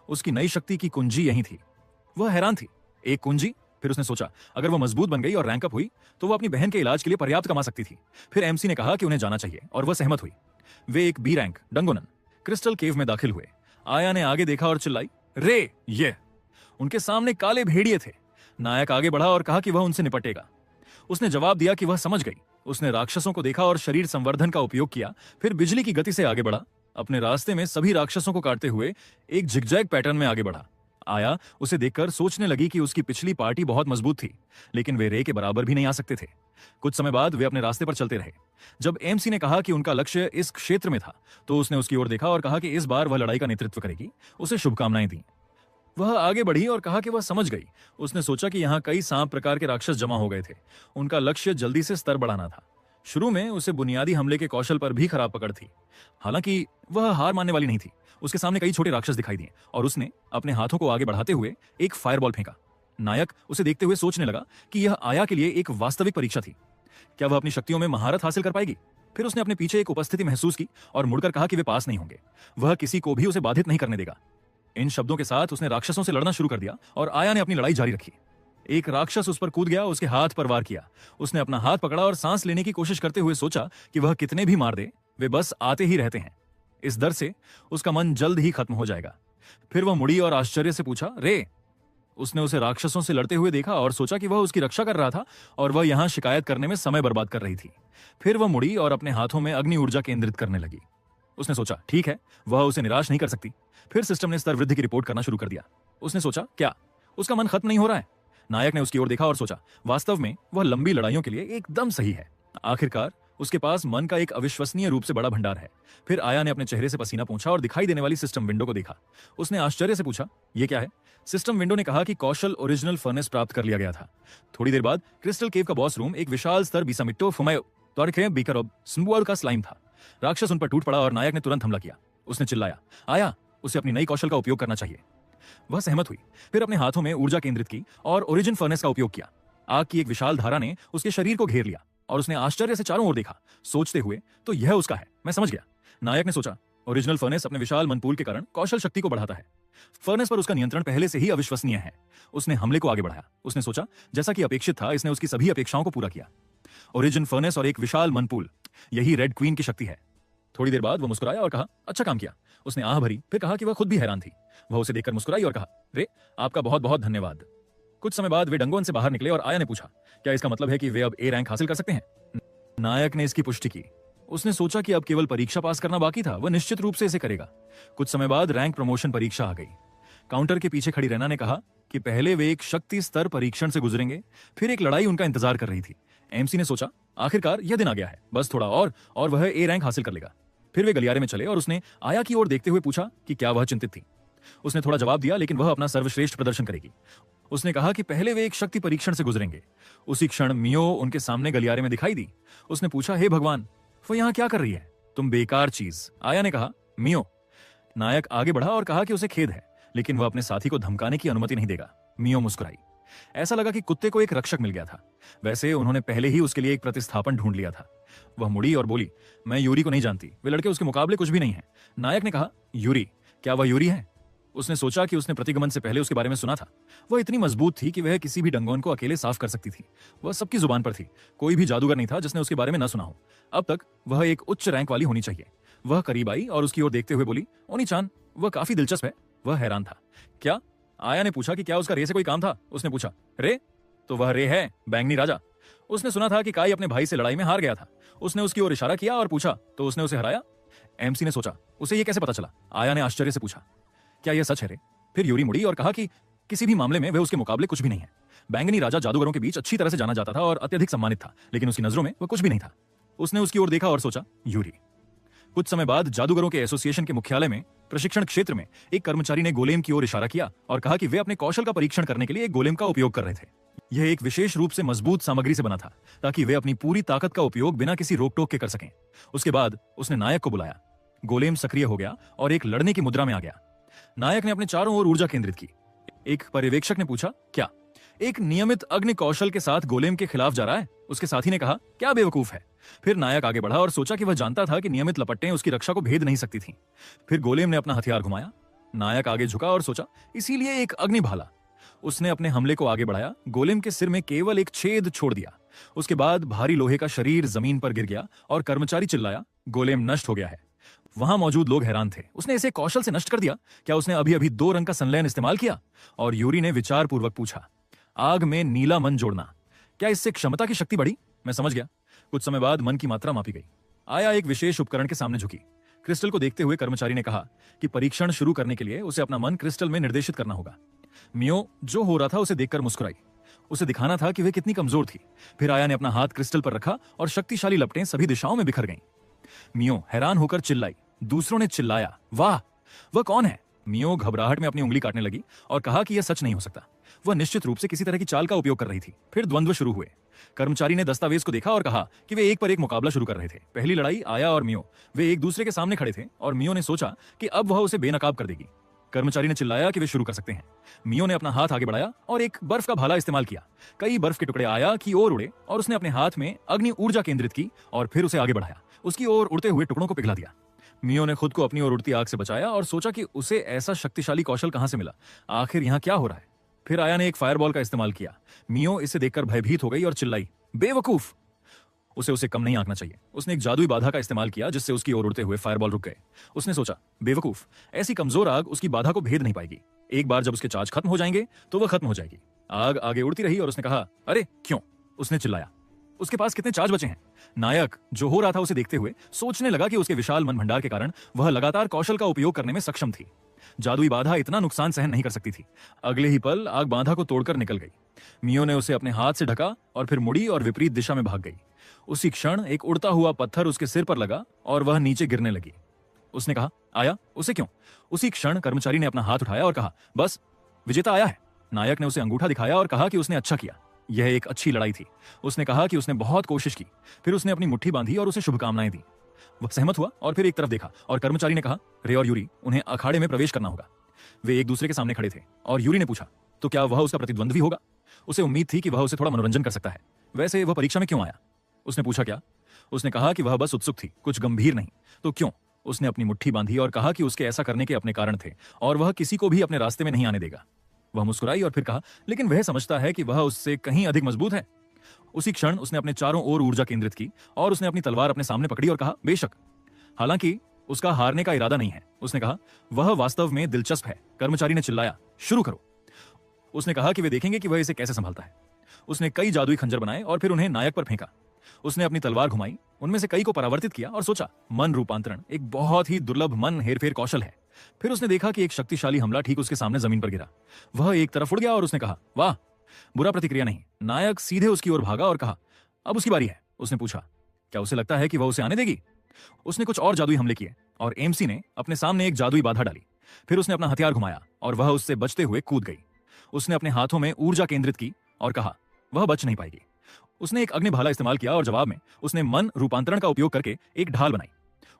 उसकी नई शक्ति की कुंजी यही थी। वह हैरान थी। एक कुंजी। फिर उसने सोचा, अगर वह मजबूत बन गई और रैंक अप हुई तो वह अपनी बहन के इलाज के लिए पर्याप्त कमा सकती थी। फिर एमसी ने कहा कि उन्हें जाना चाहिए और वह सहमत हुई। वे एक बी रैंक डंगोनन क्रिस्टल केव में दाखिल हुए। आया ने आगे देखा और चिल्लाई, रे ये! उनके सामने काले भेड़िए थे। नायक आगे बढ़ा और कहा कि वह उनसे निपटेगा। उसने जवाब दिया कि वह समझ गई। उसने राक्षसों को देखा और शरीर संवर्धन का उपयोग किया, फिर बिजली की गति से आगे बढ़ा। अपने रास्ते में सभी राक्षसों को काटते हुए एक जिगजैग पैटर्न में आगे बढ़ा। आया उसे देखकर सोचने लगी कि उसकी पिछली पार्टी बहुत मजबूत थी, लेकिन वे रे के बराबर भी नहीं आ सकते थे। कुछ समय बाद वे अपने रास्ते पर चलते रहे। जब एमसी ने कहा कि उनका लक्ष्य इस क्षेत्र में था, तो उसने उसकी ओर देखा और कहा कि इस बार वह लड़ाई का नेतृत्व करेगी। उसे शुभकामनाएं दी। वह आगे बढ़ी और कहा कि वह समझ गई। उसने सोचा कि यहाँ कई सांप प्रकार के राक्षस जमा हो गए थे। उनका लक्ष्य जल्दी से स्तर बढ़ाना था। शुरू में उसे बुनियादी हमले के कौशल पर भी खराब पकड़ थी। हालांकि वह हार मानने वाली नहीं थी। उसके सामने कई छोटे राक्षस दिखाई दिए और उसने अपने हाथों को आगे बढ़ाते हुए एक फायरबॉल फेंका। नायक उसे देखते हुए सोचने लगा कि यह आया के लिए एक वास्तविक परीक्षा थी। क्या वह अपनी शक्तियों में महारत हासिल कर पाएगी? फिर उसने अपने पीछे एक उपस्थिति महसूस की और मुड़कर कहा कि वे पास नहीं होंगे। वह किसी को भी उसे बाधित नहीं करने देगा। इन शब्दों के साथ उसने राक्षसों से लड़ना शुरू कर दिया और आया ने अपनी लड़ाई जारी रखी। एक राक्षस उस पर कूद गया, उसके हाथ पर वार किया। उसने अपना हाथ पकड़ा और सांस लेने की कोशिश करते हुए सोचा कि वह कितने भी मार दे, वे बस आते ही रहते हैं। इस डर से उसका मन जल्द ही खत्म हो जाएगा। फिर वह मुड़ी और आश्चर्य से पूछा, रे! उसने उसे राक्षसों से लड़ते हुए देखा और सोचा कि वह उसकी रक्षा कर रहा था और वह यहां शिकायत करने में समय बर्बाद कर रही थी। फिर वह मुड़ी और अपने हाथों में अग्नि ऊर्जा केंद्रित करने लगी। उसने सोचा, ठीक है, वह उसे निराश नहीं कर सकती। फिर सिस्टम ने स्तर वृद्धि की रिपोर्ट करना शुरू कर दिया। उसने सोचा, क्या उसका मन खत्म नहीं हो रहा है? नायक ने उसकी ओर देखा और सोचा, वास्तव में वह लंबी लड़ाइयों के लिए एकदम सही है। आखिरकार उसके पास मन का एक अविश्वसनीय रूप से बड़ा भंडार है। फिर आया ने अपने चेहरे से पसीना पोंछा और दिखाई देने वाली सिस्टम विंडो को देखा। उसने आश्चर्य से पूछा, यह क्या है? सिस्टम विंडो ने कहा कि कौशल ओरिजिनल फर्नेस प्राप्त कर लिया गया था। थोड़ी देर बाद क्रिस्टल केव का बॉस रूम एक विशाल स्तर बिसामिट्टो फुमायो त्वरखे बीकरब स्मुअल का स्लाइम था। राक्षस उन पर टूट पड़ा और नायक ने तुरंत हमला किया। उसने चिल्लाया, आया, उसे अपनी नई कौशल का उपयोग करना चाहिए। वह सहमत हुई। फिर अपने हाथों में ऊर्जा केंद्रित की और ओरिजिन फर्नेस का उपयोग किया। आग की एक विशाल धारा ने उसके शरीर को घेर लिया और उसने आश्चर्य से चारों ओर देखा, सोचते हुए, तो यह उसका है, मैं समझ गया। नायक ने सोचा, ओरिजिनल फर्नेस अपने विशाल मनपूल के कारण कौशल शक्ति को बढ़ाता है। फर्नेस पर उसका नियंत्रण पहले से ही अविश्वसनीय है। उसने हमले को आगे बढ़ाया। उसने सोचा, जैसा कि अपेक्षित था, इसने उसकी सभी अपेक्षाओं को पूरा किया। ओरिजिन फर्नेस और एक विशाल मनपूल, यही रेड क्वीन की शक्ति है। थोड़ी देर बाद वह मुस्कुराया और कहा, अच्छा काम किया। उसने आह भरी, फिर कहा कि वह खुद भी हैरान थी। वह उसे देखकर मुस्कुराई और कहा, रे, आपका बहुत बहुत धन्यवाद। कुछ समय बाद वे डंगोन से बाहर निकले और आया ने पूछा, क्या इसका मतलब है कि वे अब ए रैंक हासिल कर सकते हैं? नायक ने इसकी पुष्टि की। उसने सोचा कि अब केवल परीक्षा पास करना बाकी था। वह निश्चित रूप से इसे करेगा। कुछ समय बाद रैंक प्रमोशन परीक्षा आ गई। काउंटर के पीछे खड़ी रैना ने कहा कि पहले वे एक शक्ति स्तर परीक्षण से गुजरेंगे, फिर एक लड़ाई उनका इंतजार कर रही थी। एमसी ने सोचा, आखिरकार यह दिन आ गया है, बस थोड़ा और वह ए रैंक हासिल कर लेगा। फिर वे गलियारे में चले और उसने आया की ओर देखते हुए पूछा कि क्या वह चिंतित थी। उसने थोड़ा जवाब दिया, लेकिन वह अपना सर्वश्रेष्ठ प्रदर्शन करेगी। उसने कहा कि पहले वे एक शक्ति परीक्षण से गुजरेंगे। उसी क्षण मियो उनके सामने गलियारे में दिखाई दी। उसने पूछा, हे भगवान, वह यहाँ क्या कर रही है? तुम बेकार चीज, आया ने कहा। मियो। नायक आगे बढ़ा और कहा कि उसे खेद है, लेकिन वह अपने साथी को धमकाने की अनुमति नहीं देगा। मियो मुस्कुराई। ऐसा लगा कि कुत्ते को एक रक्षक मिल गया था। वैसे उन्होंने पहले ही उसके लिए एक प्रतिस्थापन ढूंढ लिया था। वह मुड़ी और बोली, मैं यूरी को नहीं जानती, वे लड़के उसके मुकाबले कुछ भी नहीं है। नायक ने कहा, यूरी? क्या वह यूरी है? उसने सोचा कि उसने प्रतिगमन से पहले उसके बारे में सुना था। वह इतनी मजबूत थी कि वह किसी भी डंगोन को अकेले साफ कर सकती थी। वह सबकी जुबान पर थी। कोई भी जादूगर नहीं था जिसने उसके बारे में न सुना हो। अब तक वह एक उच्च रैंक वाली होनी चाहिए। वह करीब आई और उसकी ओर देखते हुए बोली, ओनी-चान, वह काफी दिलचस्प है। वह हैरान था। क्या? आया ने पूछा कि क्या उसका रे से कोई काम था? उसने पूछा, रे? तो वह रे है, बैंगनी राजा। उसने सुना था कि काई अपने भाई से लड़ाई में हार गया था। उसने उसकी ओर इशारा किया और पूछा, तो उसने उसे हराया? एमसी ने सोचा, उसे ये कैसे पता चला? आया ने आश्चर्य से पूछा, क्या यह सच है रे? फिर यूरी मुड़ी और कहा कि किसी भी मामले में वह उसके मुकाबले कुछ भी नहीं है। बैंगनी राजा जादूगरों के बीच अच्छी तरह से जाना जाता था और अत्यधिक सम्मानित था, लेकिन उसकी नजरों में वह कुछ भी नहीं था। उसने उसकी ओर देखा और सोचा, यूरी। कुछ समय बाद जादूगरों के एसोसिएशन के मुख्यालय में प्रशिक्षण क्षेत्र में एक कर्मचारी ने गोलेम की ओर इशारा किया और कहा कि वे अपने कौशल का परीक्षण करने के लिए एक गोलेम का उपयोग कर रहे थे। यह एक विशेष रूप से मजबूत सामग्री से बना था ताकि वे अपनी पूरी ताकत का उपयोग बिना किसी रोक टोक के कर सकें। उसके बाद उसने नायक को बुलाया। गोलेम सक्रिय हो गया और एक लड़ने की मुद्रा में आ गया। नायक ने अपने चारों ओर ऊर्जा केंद्रित की। एक पर्यवेक्षक ने पूछा, क्या एक नियमित अग्नि कौशल के साथ गोलेम के खिलाफ जा रहा है? उसके साथी ने कहा, क्या बेवकूफ है। फिर नायक आगे बढ़ा और सोचा कि वह जानता था कि नियमित लपटें उसकी रक्षा को भेद नहीं सकती थीं। फिर गोलेम ने अपना हथियार घुमाया। नायक आगे झुका और सोचा, इसीलिए एक अग्नि भाला। उसने अपने हमले को आगे बढ़ाया। गोलेम के सिर में केवल एक छेद छोड़ दिया। उसके बाद भारी लोहे का शरीर जमीन पर गिर गया और कर्मचारी चिल्लाया, गोलेम नष्ट हो गया है। वहां मौजूद लोग हैरान थे। उसने इसे कौशल से नष्ट कर दिया? क्या उसने अभी अभी 2 रंग का संलयन इस्तेमाल किया? और यूरी ने विचार पूर्वक पूछा, आग में नीला मन जोड़ना, क्या इससे क्षमता की शक्ति बढ़ी? मैं समझ गया। कुछ समय बाद मन की मात्रा मापी गई। आया एक विशेष उपकरण के सामने झुकी। क्रिस्टल को देखते हुए कर्मचारी ने कहा कि परीक्षण शुरू करने के लिए उसे अपना मन क्रिस्टल में निर्देशित करना होगा। मियो जो हो रहा था उसे देखकर मुस्कुराई। उसे दिखाना था कि वह कितनी कमजोर थी। फिर आया ने अपना हाथ क्रिस्टल पर रखा और शक्तिशाली लपटें सभी दिशाओं में बिखर गईं। मियो हैरान होकर चिल्लाई। दूसरों ने चिल्लाया, वाह, वह कौन है? मियो घबराहट में अपनी उंगली काटने लगी और कहा कि यह सच नहीं हो सकता। वह निश्चित रूप से किसी तरह की चाल का उपयोग कर रही थी। फिर द्वंद्व शुरू हुए। कर्मचारी ने दस्तावेज को देखा और कहा कि वे एक पर एक मुकाबला शुरू कर रहे थे। पहली लड़ाई आया और मियो, वे एक दूसरे के सामने खड़े थे और मियो ने सोचा कि अब वह उसे बेनकाब कर देगी। कर्मचारी ने चिल्लाया कि वे शुरू कर सकते हैं। मियो ने अपना हाथ आगे बढ़ाया और एक बर्फ का भाला इस्तेमाल किया। कई बर्फ के टुकड़े आया की ओर उड़े और उसने अपने हाथ में अग्नि ऊर्जा केंद्रित की और फिर उसे आगे बढ़ाया। उसकी ओर उड़ते हुए टुकड़ों को पिघला दिया। मियो ने खुद को अपनी ओर उड़ती आग से बचाया और सोचा कि उसे ऐसा शक्तिशाली कौशल कहां से मिला? आखिर यहां क्या हो रहा है? फिर आया ने एक फायरबॉल का इस्तेमाल किया। मियो इसे देखकर भयभीत हो गई और चिल्लाई, बेवकूफ। उसे कम नहीं आंकना चाहिए। उसने एक जादुई बाधा का इस्तेमाल किया जिससे उसकी ओर उड़ते हुए फायरबॉल रुक गए। उसने सोचा, बेवकूफ, ऐसी कमजोर आग उसकी बाधा को भेद नहीं पाएगी। एक बार जब उसके चार्ज खत्म हो जाएंगे तो वह खत्म हो जाएगी। आग आगे उड़ती रही और उसने कहा, अरे क्यों? उसने चिल्लाया, उसके पास कितने चार्ज बचे हैं? नायक जो हो रहा था उसे देखते हुए सोचने लगा कि उसके विशाल मन भंडार के कारण वह लगातार कौशल का उपयोग करने में सक्षम थी। जादुई बाधा इतना नुकसान सहन नहीं कर सकती थी। अगले ही पल आग बाधा को तोड़कर निकल गई। मियो ने उसे अपने हाथ से ढका और फिर मुड़ी और विपरीत दिशा में भाग गई। उसी क्षण एक उड़ता हुआ पत्थर उसके सिर पर लगा और वह नीचे गिरने लगी। उसने कहा, आया, उसे क्यों? उसी क्षण कर्मचारी ने अपना हाथ उठाया और कहा, बस, विजेता आया है। नायक ने उसे अंगूठा दिखाया और कहा कि उसने अच्छा किया। यह एक अच्छी लड़ाई थी। उसने कहा कि उसने बहुत कोशिश की। फिर उसने अपनी मुट्ठी बांधी और उसे शुभकामनाएं दी। वह सहमत हुआ और फिर एक तरफ देखा और कर्मचारी ने कहा, रे और यूरी, उन्हें अखाड़े में प्रवेश करना होगा। वे एक दूसरे के सामने खड़े थे और यूरी ने पूछा, तो क्या वह उसका प्रतिद्वंद्वी होगा? उसे उम्मीद थी कि वह उसे थोड़ा मनोरंजन कर सकता है। वैसे वह परीक्षा में क्यों आया? उसने पूछा। क्या? उसने कहा कि वह बस उत्सुक थी, कुछ गंभीर नहीं। तो क्यों? उसने अपनी मुट्ठी बांधी और कहा कि उसके ऐसा करने के अपने कारण थे और वह किसी को भी अपने रास्ते में नहीं आने देगा। वह मुस्कुराई और फिर कहा, लेकिन वह समझता है कि वह उससे कहीं अधिक मजबूत है। उसी क्षण उसने अपने चारों ओर ऊर्जा केंद्रित की और उसने अपनी तलवार अपने सामने पकड़ी और कहा, बेशक। हालांकि उसका हारने का इरादा नहीं है। उसने कहा, वह वास्तव में दिलचस्प है। कर्मचारी ने चिल्लाया, शुरू करो। उसने कहा कि वे देखेंगे कि वह इसे कैसे संभालता है। उसने कई जादुई खंजर बनाए और फिर उन्हें नायक पर फेंका। उसने अपनी तलवार घुमाई, उनमें से कई को परावर्तित किया और सोचा, मन रूपांतरण एक बहुत ही दुर्लभ मन हेरफेर कौशल है। फिर उसने देखा कि एक शक्तिशाली हमला ठीक उसके सामने जमीन पर गिरा। वह एक तरफ उड़ गया और उसने कहा, वाह, बुरा प्रतिक्रिया नहीं। नायक सीधे उसकी ओर भागा और कहा, अब उसकी बारी है। उसने पूछा, क्या उसे लगता है कि वह उसे आने देगी? उसने कुछ और जादुई हमले किए और एमसी ने अपने सामने एक जादुई बाधा डाली। फिर उसने अपना हथियार घुमाया और वह उससे बचते हुए कूद गई। उसने अपने हाथों में ऊर्जा केंद्रित की और कहा, वह बच नहीं पाएगी। उसने एक अग्नि भाला इस्तेमाल किया और जवाब में उसने मन रूपांतरण का उपयोग करके एक ढाल बनाई।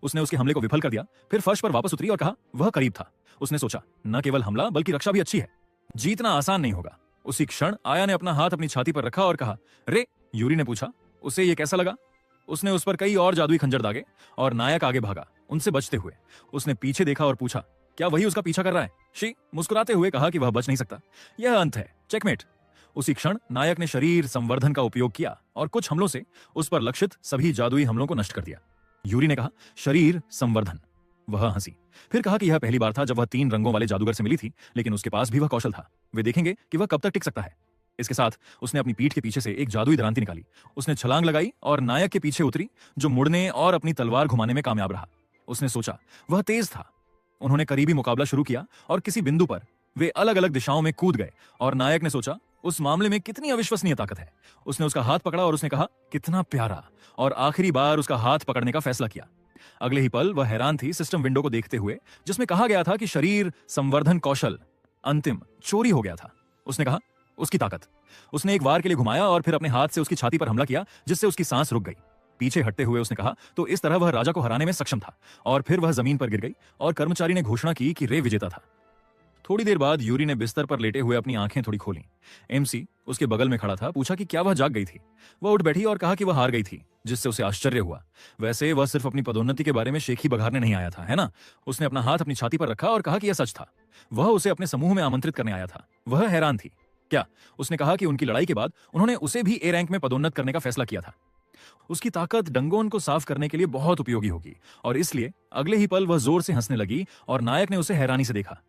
उसने उसके हमले को विफल कर दिया। फिर फर्श पर वापस उतरी और कहा, वह करीब था। उसने सोचा, न केवल हमला बल्कि रक्षा भी अच्छी है। जीतना आसान नहीं होगा। उसी क्षण आया ने अपना हाथ अपनी छाती पर रखा और कहा, रे। यूरी ने पूछा, उसे यह कैसा लगा? उसने उस पर कई और जादुई खंजर दागे और नायक आगे भागा, उनसे बचते हुए। उसने पीछे देखा और पूछा, क्या वही उसका पीछा कर रहा है? शी मुस्कुराते हुए कहा कि वह बच नहीं सकता। यह अंत है, चेकमेट। उसी क्षण नायक ने शरीर संवर्धन का उपयोग किया और कुछ हमलों से उस पर लक्षित सभी जादुई हमलों को नष्ट कर दिया। यूरी ने कहा, शरीर संवर्धन। वह हंसी, फिर कहा कि यह पहली बार था जब वह 3 रंगों वाले जादूगर से मिली थी, लेकिन उसके पास भी वह कौशल था। वे देखेंगे कि वह कब तक टिक सकता है। इसके साथ उसने अपनी पीठ के पीछे से एक जादुई दरांती निकाली। उसने छलांग लगाई और नायक के पीछे उतरी, जो मुड़ने और अपनी तलवार घुमाने में कामयाब रहा। उसने सोचा वह तेज था। उन्होंने करीबी मुकाबला शुरू किया और किसी बिंदु पर वे अलग अलग दिशाओं में कूद गए और नायक ने सोचा उस मामले में कितनी अविश्वसनीय ताकत है। उसने उसका हाथ पकड़ा और उसने कहा कितना प्यारा, और आखिरी बार उसका हाथ पकड़ने का फैसला किया। अगले ही पल वह हैरान थी सिस्टम विंडो को देखते हुए जिसमें कहा गया था कि शरीर संवर्धन कौशल अंतिम चोरी हो गया था। उसने कहा उसकी ताकत। उसने एक वार के लिए घुमाया और फिर अपने हाथ से उसकी छाती पर हमला किया जिससे उसकी सांस रुक गई। पीछे हटते हुए उसने कहा तो इस तरह वह राजा को हराने में सक्षम था, और फिर वह जमीन पर गिर गई और कर्मचारी ने घोषणा की कि रे विजेता था। थोड़ी देर बाद यूरी ने बिस्तर पर लेटे हुए अपनी आंखें थोड़ी खोली। एमसी उसके बगल में खड़ा था। पूछा कि क्या वह जाग गई थी। वह उठ बैठी और कहा कि वह हार गई थी, जिससे उसे आश्चर्य हुआ। वैसे वह सिर्फ अपनी पदोन्नति के बारे में शेखी बघारने नहीं आया था, है ना? उसने अपना हाथ अपनी छाती पर रखा और कहा कि यह सच था। वह उसे अपने समूह में आमंत्रित करने आया था। वह हैरान थी। क्या? उसने कहा कि उनकी लड़ाई के बाद उन्होंने उसे भी ए रैंक में पदोन्नत करने का फैसला किया था। उसकी ताकत डंगोन को साफ करने के लिए बहुत उपयोगी होगी, और इसलिए अगले ही पल वह जोर से हंसने लगी और नायक ने उसे हैरानी से देखा।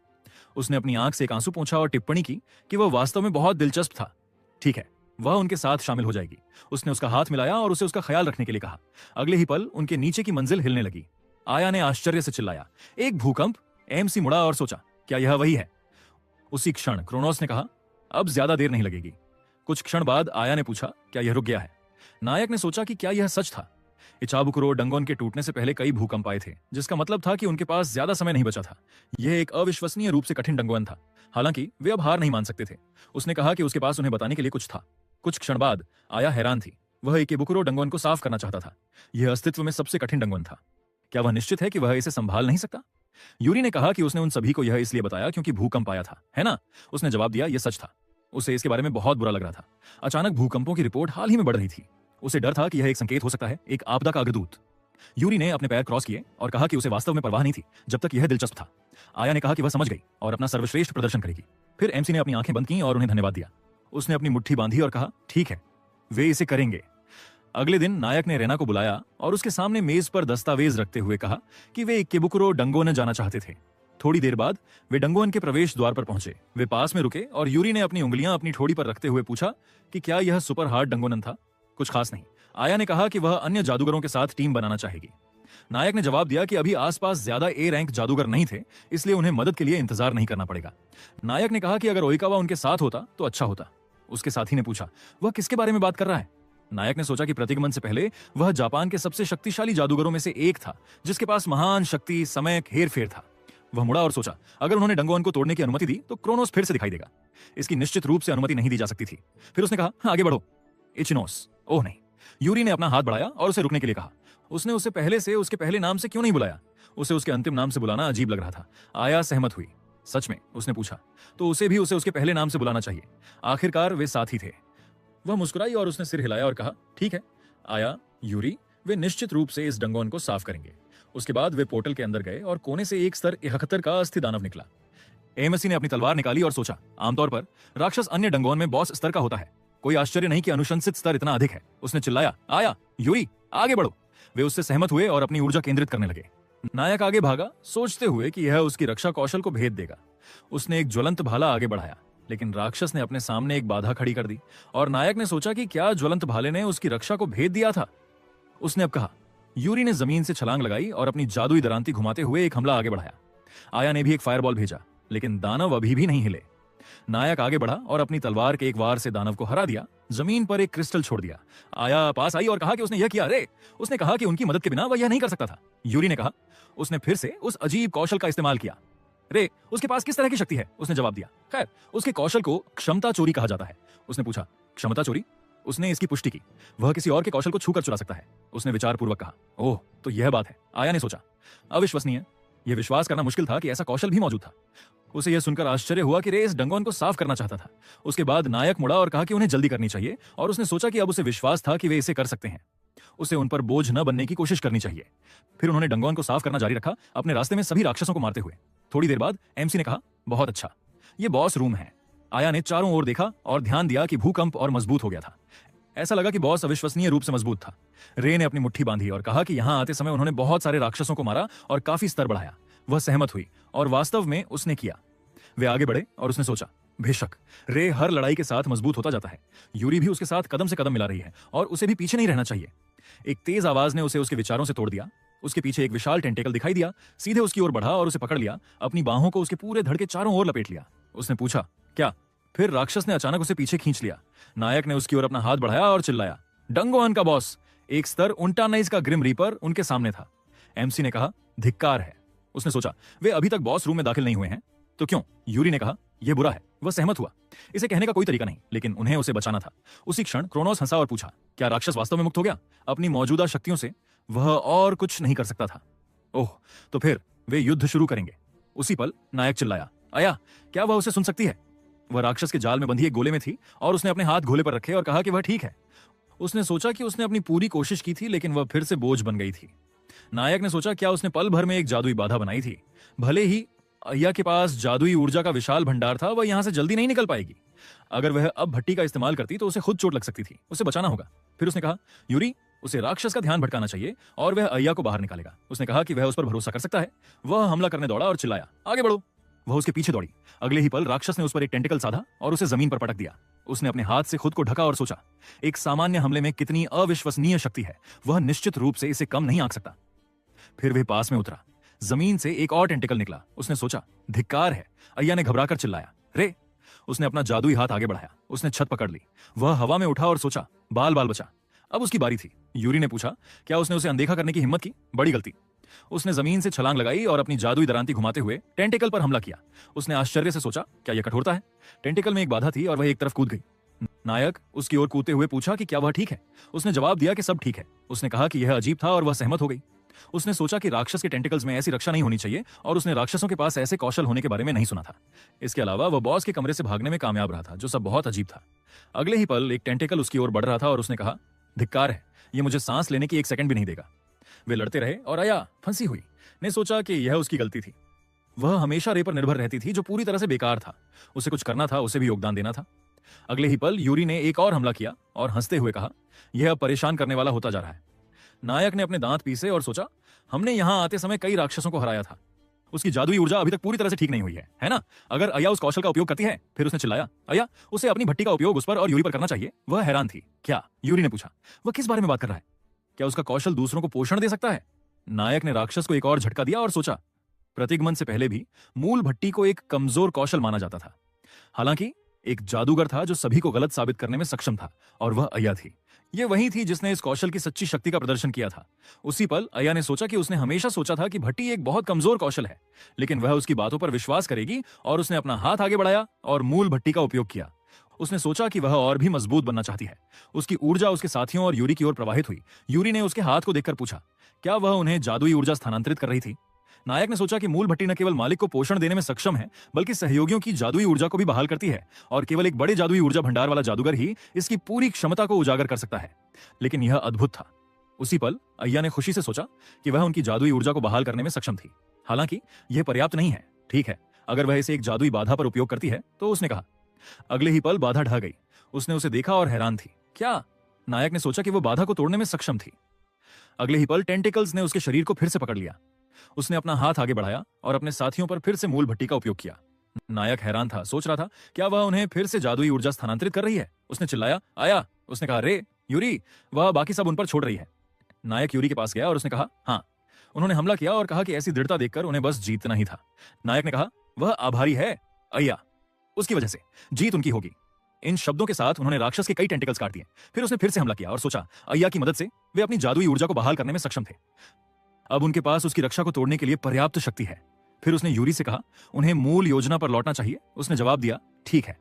उसने अपनी आंख से एक आंसू पोंछा और टिप्पणी की कि वह वास्तव में बहुत दिलचस्प था। ठीक है, वह उनके साथ शामिल हो जाएगी। उसने उसका हाथ मिलाया और उसे उसका ख्याल रखने के लिए कहा। अगले ही पल उनके नीचे की मंजिल हिलने लगी। आया ने आश्चर्य से चिल्लाया, एक भूकंप! एमसी मुड़ा और सोचा क्या यह वही है? उसी क्षण क्रोनोस ने कहा अब ज्यादा देर नहीं लगेगी। कुछ क्षण बाद आया ने पूछा क्या यह रुक गया है? नायक ने सोचा कि क्या यह सच था। इचाबुकुरो डंगोन के टूटने से पहले कई भूकंप आए थे, जिसका मतलब था कि उनके पास ज्यादा समय नहीं बचा था। यह एक अविश्वसनीय रूप से कठिन डंगोन था। हालांकि वे अब हार नहीं मान सकते थे। उसने कहा कि उसके पास उन्हें बताने के लिए कुछ था। कुछ क्षण बाद आया हैरान थी। वह इकेबुकुरो डंगोन को साफ करना चाहता था। यह अस्तित्व में सबसे कठिन डंगोन था। क्या वह निश्चित है कि वह इसे संभाल नहीं सकता? यूरी ने कहा कि उसने उन सभी को यह इसलिए बताया क्योंकि भूकंप आया था, है ना? उसने जवाब दिया यह सच था। उसे इसके बारे में बहुत बुरा लग रहा था। अचानक भूकंपों की रिपोर्ट हाल ही में बढ़ रही थी। उसे डर था कि यह एक संकेत हो सकता है, एक आपदा का अग्रदूत। यूरी ने अपने पैर क्रॉस किए और कहा कि उसे वास्तव में परवाह नहीं थी जब तक यह दिलचस्प था। आया ने कहा कि वह समझ गई और अपना सर्वश्रेष्ठ प्रदर्शन करेगी। फिर एमसी ने अपनी आंखें बंद की और उन्हें धन्यवाद दिया। उसने अपनी मुट्ठी बांधी और कहा ठीक है, वे इसे करेंगे। अगले दिन नायक ने रेना को बुलाया और उसके सामने मेज पर दस्तावेज रखते हुए कहा कि वे इकेबुकुरो डंगोन जाना चाहते थे। थोड़ी देर बाद वे डंगोन के प्रवेश द्वार पर पहुंचे। वे पास में रुके और यूरी ने अपनी उंगलियां अपनी ठोड़ी पर रखते हुए पूछा कि क्या यह सुपर हार्ड डंगोनन था? कुछ खास नहीं। आया ने कहा कि वह अन्य जादूगरों के साथ टीम बनाना चाहेगी। नायक ने जवाब दिया कि अभी आसपास ज्यादा ए रैंक जादूगर नहीं थे, इसलिए उन्हें मदद के लिए इंतजार नहीं करना पड़ेगा। नायक ने कहा कि अगर ओइकावा उनके साथ होता तो अच्छा होता। उसके साथी ने पूछा वह किसके बारे में बात कर रहा है? नायक ने सोचा कि प्रतिगमन से पहले वह जापान के सबसे शक्तिशाली जादूगरों में से एक था, जिसके पास महान शक्ति, समय, हेर फेर था। वह मुड़ा और सोचा अगर उन्होंने डंगोन को तोड़ने की अनुमति दी तो क्रोनोस फिर से दिखाई देगा। इसकी निश्चित रूप से अनुमति नहीं दी जा सकती थी। फिर उसने कहा आगे बढ़ो इचिनोस। ओह नहीं। यूरी ने अपना हाथ बढ़ाया और उसे रुकने के लिए कहा। उसने उसे पहले से उसके पहले नाम से क्यों नहीं बुलाया? उसे उसके अंतिम नाम से बुलाना अजीब लग रहा था। आया सहमत हुई। सच में? उसने पूछा। तो उसे भी उसे उसके पहले नाम से बुलाना चाहिए। आखिरकार वे साथी थे। वह मुस्कुराई और उसने सिर हिलाया और कहा ठीक है आया, यूरी, वे निश्चित रूप से इस डंगोन को साफ करेंगे। उसके बाद वे पोर्टल के अंदर गए और कोने से एक स्तर 71 का अस्थि दानव निकला। एमसी ने अपनी तलवार निकाली और सोचा आमतौर पर राक्षस अन्य डंगोन में बॉस स्तर का होता है। कोई आश्चर्य नहीं कि अनुशंसित स्तर इतना अधिक है। उसने चिल्लाया आया, यूरी, आगे बढ़ो। वे उससे सहमत हुए और अपनी ऊर्जा केंद्रित करने लगे। नायक आगे भागा, सोचते हुए कि यह उसकी रक्षा कौशल को भेद देगा। उसने एक ज्वलंत भाला आगे बढ़ाया, लेकिन राक्षस ने अपने सामने एक बाधा खड़ी कर दी और नायक ने सोचा कि क्या ज्वलंत भाले ने उसकी रक्षा को भेद दिया था। उसने अब कहा। यूरी ने जमीन से छलांग लगाई और अपनी जादुई दरांती घुमाते हुए एक हमला आगे बढ़ाया। आया ने भी एक फायरबॉल भेजा, लेकिन दानव अभी भी नहीं हिले। नायक आगे बढ़ा और अपनी तलवार के एक वार से दानव को हरा दिया। जमीन पर एक क्रिस्टल छोड़ दिया। आया पास आई और कहा कि उसने यह किया। रे, उसने कहा कि उनकी मदद के बिना वह यह नहीं कर सकता था। यूरी ने कहा उसने फिर से उस अजीब कौशल का इस्तेमाल किया। रे, उसके पास किस तरह की शक्ति है? उसने जवाब दिया। खैर, उसके कौशल को क्षमता चोरी कहा जाता है। उसने पूछा क्षमता चोरी? उसने इसकी पुष्टि की। वह किसी और के कौशल को छूकर चुरा सकता है। उसने विचारपूर्वक कहा ओह, तो यह बात है। आया ने सोचा अविश्वसनीय। यह विश्वास करना मुश्किल था कि ऐसा कौशल भी मौजूद था। उसे यह सुनकर आश्चर्य हुआ कि रे इस डंगोन को साफ करना चाहता था। उसके बाद नायक मुड़ा और कहा कि उन्हें जल्दी करनी चाहिए, और उसने सोचा कि अब उसे विश्वास था कि वे इसे कर सकते हैं। उसे उन पर बोझ न बनने की कोशिश करनी चाहिए। फिर उन्होंने डंगोन को साफ करना जारी रखा, अपने रास्ते में सभी राक्षसों को मारते हुए। थोड़ी देर बाद एमसी ने कहा बहुत अच्छा, ये बॉस रूम है। आया ने चारों ओर देखा और ध्यान दिया कि भूकंप और मजबूत हो गया था। ऐसा लगा कि बॉस अविश्वसनीय रूप से मजबूत था। रे ने अपनी मुट्ठी बांधी और कहा कि यहां आते समय उन्होंने बहुत सारे राक्षसों को मारा और काफी स्तर बढ़ाया। वह सहमत हुई और वास्तव में उसने किया। वे आगे बढ़े और उसने सोचा बेशक रे हर लड़ाई के साथ मजबूत होता जाता है। यूरी भी उसके साथ कदम से कदम मिला रही है और उसे भी पीछे नहीं रहना चाहिए। एक तेज आवाज ने उसे उसके विचारों से तोड़ दिया। उसके पीछे एक विशाल टेंटेकल दिखाई दिया, सीधे उसकी ओर बढ़ा और उसे पकड़ लिया, अपनी बाहों को उसके पूरे धड़ के चारों ओर लपेट लिया। उसने पूछा, क्या? फिर राक्षस ने अचानक उसे पीछे खींच लिया। नायक ने उसकी ओर अपना हाथ बढ़ाया और चिल्लाया, डंगोअन का बॉस! एक स्तर उनटानाइज का ग्रिम रीपर उनके सामने था। एमसी ने कहा, धिक्कार है। उसने सोचा, वे अभी तक बॉस रूम में दाखिल नहीं हुए हैं, तो क्यों? यूरी ने कहा, यह बुरा है। वह सहमत हुआ। इसे कहने का कोई तरीका नहीं, लेकिन उन्हें उसे बचाना था। उसी क्षण क्रोनोस हंसा और पूछा, क्या राक्षस वास्तव में मुक्त हो गया? अपनी मौजूदा शक्तियों से वह और कुछ नहीं कर सकता था। ओह, तो फिर वे युद्ध शुरू करेंगे। उसी पल नायक चिल्लाया, आया, क्या वह उसे सुन सकती है? वह राक्षस के जाल में बंधी एक गोले में थी और उसने अपने हाथ गोले पर रखे और कहा कि वह ठीक है। उसने सोचा कि उसने अपनी पूरी कोशिश की थी, लेकिन वह फिर से बोझ बन गई थी। नायक ने सोचा, क्या उसने पल भर में एक जादुई बाधा बनाई थी? भले ही अय्या के पास जादुई ऊर्जा का विशाल भंडार था, वह यहां से जल्दी नहीं निकल पाएगी। अगर वह अब भट्टी का इस्तेमाल करती तो उसे खुद चोट लग सकती थी। उसे बचाना होगा। फिर उसने कहा, यूरी, उसे राक्षस का ध्यान भटकाना चाहिए और वह अय्या को बाहर निकालेगा। उसने कहा कि वह उस पर भरोसा कर सकता है। वह हमला करने दौड़ा और चिल्लाया, आगे बढ़ो। वह उसके पीछे दौड़ी। अगले ही पल राक्षस ने उस पर एक टेंटिकल साधा और उसे जमीन पर पटक दिया। उसने अपने हाथ से खुद को ढका और सोचा, एक सामान्य हमले में कितनी अविश्वसनीय शक्ति है, वह निश्चित रूप से इसे कम नहीं आंक सकता। फिर वह पास में उतरा। जमीन से एक और टेंटिकल निकला। उसने सोचा, धिक्कार है। अय्या ने घबराकर चिल्लाया, रे! उसने अपना जादुई हाथ आगे बढ़ाया। उसने छत पकड़ ली। वह हवा में उठा और सोचा, बाल बाल बचा। अब उसकी बारी थी। यूरी ने पूछा, क्या उसने उसे अनदेखा करने की हिम्मत की? बड़ी गलती। उसने जमीन से छलांग लगाई और अपनी जादुई दरांती घुमाते हुए टेंटिकल पर हमला किया। उसने आश्चर्य से सोचा, क्या यह कठोरता है? टेंटिकल में एक बाधा थी और वह एक तरफ कूद गई। नायक उसकी ओर कूदते हुए पूछा कि क्या वह ठीक है? उसने जवाब दिया कि सब ठीक है। उसने कहा कि यह अजीब था और वह सहमत हो गई। उसने सोचा कि राक्षस के टेंटिकल्स में ऐसी रक्षा नहीं होनी चाहिए और उसने राक्षसों के पास ऐसे कौशल होने के बारे में नहीं सुना था। इसके अलावा वह बॉस के कमरे से भागने में कामयाब रहा था, जो सब बहुत अजीब था। अगले ही पल एक टेंटिकल उसकी ओर बढ़ रहा था और उसने कहा, धिक्कार है, यह मुझे सांस लेने की एक सेकंड भी नहीं देगा। वे लड़ते रहे और अय्या फंसी हुई ने सोचा कि यह उसकी गलती थी। वह हमेशा रे पर निर्भर रहती थी, जो पूरी तरह से बेकार था। उसे कुछ करना था, उसे भी योगदान देना था। अगले ही पल यूरी ने एक और हमला किया और हंसते हुए कहा, यह अब परेशान करने वाला होता जा रहा है। नायक ने अपने दांत पीसे और सोचा, हमने यहां आते समय कई राक्षसों को हराया था। उसकी जादुई ऊर्जा अभी तक पूरी तरह से ठीक नहीं हुई है ना? अगर अय्या उस कौशल का उपयोग करती है। फिर उसने चिल्लाया, अय्या, उसे अपनी भट्टी का उपयोग उस पर और यूरी पर करना चाहिए। वह हैरान थी। क्या? यूरी ने पूछा, वह किस बारे में बात कर रहा है? क्या उसका कौशल दूसरों को पोषण दे सकता है? नायक ने राक्षस को एक और झटका दिया और सोचा, प्रतिगमन से पहले भी मूल भट्टी को एक कमजोर कौशल माना जाता था। हालांकि एक जादूगर था जो सभी को गलत साबित करने में सक्षम था, और वह अय्या थी। यह वही थी जिसने इस कौशल की सच्ची शक्ति का प्रदर्शन किया था। उसी पल अय्या ने सोचा कि उसने हमेशा सोचा था कि भट्टी एक बहुत कमजोर कौशल है, लेकिन वह उसकी बातों पर विश्वास करेगी, और उसने अपना हाथ आगे बढ़ाया और मूल भट्टी का उपयोग किया। उसने सोचा कि वह और भी मजबूत बनना चाहती है। उसकी ऊर्जा उसके साथियों और यूरी की ओर प्रवाहित हुई। यूरी ने उसके हाथ को देखकर पूछा, क्या वह उन्हें जादुई ऊर्जा स्थानांतरित कर रही थी? नायक ने सोचा कि मूल भट्टी न केवल मालिक को पोषण देने में सक्षम है, बल्कि सहयोगियों की जादुई ऊर्जा को भी बहाल करती है, और केवल एक बड़े जादुई ऊर्जा भंडार वाला जादूगर ही इसकी पूरी क्षमता को उजागर कर सकता है। लेकिन यह अद्भुत था। उसी पल अय्या ने खुशी से सोचा कि वह उनकी जादुई ऊर्जा को बहाल करने में सक्षम थी। हालांकि यह पर्याप्त नहीं है। ठीक है, अगर वह इसे एक जादुई बाधा पर उपयोग करती है तो उसने कहा। अगले ही पल बाधा ढह गई। उसने उसे देखा और हैरान थी। क्या? नायक ने सोचा कि वह बाधा को तोड़ने में सक्षम थी। अगले ही पल टेंटिकल्स ने उसके शरीर को फिर से पकड़ लिया। उसने अपना हाथ आगे बढ़ाया और अपने साथियों पर फिर से मूल भट्टी का उपयोग किया। नायक हैरान था, सोच रहा था, क्या वह उन्हें फिर से जादुई ऊर्जा स्थानांतरित कर रही है? उसने चिल्लाया, आया। उसने कहा, रे यूरी, वह बाकी सब उन पर छोड़ रही है। नायक यूरी के पास गया और उसने कहा, हाँ। उन्होंने हमला किया और कहा कि ऐसी दृढ़ता देखकर उन्हें बस जीतना ही था। नायक ने कहा, वह आभारी है अय्या, उसकी वजह से जीत उनकी होगी। इन शब्दों के साथ उन्होंने राक्षस के कई टेंटिकल्स काट दिए। फिर उसने फिर से हमला किया और सोचा, अय्या की मदद से वे अपनी जादुई ऊर्जा को बहाल करने में सक्षम थे। अब उनके पास उसकी रक्षा को तोड़ने के लिए पर्याप्त शक्ति है। फिर उसने यूरी से कहा, उन्हें मूल योजना पर लौटना चाहिए। उसने जवाब दिया, ठीक है।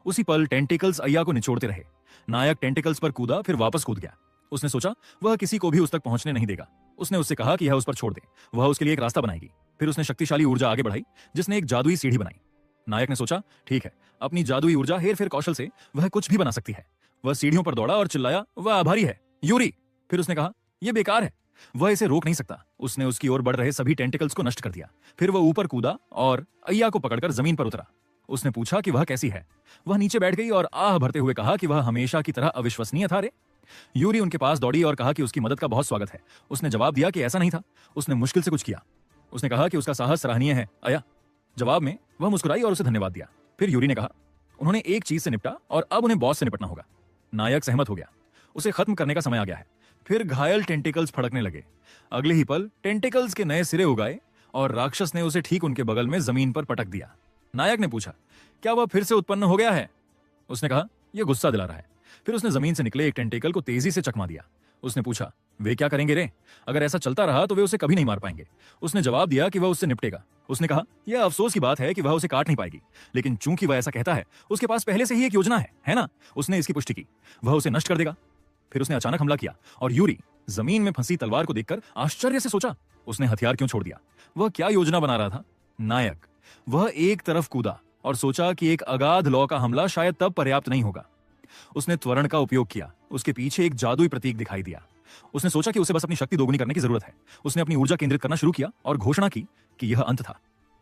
उसी पल टेंटिकल्स अय्या को निचोड़ते रहे। नायक टेंटिकल्स पर कूदा, फिर वापस कूद गया। उसने सोचा वह किसी को भी उस तक पहुंचने नहीं देगा। उसने उससे कहा कि यह उस पर छोड़ दे, वह उसके लिए एक रास्ता बनाएगी। फिर उसने शक्तिशाली ऊर्जा आगे बढ़ाई, जिसने एक जादुई सीढ़ी बनाई। नायक ने सोचा, ठीक है, अपनी जादुई ऊर्जा हेर फेर कौशल से वह कुछ भी बना सकती है। वह सीढ़ियों पर दौड़ा और चिल्लाया, वह आभारी है यूरी। फिर उसने कहा, यह बेकार है, वह इसे रोक नहीं सकता। उसने उसकी ओर बढ़ रहे सभी टेंटिकल्स को नष्ट कर दिया। फिर वह ऊपर कूदा और अय्या को पकड़कर जमीन पर उतरा। उसने पूछा कि वह कैसी है। वह नीचे बैठ गई और आह भरते हुए कहा कि वह हमेशा की तरह अविश्वसनीय था रे। यूरी उनके पास दौड़ी और कहा कि उसकी मदद का बहुत स्वागत है। उसने जवाब दिया कि ऐसा नहीं था, उसने मुश्किल से कुछ किया। उसने कहा कि उसका साहस सराहनीय है अय्या। जवाब में वह मुस्कुराई और उसे धन्यवाद दिया। फिर यूरी ने कहा, उन्होंने एक चीज से निपटा और अब उन्हें बॉस से निपटना होगा। नायक सहमत हो गया। उसे खत्म करने का समय आ गया है। फिर घायल टेंटिकल्स फड़कने लगे। अगले ही पल टेंटिकल्स के नए सिरे उगाए और राक्षस ने उसे ठीक उनके बगल में जमीन पर पटक दिया। नायक ने पूछा, क्या वह फिर से उत्पन्न हो गया है? उसने कहा, यह गुस्सा दिला रहा है। फिर उसने जमीन से निकले एक टेंटिकल को तेजी से चकमा दिया। उसने पूछा, वे क्या करेंगे रे? अगर ऐसा चलता रहा तो वे उसे कभी नहीं मार पाएंगे। उसने जवाब दिया कि वह उससे निपटेगा। उसने कहा, यह अफसोस की बात है कि वह उसे काट नहीं पाएगी, लेकिन चूंकि वह ऐसा कहता है, उसके पास पहले से ही एक योजना है ना? उसने इसकी पुष्टि की, वह उसे नष्ट कर देगा। फिर उसने अचानक हमला किया और यूरी जमीन में फंसी तलवार को देखकर आश्चर्य से सोचा, उसने हथियार क्यों छोड़ दिया? वह क्या योजना बना रहा था? नायक वह एक तरफ कूदा और सोचा कि एक अगाध लौ का हमला शायद तब पर्याप्त नहीं होगा। उसने त्वरण का उपयोग किया। उसके पीछे एक जादुई प्रतीक दिखाई दिया। उसने सोचा कि उसे बस अपनी शक्ति दोगुनी करने की जरूरत है। उसने अपनी ऊर्जा केंद्रित करना शुरू किया और घोषणा की कि यह अंत था।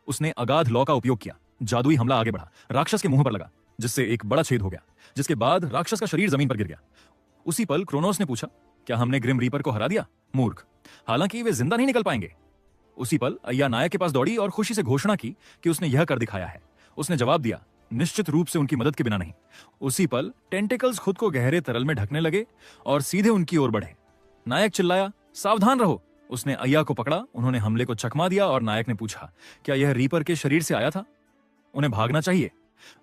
उसने अगाध लौ का उपयोग किया। जादुई हमला आगे बढ़ा, राक्षस के मुंह पर लगा, जिससे एक बड़ा छेद हो गया, जिसके बाद राक्षस का शरीर जमीन पर गिर गया। उसी पल क्रोनोस ने पूछा, क्या हमने ग्रिम रीपर को हरा दिया? मूर्ख, हालांकि वे जिंदा नहीं निकल पाएंगे। उसी पल अय्या नायक के पास दौड़ी और खुशी से घोषणा की कि उसने यह कर दिखाया है। उसने जवाब दिया, निश्चित रूप से उनकी मदद के बिना नहीं। उसी पल टेंटिकल्स खुद को गहरे तरल में ढकने लगे और सीधे उनकी ओर बढ़े। नायक चिल्लाया, सावधान रहो। उसने अय्या को पकड़ा, उन्होंने हमले को चकमा दिया और नायक ने पूछा, क्या यह रीपर के शरीर से आया था? उन्हें भागना चाहिए।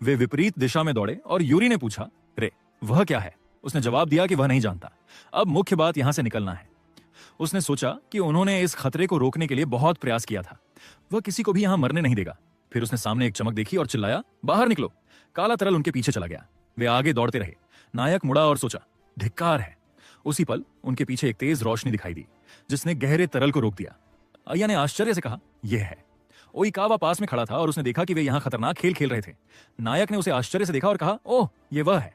वे विपरीत दिशा में दौड़े और यूरी ने पूछा, रे वह क्या है? उसने जवाब दिया कि वह नहीं जानता। अब मुख्य बात यहां से निकलना है। उसने सोचा कि उन्होंने इस खतरे को रोकने के लिए बहुत प्रयास किया था। वह किसी को भी यहां मरने नहीं देगा। फिर उसने सामने एक चमक देखी और चिल्लाया, बाहर निकलो। काला तरल उनके पीछे चला गया। वे आगे दौड़ते रहे। नायक मुड़ा और सोचा, धिक्कार है। उसी पल उनके पीछे एक तेज रोशनी दिखाई दी, जिसने गहरे तरल को रोक दिया। अय्या ने आश्चर्य से कहा, यह है। ओइकावा पास में खड़ा था और उसने देखा कि वे यहां खतरनाक खेल खेल रहे थे। नायक ने उसे आश्चर्य से देखा और कहा, ओह, ये वह है।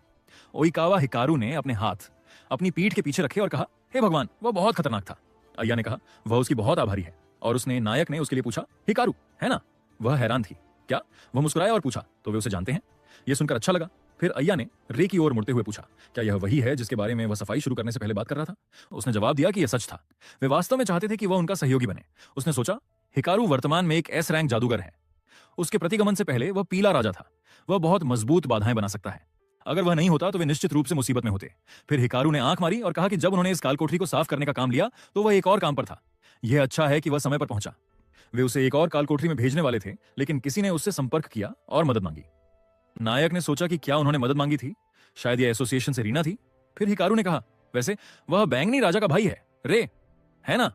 ओइकावा हिकारू ने अपने हाथ अपनी पीठ के पीछे रखे और कहा, हे भगवान, वह बहुत खतरनाक था। अय्या ने कहा, वह उसकी बहुत आभारी है। और उसने नायक ने उसके लिए पूछा, हिकारू है ना? वह हैरान थी। क्या? वह मुस्कुराया और पूछा, तो वे उसे जानते हैं? यह सुनकर अच्छा लगा। फिर अय्या ने रे की ओर मुड़ते हुए पूछा, क्या यह वही है जिसके बारे में वह सफाई शुरू करने से पहले बात कर रहा था? उसने जवाब दिया कि यह सच था। वे वास्तव में चाहते थे कि वह उनका सहयोगी बने। उसने सोचा, हिकारू वर्तमान में एक एस रैंक जादूगर है। उसके प्रतिगमन से पहले वह पीला राजा था। वह बहुत मजबूत बाधाएं बना सकता है। अगर वह नहीं होता तो वे निश्चित रूप से मुसीबत में होते। फिर हिकारू ने आंख मारी और कहा कि जब उन्होंने इस कालकोठरी को साफ करने का काम लिया तो वह एक और काम पर था। यह अच्छा है कि वह समय पर पहुंचा। वे उसे एक और कालकोठरी में भेजने वाले थे, लेकिन किसी ने उससे संपर्क किया और मदद मांगी। नायक ने सोचा कि क्या उन्होंने मदद मांगी थी? शायद यह एसोसिएशन से रीना थी। फिर हिकारू ने कहा, वैसे वह बैंगनी राजा का भाई है, रे है ना?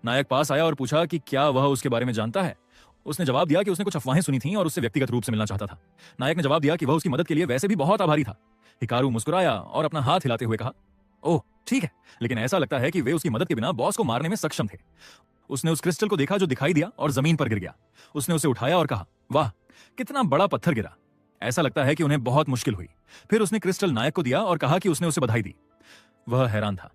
नायक पास आया और पूछा कि क्या वह उसके बारे में जानता है। उसने जवाब दिया कि उसने कुछ अफवाहें सुनी थीं और उससे व्यक्तिगत रूप से मिलना चाहता था। नायक ने जवाब दिया कि वह उसकी मदद के लिए वैसे भी बहुत आभारी था। हिकारू मुस्कुराया और अपना हाथ हिलाते हुए कहा, ओह ठीक है, लेकिन ऐसा लगता है कि वे उसकी मदद के बिना बॉस को मारने में सक्षम थे। उसने उस क्रिस्टल को देखा जो दिखाई दिया और जमीन पर गिर गया। उसने उसे उठाया और कहा, वाह, कितना बड़ा पत्थर गिरा। ऐसा लगता है कि उन्हें बहुत मुश्किल हुई। फिर उसने क्रिस्टल नायक को दिया और कहा कि उसने उसे बधाई दी। वह हैरान था।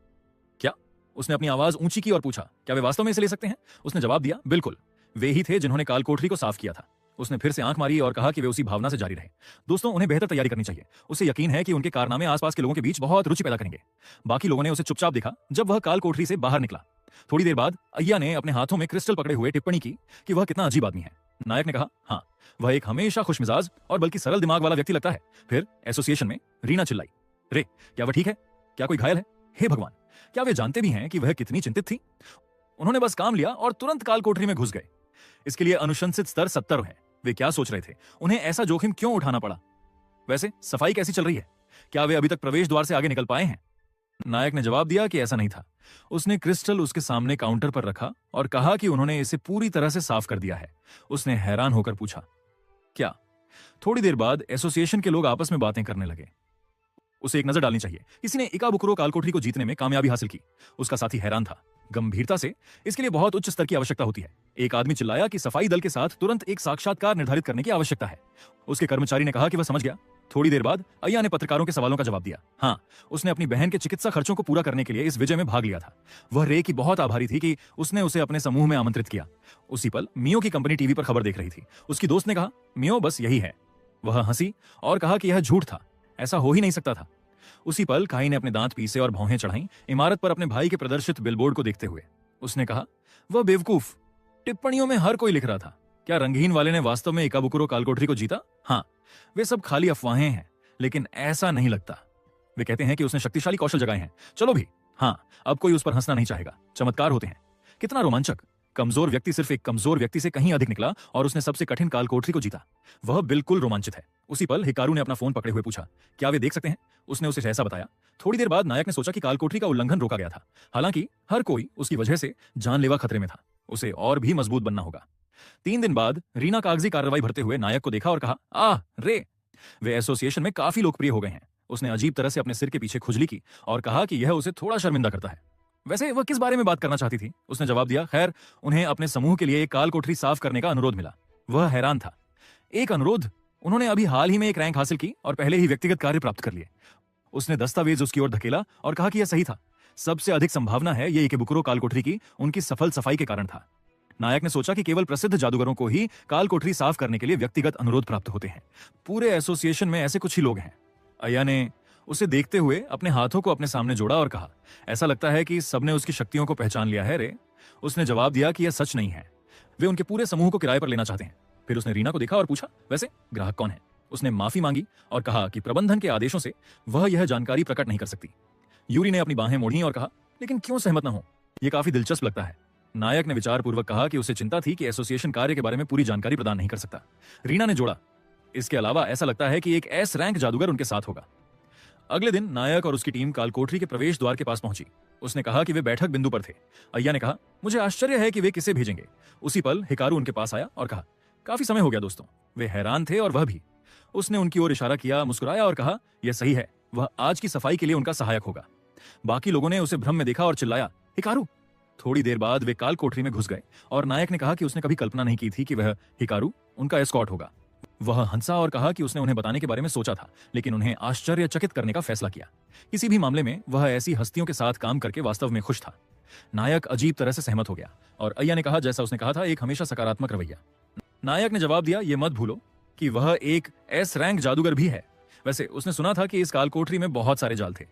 क्या? उसने अपनी आवाज ऊंची की और पूछा, क्या वे वास्तव में इसे ले सकते हैं? उसने जवाब दिया, बिल्कुल, वे ही थे जिन्होंने कालकोठरी को साफ किया था। उसने फिर से आंख मारी और कहा कि वे उसी भावना से जारी रहे। दोस्तों, उन्हें बेहतर तैयारी करनी चाहिए। उसे यकीन है कि उनके कारनामे आसपास के लोगों के बीच बहुत रुचि पैदा करेंगे। बाकी लोगों ने उसे चुपचाप देखा जब वह कालकोठरी से बाहर निकला। थोड़ी देर बाद अय्या ने अपने हाथों में क्रिस्टल पकड़े हुए टिप्पणी की कि वह कितना अजीब आदमी है। नायक ने कहा, हाँ, वह एक हमेशा खुशमिजाज और बल्कि सरल दिमाग वाला व्यक्ति लगता है। फिर एसोसिएशन में रीना चिल्लाई, रे क्या वह ठीक है? क्या कोई घायल है? हे भगवान, क्या वे जानते भी हैं कि वह कितनी चिंतित थी? उन्होंने बस काम लिया और तुरंत कालकोठरी में घुस गए। इसके लिए अनुशंसित स्तर 70 है। वे क्या सोच रहे थे? उन्हें ऐसा जोखिम क्यों उठाना पड़ा? वैसे सफाई कैसी चल रही है? क्या वे अभी तक प्रवेश द्वार से आगे निकल पाए हैं? नायक ने जवाब दिया कि ऐसा नहीं था। उसने क्रिस्टल उसके सामने काउंटर पर रखा और कहा कि उन्होंने इसे पूरी तरह से साफ कर दिया है। उसने हैरान होकर पूछा, क्या? थोड़ी देर बाद एसोसिएशन के लोग आपस में बातें करने लगे। उसे एक नजर डालनी चाहिए। किसी ने इकाबुकुरो कालकोठरी को जीतने में कामयाबी हासिल की। उसका साथी हैरान था। गंभीरता से, इसके लिए बहुत उच्च स्तर की आवश्यकता होती है। एक आदमी चिल्लाया कि सफाई दल के साथ तुरंत एक साक्षात्कार निर्धारित करने की आवश्यकता है। उसके कर्मचारी ने कहा कि वह समझ गया। थोड़ी देर बाद अय्या ने पत्रकारों के सवालों का जवाब दिया। हाँ, उसने अपनी बहन के चिकित्सा खर्चों को पूरा करने के लिए इस विजय में भाग लिया था। वह रे की बहुत आभारी थी कि उसने उसे अपने समूह में आमंत्रित किया। उसी पल मियो की कंपनी टीवी पर खबर देख रही थी। उसकी दोस्त ने कहा, मियो बस यही है। वह हंसी और कहा कि यह झूठ था, ऐसा हो ही नहीं सकता था। उसी पल काई ने अपने दांत पीसे और भौहें चढ़ाई इमारत पर अपने भाई के प्रदर्शित बिलबोर्ड को देखते हुए। उसने कहा, वह बेवकूफ, टिप्पणियों में हर कोई लिख रहा था। क्या रंगहीन वाले ने वास्तव में इकाबुकुरो कालकोठरी को जीता? हाँ, वे सब खाली अफवाहें हैं, लेकिन ऐसा नहीं लगता। वे कहते हैं कि उसने शक्तिशाली कौशल जगाए हैं। चलो भी, हाँ, अब कोई उस पर हंसना नहीं चाहेगा। चमत्कार होते हैं। कितना रोमांचक। कमजोर व्यक्ति सिर्फ एक कमजोर व्यक्ति से कहीं अधिक निकला और उसने सबसे कठिन कालकोठरी को जीता। वह बिल्कुल रोमांचित है। उसी पल हिकारू ने अपना फोन पकड़े हुए पूछा, क्या वे देख सकते हैं? उसने उसे ऐसा बताया। थोड़ी देर बाद नायक ने सोचा कि कालकोठरी का उल्लंघन रोका गया था। हालांकि हर कोई उसकी वजह से जानलेवा खतरे में था। उसे और भी मजबूत बनना होगा। 3 दिन बाद रीना कागजी कार्रवाई भरते हुए नायक को देखा और कहा, रे। वे एसोसिएशन में काफी लोकप्रिय हो गए हैं। उसने अजीब तरह से अपने सिर के पीछे खुजली की और कहा कि यह उसे थोड़ा शर्मिंदा करता है। वैसे वह किस बारे में बात करना चाहती थी? उसने जवाब दिया, खैर, उन्हें अपने समूह के लिए एक काल कोठरी साफ करने का अनुरोध मिला। वह हैरान था। एक अनुरोध? उन्होंने अभी हाल ही में एक रैंक हासिल की और पहले ही व्यक्तिगत कार्य प्राप्त कर लिए। उसने दस्तावेज उसकी ओर धकेला और कहा कि यह सही था। सबसे अधिक संभावना है ये इकेबुकुरो काल कोठरी की उनकी सफल सफाई के कारण था। नायक ने सोचा कि केवल प्रसिद्ध जादूगरों को ही काल कोठरी साफ करने के लिए व्यक्तिगत अनुरोध प्राप्त होते हैं। पूरे एसोसिएशन में ऐसे कुछ ही लोग हैं। अय्या ने उसे देखते हुए अपने हाथों को अपने सामने जोड़ा और कहा, ऐसा लगता है कि सबने उसकी शक्तियों को पहचान लिया है रे। उसने जवाब दिया कि यह सच नहीं है। वे उनके पूरे समूह को किराए पर लेना चाहते हैं। फिर उसने रीना को देखा और पूछा, वैसे ग्राहक कौन है? उसने माफी मांगी और कहा कि प्रबंधन के आदेशों से वह यह जानकारी प्रकट नहीं कर सकती। यूरी ने अपनी बाहें मोड़ी और कहा, लेकिन क्यों सहमत न हो? यह काफी दिलचस्प लगता है। नायक ने विचारपूर्वक कहा कि उसे चिंता थी कि एसोसिएशन कार्य के बारे में पूरी जानकारी प्रदान नहीं कर सकता। रीना ने जोड़ा, इसके अलावा ऐसा लगता है कि एक एस रैंक जादूगर उनके साथ होगा। अगले दिन नायक और उसकी टीम कालकोठरी के प्रवेश द्वार के पास पहुंची। उसने कहा कि वे बैठक बिंदु पर थे। अय्या ने कहा, मुझे आश्चर्य है कि वे किसे भेजेंगे। उसी पल हिकारू उनके पास आया और कहा, काफी समय हो गया दोस्तों। वे हैरान थे और वह भी। उसने उनकी ओर इशारा किया, मुस्कुराया और कहा, यह सही है, वह आज की सफाई के लिए उनका सहायक होगा। बाकी लोगों ने उसे भ्रम में देखा और चिल्लाया, हिकारू। थोड़ी देर बाद वे काल कोठरी में घुस गए और नायक ने कहा कि उसने कभी कल्पना नहीं की थी कि वह हिकारू उनका एस्कॉर्ट होगा। वह हंसा और कहा कि उसने उन्हें बताने के बारे में सोचा था, लेकिन उन्हें आश्चर्यचकित करने का फैसला किया। किसी भी मामले में वह ऐसी हस्तियों के साथ काम करके वास्तव में खुश था। नायक अजीब तरह से सहमत हो गया और अय्या ने कहा, जैसा उसने कहा था, एक हमेशा सकारात्मक रवैया। नायक ने जवाब दिया, ये मत भूलो कि वह एक एस रैंक जादूगर भी है। वैसे उसने सुना था कि इस कालकोठरी में बहुत सारे जाल थे।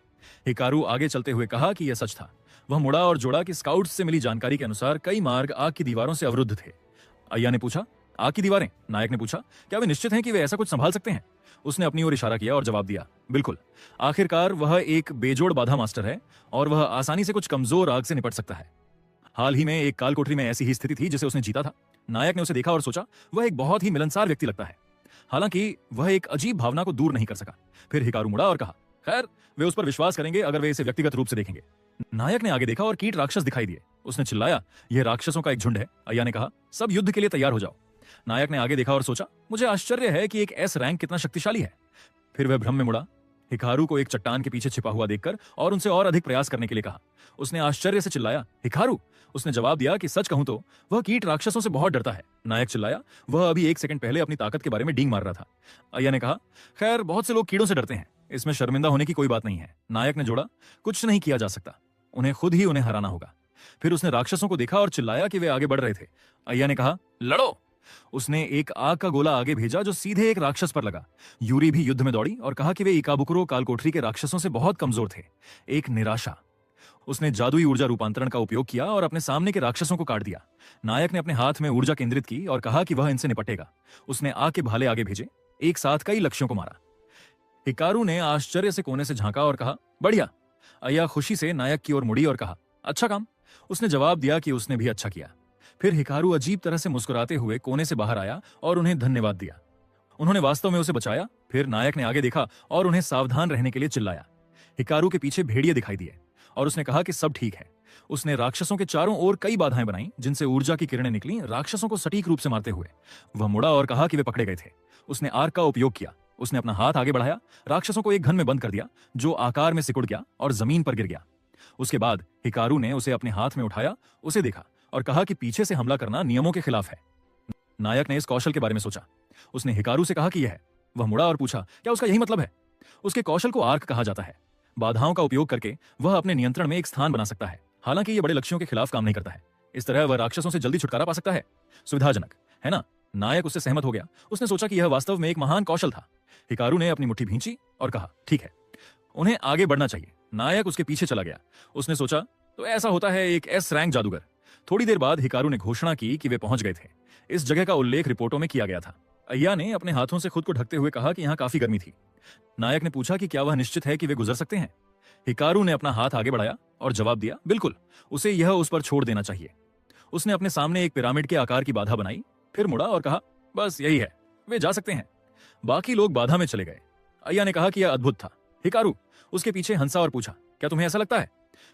हिकारू आगे चलते हुए कहा कि यह सच था। वह मुड़ा और जोड़ा कि स्काउट्स से मिली जानकारी के अनुसार कई मार्ग आग की दीवारों से अवरुद्ध थे। अय्या ने पूछा, आग की दीवारें? नायक ने पूछा, क्या वे निश्चित हैं कि वे ऐसा कुछ संभाल सकते हैं? उसने अपनी ओर इशारा किया और जवाब दिया, बिल्कुल। आखिरकार वह एक बेजोड़ बाधा मास्टर है और वह आसानी से कुछ कमजोर आग से निपट सकता है। हाल ही में एक काल कोठरी में ऐसी ही स्थिति थी जिसे उसने जीता था। नायक ने उसे देखा और सोचा, वह एक बहुत ही मिलनसार व्यक्ति लगता है। हालांकि वह एक अजीब भावना को दूर नहीं कर सका। फिर हिकारू मुड़ा और कहा, खैर, वे उस पर विश्वास करेंगे अगर वे इसे व्यक्तिगत रूप से देखेंगे। नायक ने आगे देखा और कीट राक्षस दिखाई दिए। उसने चिल्लाया, यह राक्षसों का एक झुंड है। अय्या ने कहा, सब युद्ध के लिए तैयार हो जाओ। नायक ने आगे देखा और सोचा, मुझे आश्चर्य है कि एक एस रैंक कितना शक्तिशाली है। फिर वह भ्रम में मुड़ा, हिकारू को एक चट्टान के पीछे छिपा हुआ देखकर और उनसे और अधिक प्रयास करने के लिए कहा। उसने आश्चर्य से चिल्लाया, हिकारू। उसने जवाब दिया कि सच कहूं तो वह कीट राक्षसों से बहुत डरता है। नायक चिल्लाया, वह अभी 1 सेकंड पहले अपनी ताकत के बारे में डींग मार रहा था। अय्या ने कहा, खैर, बहुत से लोग कीड़ों से डरते हैं, इसमें शर्मिंदा होने की कोई बात नहीं है। नायक ने जोड़ा, कुछ नहीं किया जा सकता, उन्हें खुद ही उन्हें हराना होगा। फिर उसने राक्षसों को देखा और चिल्लाया कि वे आगे बढ़ रहे थे। अय्या ने कहा, लड़ो। उसने एक आग का गोला आगे भेजा जो सीधे एक राक्षस पर लगा। यूरी भी युद्ध में दौड़ी और कहा कि वे इकाबुकुरो कालकोठरी के राक्षसों से बहुत कमजोर थे। एक निराशा। उसने जादुई ऊर्जा रूपांतरण का उपयोग किया और अपने सामने के राक्षसों को काट दिया। नायक ने अपने हाथ में ऊर्जा केंद्रित की और कहा कि वह इनसे निपटेगा। उसने आग के भाले आगे भेजे, एक साथ कई लक्ष्यों को मारा। हिकारू ने आश्चर्य से कोने से झांका और कहा, बढ़िया। अय्या खुशी से नायक की ओर मुड़ी और कहा, अच्छा काम। उसने जवाब दिया कि उसने भी अच्छा किया। फिर हिकारू अजीब तरह से मुस्कुराते हुए कोने से बाहर आया और उन्हें धन्यवाद दिया। उन्होंने वास्तव में उसे बचाया। फिर नायक ने आगे देखा और उन्हें सावधान रहने के लिए चिल्लाया। हिकारू के पीछे भेड़िए दिखाई दिए और उसने कहा कि सब ठीक है। उसने राक्षसों के चारों ओर कई बाधाएं बनाई जिनसे ऊर्जा की किरणें निकली, राक्षसों को सटीक रूप से मारते हुए। वह मुड़ा और कहा कि वे पकड़े गए थे। उसने आर्क का उपयोग किया। उसने अपना हाथ आगे बढ़ाया, राक्षसों को एक घन में बंद कर दिया जो आकार में सिकुड़ गया और जमीन पर गिर गया। उसके बाद हिकारू ने उसे अपने हाथ में उठाया, उसे देखा और कहा कि पीछे से हमला करना नियमों के खिलाफ है। नायक ने इस कौशल के बारे में सोचा। उसने हिकारू से कहा कि यह है। वह मुड़ा और पूछा, क्या उसका यही मतलब है? उसके कौशल को आर्क कहा जाता है। बाधाओं का उपयोग करके वह अपने नियंत्रण में एक स्थान बना सकता है। हालांकि यह बड़े लक्ष्यों के खिलाफ काम नहीं करता है। इस तरह वह राक्षसों से जल्दी छुटकारा पा सकता है। सुविधाजनक है ना? नायक उससे सहमत हो गया। उसने सोचा कि यह वास्तव में एक महान कौशल था। हिकारू ने अपनी मुट्ठी भींची और कहा, ठीक है, उन्हें आगे बढ़ना चाहिए। नायक उसके पीछे चला गया। उसने सोचा, तो ऐसा होता है एक एस रैंक जादूगर। थोड़ी देर बाद हिकारू ने घोषणा की कि वे पहुंच गए थे। इस जगह का उल्लेख रिपोर्टों में किया गया था। अय्या ने अपने हाथों से खुद को ढकते हुए कहा कि यहां काफी गर्मी थी। नायक ने पूछा कि क्या वह निश्चित है कि वे गुजर सकते हैं। हिकारू ने अपना हाथ आगे बढ़ाया और जवाब दिया, बिल्कुल, उसे यह उस पर छोड़ देना चाहिए। उसने अपने सामने एक पिरामिड के आकार की बाधा बनाई, फिर मुड़ा और कहा, बस यही है, वे जा सकते हैं। बाकी लोग बाधा में चले गए। अय्या ने कहा कि यह अद्भुत था। हिकारू उसके पीछे हंसा और पूछा, क्या तुम्हें ऐसा लगता है?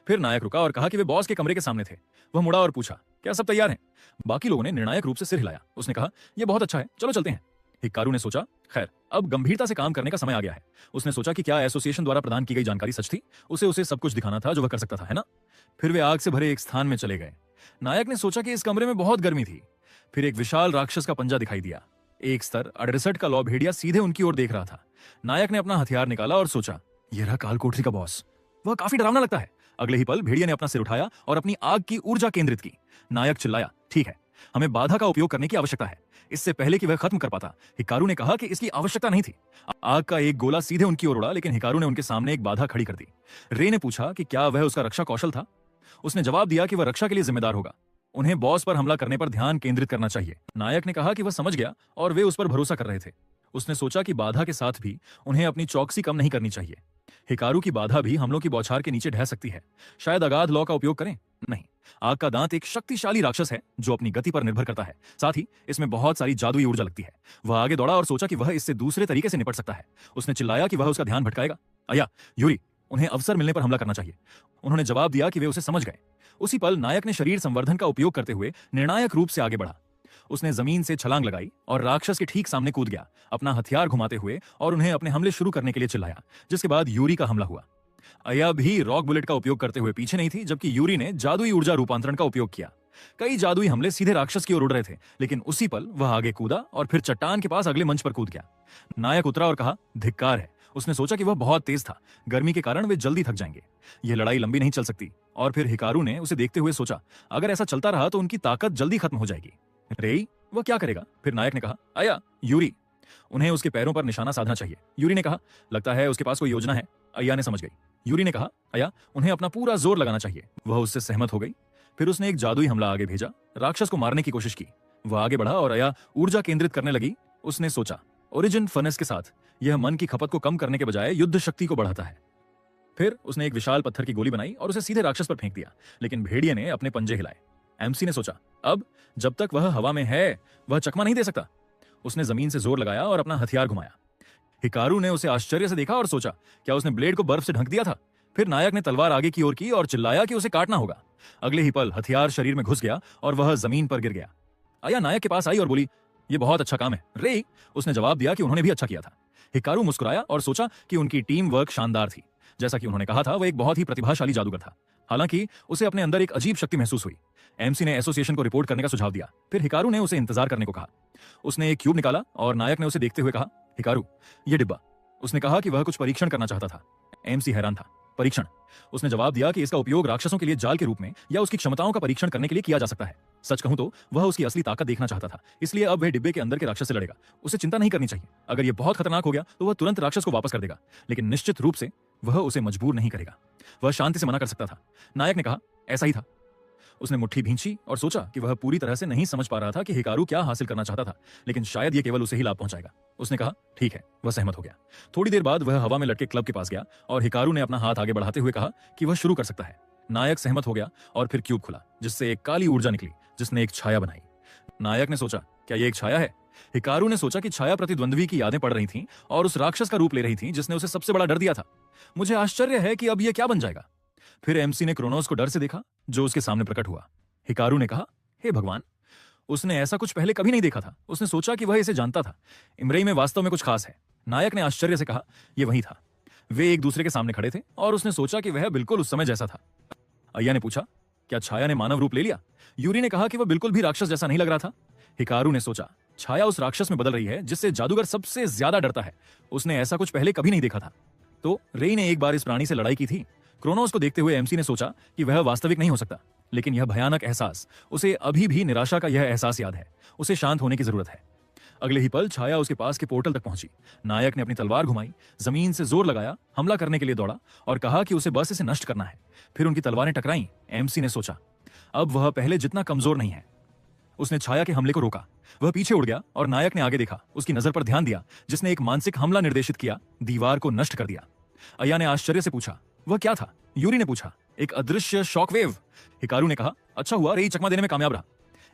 फिर नायक रुका और कहा कि वे बॉस के कमरे के सामने थे। वह मुड़ा और पूछा, क्या सब तैयार हैं? बाकी लोगों ने निर्णायक रूप से सिर हिलाया। उसने कहा, यह बहुत अच्छा है, चलो चलते हैं। हिकारू ने सोचा, खैर अब गंभीरता से काम करने का समय आ गया है। उसने सोचा कि क्या एसोसिएशन द्वारा प्रदान की गई जानकारी सच थी? उसे सब कुछ दिखाना था जो वह कर सकता था, है ना? फिर वे आग से भरे एक स्थान में चले गए। नायक ने सोचा कि इस कमरे में बहुत गर्मी थी। फिर एक विशाल राक्षस का पंजा दिखाई दिया। एक स्तर 68 का लौ भेड़िया सीधे उनकी ओर देख रहा था। नायक ने अपना हथियार निकाला और सोचा, यह रहा काल कोठरी का बॉस। वह काफी डरावना लगता है। अगले ही पल भेड़िया ने अपना सिर उठाया और अपनी आग की ऊर्जा केंद्रित की। नायक चिल्लाया, ठीक है, हमें बाधा का उपयोग करने की आवश्यकता है, इससे पहले कि वह खत्म कर पाता। हिकारू ने कहा कि इसकी आवश्यकता नहीं थी। आग का एक गोला सीधे उनकी ओर उड़ा, लेकिन हिकारू ने उनके सामने एक बाधा खड़ी कर दी। रे ने पूछा कि क्या वह उसका रक्षा कौशल था? उसने जवाब दिया कि वह रक्षा के लिए जिम्मेदार होगा, उन्हें बॉस पर हमला करने पर ध्यान केंद्रित करना चाहिए। नायक ने कहा कि वह समझ गया और वे उस पर भरोसा कर रहे थे। उसने सोचा कि बाधा के साथ भी उन्हें अपनी चौकसी कम नहीं करनी चाहिए। हिकारू की बाधा भी हमलों की बौछार के नीचे ढह सकती है। शायद अगाध लौ का उपयोग करें? नहीं, आग का दांत एक शक्तिशाली राक्षस है जो अपनी गति पर निर्भर करता है। साथ ही इसमें बहुत सारी जादुई ऊर्जा लगती है। वह आगे दौड़ा और सोचा कि वह इससे दूसरे तरीके से निपट सकता है। उसने चिल्लाया कि वह उसका ध्यान भटकाएगा। अय्या, यूरी, उन्हें अवसर मिलने पर हमला करना चाहिए। उन्होंने जवाब दिया कि वे उसे समझ गए। उसी पल नायक ने शरीर संवर्धन का उपयोग करते हुए निर्णायक रूप से आगे बढ़ा। उसने जमीन से छलांग लगाई और राक्षस के ठीक सामने कूद गया, अपना हथियार घुमाते हुए, और उन्हें अपने हमले शुरू करने के लिए चिल्लाया, जिसके बाद यूरी का हमला हुआ। अय्या भी रॉक बुलेट का उपयोग करते हुए पीछे नहीं थी, जबकि यूरी ने जादुई ऊर्जा रूपांतरण का उपयोग किया। कई जादुई हमले सीधे राक्षस की ओर उड़ रहे थे, लेकिन उसी पल वह आगे कूदा और फिर चट्टान के पास अगले मंच पर कूद गया। नायक उतरा और कहा, धिक्कार है। उसने सोचा कि वह बहुत तेज था, गर्मी के कारण वे जल्दी थक जाएंगे, यह लड़ाई लंबी नहीं चल सकती। और फिर हिकारू ने उसे देखते हुए सोचा, अगर ऐसा चलता रहा तो उनकी ताकत जल्दी खत्म हो जाएगी। रेई, वह क्या करेगा? फिर नायक ने कहा, अय्या, यूरी, उन्हें उसके पैरों पर निशाना साधना चाहिए। यूरी ने कहा, लगता है उसके पास कोई योजना है। अय्या ने समझ गई। यूरी ने कहा, अय्या, उन्हें अपना पूरा जोर लगाना चाहिए। वह उससे सहमत हो गई। फिर उसने एक जादुई हमला आगे भेजा, राक्षस को मारने की कोशिश की। वह आगे बढ़ा और अय्या ऊर्जा केंद्रित करने लगी। उसने सोचा, ओरिजिन फर्नेस के साथ यह मन की खपत को कम करने के बजाय युद्ध शक्ति को बढ़ाता है। फिर उसने एक विशाल पत्थर की गोली बनाई और उसे सीधे राक्षस पर फेंक दिया, लेकिन भेड़िए ने अपने पंजे हिलाए। एमसी ने सोचा, अब जब तक वह हवा में है वह चकमा नहीं दे सकता। उसने जमीन से जोर लगाया और अपना हथियार घुमाया। हिकारू ने उसे आश्चर्य से देखा और सोचा, क्या उसने ब्लेड को बर्फ से ढक दिया था? फिर नायक ने तलवार आगे की ओर की और चिल्लाया कि उसे काटना होगा। अगले ही पल हथियार शरीर में घुस गया और वह जमीन पर गिर गया। अय्या नायक के पास आई और बोली, यह बहुत अच्छा काम है रे। उसने जवाब दिया कि उन्होंने भी अच्छा किया था। हिकारू मुस्कुराया और सोचा कि उनकी टीम वर्क शानदार थी। जैसा कि उन्होंने कहा था, वह एक बहुत ही प्रतिभाशाली जादूगर था। हालांकि उसे अपने अंदर एक अजीब शक्ति महसूस हुई। एमसी ने एसोसिएशन को रिपोर्ट करने का सुझाव दिया। फिर हिकारू ने उसे इंतजार करने को कहा। उसने एक क्यूब निकाला और नायक ने उसे देखते हुए कहा, हिकारू, यह डिब्बा। उसने कहा कि वह कुछ परीक्षण करना चाहता था। एमसी हैरान था। परीक्षण? उसने जवाब दिया कि इसका उपयोग राक्षसों के लिए जाल के रूप में या उसकी क्षमताओं का परीक्षण करने के लिए किया जा सकता है। सच कहूं तो वह उसकी असली ताकत देखना चाहता था, इसलिए अब वह डिब्बे के अंदर के राक्षस से लड़ेगा। उसे चिंता नहीं करनी चाहिए। अगर यह बहुत खतरनाक हो गया तो वह तुरंत राक्षस को वापस कर देगा, लेकिन निश्चित रूप से वह उसे मजबूर नहीं करेगा। वह शांति से मना कर सकता था। नायक ने कहा, ऐसा ही था। उसने मुट्ठी भींची और सोचा कि वह पूरी तरह से नहीं समझ पा रहा था कि हिकारू क्या हासिल करना चाहता था, लेकिन शायद यह केवल उसे ही लाभ पहुंचाएगा। उसने कहा, ठीक है। वह सहमत हो गया। थोड़ी देर बाद वह हवा में लटके क्लब के पास गया और हिकारू ने अपना हाथ आगे बढ़ाते हुए कहा कि वह शुरू कर सकता है। नायक सहमत हो गया और फिर क्यूब खुला, जिससे एक काली ऊर्जा निकली, जिसने एक छाया बनाई। नायक ने सोचा, क्या यह एक छाया है? हिकारू ने सोचा कि छाया प्रतिद्वंद्वी की यादें पड़ रही थीं और उस राक्षस का रूप ले रही थीं जिसने उसे सबसे बड़ा डर दिया था। मुझे आश्चर्य है कि अब यह क्या बन जाएगा। फिर एमसी ने क्रोनोस को डर से देखा जो उसके सामने प्रकट हुआ। हिकारू ने कहा, हे भगवान, उसने ऐसा कुछ पहले कभी नहीं देखा था। उसने सोचा कि वह इसे जानता था। इमरई में वास्तव में कुछ खास है। नायक ने आश्चर्य से कहा, यह वही था। वे एक दूसरे के सामने खड़े थे और उसने सोचा कि वह बिल्कुल उस समय जैसा था। अय्या ने पूछा, क्या छाया ने मानव रूप ले लिया? यूरी ने कहा कि वह बिल्कुल भी राक्षस जैसा नहीं लग रहा था। हिकारू ने सोचा, छाया उस राक्षस में बदल रही है जिससे जादूगर सबसे ज्यादा डरता है। उसने ऐसा कुछ पहले कभी नहीं देखा था। तो रेई ने एक बार इस प्राणी से लड़ाई की थी। क्रोनोस को देखते हुए एमसी ने सोचा कि वह वास्तविक नहीं हो सकता, लेकिन यह भयानक एहसास, उसे अभी भी निराशा का यह एहसास याद है। उसे शांत होने की जरूरत है। अगले ही पल छाया उसके पास के पोर्टल तक पहुंची। नायक ने अपनी तलवार घुमाई, जमीन से जोर लगाया, हमला करने के लिए दौड़ा और कहा कि उसे बस इसे नष्ट करना है। फिर उनकी तलवारें टकराईं। एमसी ने सोचा, अब वह पहले जितना कमजोर नहीं है। उसने छाया के हमले को रोका। वह पीछे उड़ गया और नायक ने आगे देखा। उसकी नजर पर ध्यान दिया, जिसने एक मानसिक हमला निर्देशित किया, दीवार को नष्ट कर दिया। अय्या ने आश्चर्य से पूछा, वह क्या था? यूरी ने पूछा, एक अदृश्य शॉकवेव। हिकारू ने कहा, अच्छा हुआ रेई चकमा देने में कामयाब रहा।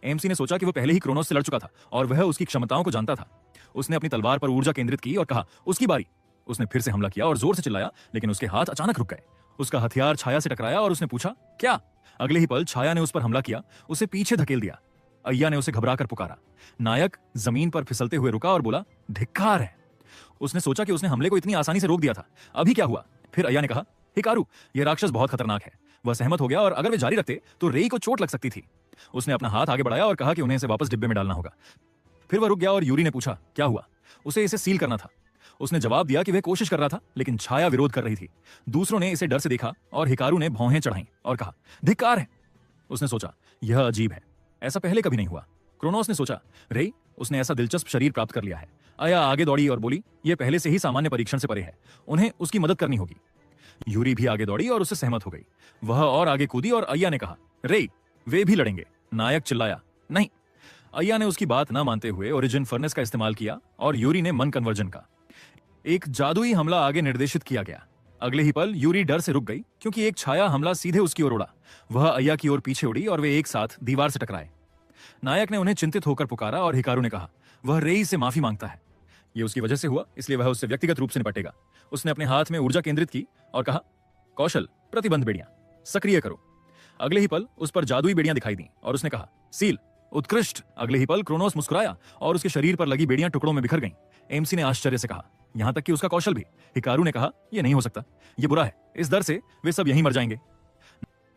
एमसी ने सोचा कि वह पहले ही क्रोनोस से लड़ चुका था और वह उसकी क्षमताओं को जानता था। उसने अपनी तलवार पर ऊर्जा केंद्रित की और कहा, उसकी बारी। उसने फिर से हमला किया और जोर से चिल्लाया, लेकिन उसके हाथ अचानक रुक गए। उसका हथियार छाया से टकराया और उसने पूछा, क्या? अगले ही पल छाया ने उस पर हमला किया, उसे पीछे धकेल दिया। अय्या ने उसे घबराकर पुकारा। नायक जमीन पर फिसलते हुए रुका और बोला, धिक्कार है। उसने सोचा कि उसने हमले को इतनी आसानी से रोक दिया था, अभी क्या हुआ? फिर अय्या ने कहा, हिकारू, यह राक्षस बहुत खतरनाक है। वह सहमत हो गया और अगर वे जारी रखते तो रेई को चोट लग सकती थी। उसने अपना हाथ आगे बढ़ाया और कहा कि उन्हें इसे वापस डिब्बे में डालना होगा। फिर वह रुक गया और यूरी ने पूछा, क्या हुआ? उसे इसे सील करना था। उसने जवाब दिया कि वह कोशिश कर रहा था, लेकिन छाया विरोध कर रही थी। दूसरों ने इसे डर से देखा और हिकारू ने भौहें चढ़ाई और कहा, धिक्कार है। उसने सोचा, यह अजीब है, ऐसा पहले कभी नहीं हुआ। क्रोनोस ने सोचा, रेई, उसने ऐसा दिलचस्प शरीर प्राप्त कर लिया है। अय्या आगे दौड़ी और बोली, यह पहले से ही सामान्य परीक्षण से परे है, उन्हें उसकी मदद करनी होगी। यूरी भी आगे दौड़ी और उससे सहमत हो गई। वह और आगे कूदी और अय्या ने कहा, रेई, वे भी लड़ेंगे। नायक चिल्लाया, नहीं। अय्या ने उसकी बात न मानते हुए ओरिजिन फर्नेस का इस्तेमाल किया और यूरी ने मन कन्वर्जन का। एक जादुई हमला आगे निर्देशित किया गया। अगले ही पल यूरी डर से रुक गई क्योंकि एक छाया हमला सीधे उसकी ओर उड़ा। वह अय्या की ओर पीछे उड़ी और वे एक साथ दीवार से टकराए। नायक ने उन्हें चिंतित होकर पुकारा और हिकारू ने कहा, वह रेई से माफी मांगता है। यह उसकी वजह से हुआ, इसलिए वह उससे व्यक्तिगत रूप से निपटेगा। उसने अपने हाथ में ऊर्जा केंद्रित की और कहा, कौशल, प्रतिबंध बेड़ियां सक्रिय करो। अगले ही पल उस पर जादुई बेड़ियां दिखाई दी और उसने कहा, सील, उत्कृष्ट। अगले ही पल क्रोनोस मुस्कुराया और उसके शरीर पर लगी बेड़ियां टुकड़ों में बिखर गईं। एमसी ने आश्चर्य से कहा, यहां तक कि उसका कौशल भी। हिकारू ने कहा, यह नहीं हो सकता, यह बुरा है, इस डर से वे सब यहीं मर जाएंगे।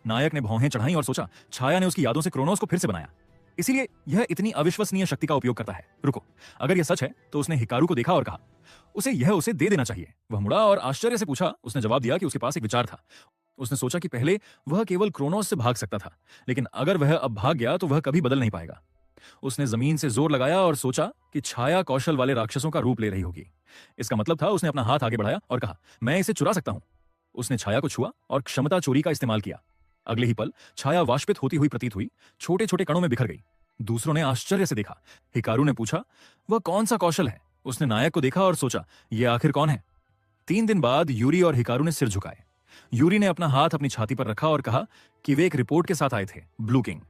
नायक ने भौहें चढ़ाई और सोचा, छाया ने उसकी यादों से क्रोनोस को फिर से बनाया, इसीलिए यह इतनी अविश्वसनीय शक्ति का उपयोग करता है। रुको, अगर यह सच है तो उसने हिकारू को देखा और कहा, उसे दे देना चाहिए। वह मुड़ा और आश्चर्य से पूछा। उसने जवाब दिया कि उसके पास एक विचार था। उसने सोचा कि पहले वह केवल क्रोनोस से भाग सकता था, लेकिन अगर वह अब भाग गया तो वह कभी बदल नहीं पाएगा। उसने जमीन से जोर लगाया और सोचा कि छाया कौशल वाले राक्षसों का रूप ले रही होगी। इसका मतलब था, उसने अपना हाथ आगे बढ़ाया और कहा, मैं इसे चुरा सकता हूं। उसने छाया को छुआ और क्षमता चोरी का इस्तेमाल किया। अगले ही पल छाया वाष्पित होती हुई प्रतीत हुई, छोटे छोटे कणों में बिखर गई। दूसरों ने आश्चर्य से देखा। हिकारू ने पूछा, वह कौन सा कौशल है? उसने नायक को देखा और सोचा, यह आखिर कौन है? 3 दिन बाद यूरी और हिकारू ने सिर झुकाए। यूरी ने अपना हाथ अपनी छाती पर रखा और कहा कि वे एक रिपोर्ट के साथ आए थे, ब्लू किंग।